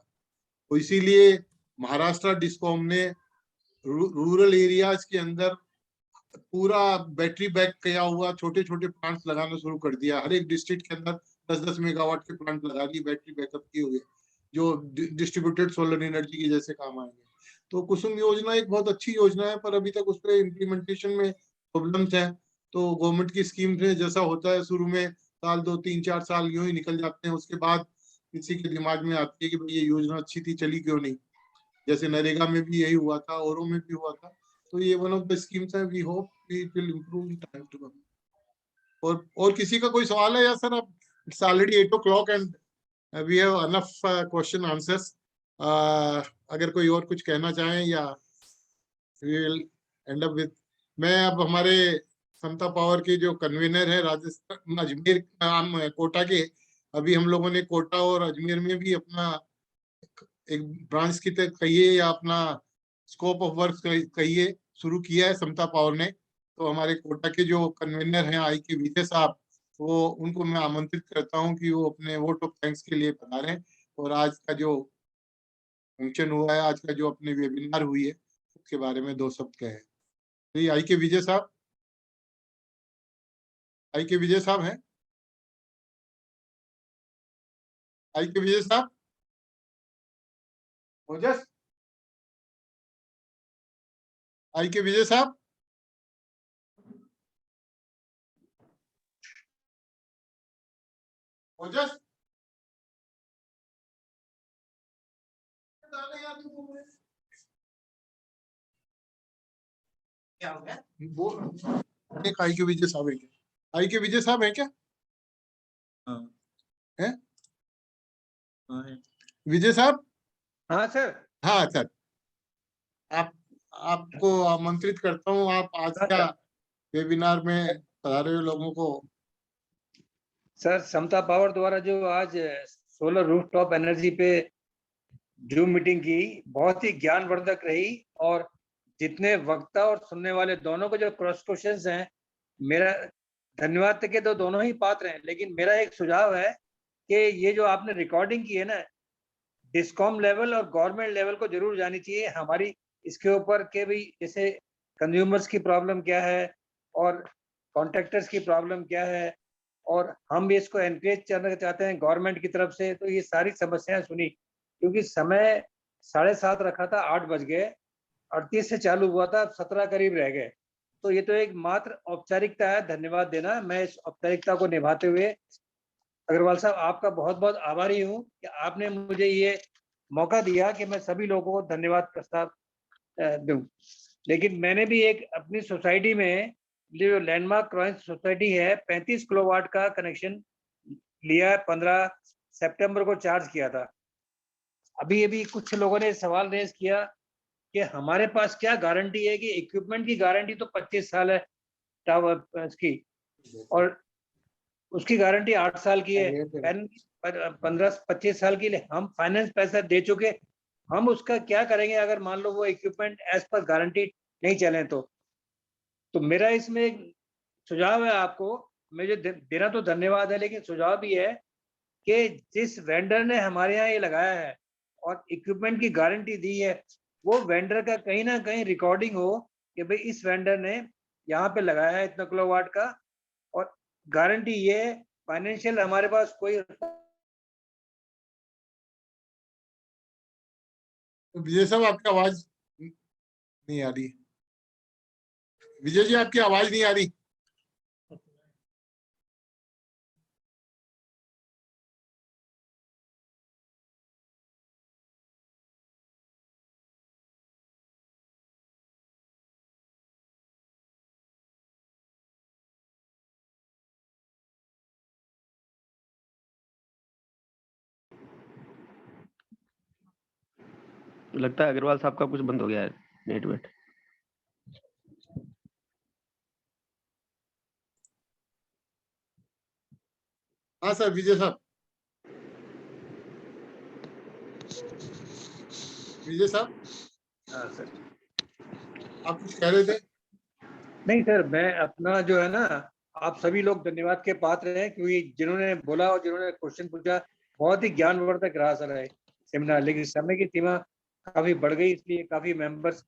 तो इसीलिए महाराष्ट्र डिस्कॉम ने रूरल एरियाज के अंदर पूरा बैटरी बैक किया हुआ छोटे छोटे प्लांट्स लगाना शुरू कर दिया। हर एक डिस्ट्रिक्ट के अंदर 10-10 मेगावाट के प्लांट लगा दिए बैटरी बैकअप किए हुए, जो डिस्ट्रीब्यूटेड सोलर एनर्जी के जैसे काम आएंगे। तो कुसुम योजना एक बहुत अच्छी योजना है, पर अभी तक उस पर इम्प्लीमेंटेशन में प्रॉब्लम्स हैं। तो गवर्नमेंट की स्कीम में जैसा होता है शुरू में साल 2-3-4 साल यूं ही निकल जाते हैं, उसके बाद किसी के दिमाग में आती है कि भाई ये योजना अच्छी थी, चली क्यों नहीं। जैसे नरेगा में भी यही हुआ था, औरों में भी हुआ था। तो ये वन ऑफ द स्कीम्स है, we hope we will improve in time to come. और किसी का कोई सवाल है या सर? अब it's already 8 o'clock and we have enough question answers. अगर कोई और कुछ कहना चाहें या we will end up with, मैं अब हमारे समता पावर के जो कन्वीनर है राजस्थान अजमेर कोटा के, अभी हम लोगों ने कोटा और अजमेर में भी अपना एक ब्रांच की तरह कहिए या अपना स्कोप ऑफ वर्क कहिए शुरू किया है समता पावर ने। तो हमारे कोटा के जो कन्वीनर हैं आई के विजय साहब, वो उनको मैं आमंत्रित करता हूं कि वो अपने वोट ऑफ थैंक्स के लिए पधारें और आज का जो फंक्शन हुआ है, आज का जो अपने वेबिनार हुई है उसके बारे में 2 शब्द कहें। तो ये आई के विजय साहब, आई के विजय साहब हैं? आई के विजय साहब ओजस, आई के विजय साहब, ओजस, क्या हो गया? वो एक आई के विजय साहब है क्या? आई के विजय साहब है क्या? है विजय साहब? हाँ सर। हाँ सर, आपको आमंत्रित करता हूँ, आप आज का वेबिनार में पधारे हुए लोगों को। सर, समता पावर द्वारा जो आज सोलर रूफटॉप एनर्जी पे जूम मीटिंग की, बहुत ही ज्ञानवर्धक रही और जितने वक्ता और सुनने वाले दोनों को जो क्रॉस क्वेश्चंस हैं, मेरा धन्यवाद के तो दोनों ही पात्र हैं, लेकिन मेरा एक सुझाव है कि ये जो आपने रिकॉर्डिंग की है ना, डिस्कॉम लेवल और गवर्नमेंट लेवल को जरूर जानी चाहिए हमारी इसके ऊपर के भी, जैसे कंज्यूमर्स की प्रॉब्लम क्या है और कॉन्ट्रैक्टर्स की प्रॉब्लम क्या है, और हम भी इसको एनकरेज करना चाहते हैं गवर्नमेंट की तरफ से। तो ये सारी समस्याएं सुनी, क्योंकि समय 7:30 रखा था, 8 बज गए, 38 से चालू हुआ था, 17 करीब रह गए। तो ये तो एक मात्र औपचारिकता है, धन्यवाद देना। मैं इस औपचारिकता को निभाते हुए अग्रवाल साहब आपका बहुत बहुत आभारी हूँ कि आपने मुझे ये मौका दिया कि मैं सभी लोगों को धन्यवाद प्रस्ताव दूं। लेकिन मैंने भी एक अपनी सोसाइटी में, जो लैंडमार्क क्रॉइंस सोसाइटी है, 35 किलोवाट का कनेक्शन लिया है, 15 सितंबर को चार्ज किया था। अभी कुछ लोगों ने सवाल रेज किया कि हमारे पास क्या गारंटी है, कि इक्विपमेंट की गारंटी तो 25 साल है टावर की, और उसकी गारंटी 8 साल की है, 15-25 साल की। हम फाइनेंस पैसा दे चुके, हम उसका क्या करेंगे अगर मान लो वो इक्विपमेंट एज पर गारंटी नहीं चले तो मेरा इसमें एक सुझाव है आपको, मुझे देना तो धन्यवाद है, लेकिन सुझाव भी है कि जिस वेंडर ने हमारे यहाँ ये लगाया है और इक्विपमेंट की गारंटी दी है, वो वेंडर का कहीं ना कहीं रिकॉर्डिंग हो कि भाई इस वेंडर ने यहाँ पे लगाया है इतना किलोवाट का, और गारंटी ये फाइनेंशियल हमारे पास कोई विजय साहब आपकी आवाज नहीं आ रही। विजय जी आपकी आवाज नहीं आ रही। लगता है अग्रवाल साहब का कुछ बंद हो गया है नेट वेट। हाँ सर, विजय साहब। विजय साहब हाँ सर। आप कुछ कह रहे थे? नहीं सर, मैं अपना जो है ना, आप सभी लोग धन्यवाद के पात्र हैं, क्योंकि जिन्होंने बोला और जिन्होंने क्वेश्चन पूछा बहुत ही ज्ञानवर्धक रहा सर है सेमिनार। लेकिन समय की सीमा काफी बढ़ गई, इसलिए काफी मेंबर्स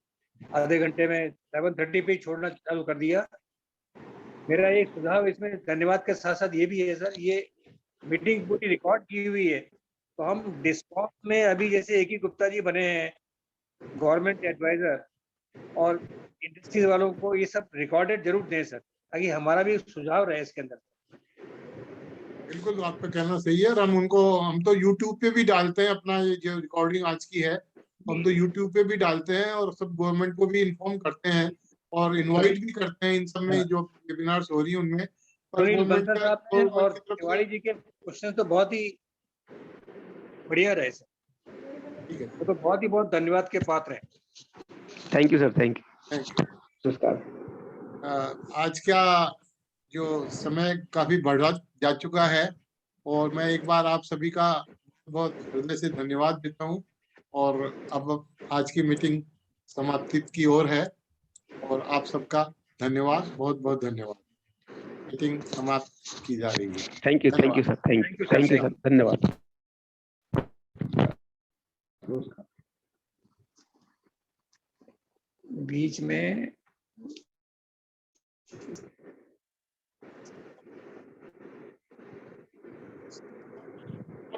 आधे घंटे में 7:30 पे ही छोड़ना चालू कर दिया। मेरा एक सुझाव इसमें धन्यवाद के साथ साथ ये भी है सर, ये मीटिंग पूरी रिकॉर्ड की हुई है, तो हम डिस्कॉम में अभी जैसे AK गुप्ता जी बने हैं गवर्नमेंट एडवाइजर, और इंडस्ट्रीज वालों को ये सब रिकॉर्डेड जरूर दें सर, ताकि हमारा भी सुझाव रहे इसके अंदर। बिल्कुल, आपका कहना सही है। और हम तो YouTube पे भी डालते हैं अपना ये जो रिकॉर्डिंग आज की है, हम तो YouTube पे भी डालते हैं और सब गवर्नमेंट को भी इन्फॉर्म करते हैं और इनवाइट भी करते हैं इन सब में जो वेबिनार्स हो रही है उनमें। पर सुनील गवर्नमेंट बंसल साहब ने और तिवारी जी के क्वेश्चन तो बहुत ही बढ़िया रहे सर। ठीक है, तो बहुत ही बहुत धन्यवाद के पात्र हैं। Thank you sir, thank you. नमस्कार। आज का जो समय काफी बढ़ा जा चुका है और मैं एक बार आप सभी का बहुत हृदय से धन्यवाद देता हूं। और अब आज की मीटिंग समाप्ति की ओर है और आप सबका धन्यवाद, बहुत बहुत धन्यवाद। मीटिंग समाप्त की जा रही है। Thank you sir, thank you sir, धन्यवाद। बीच में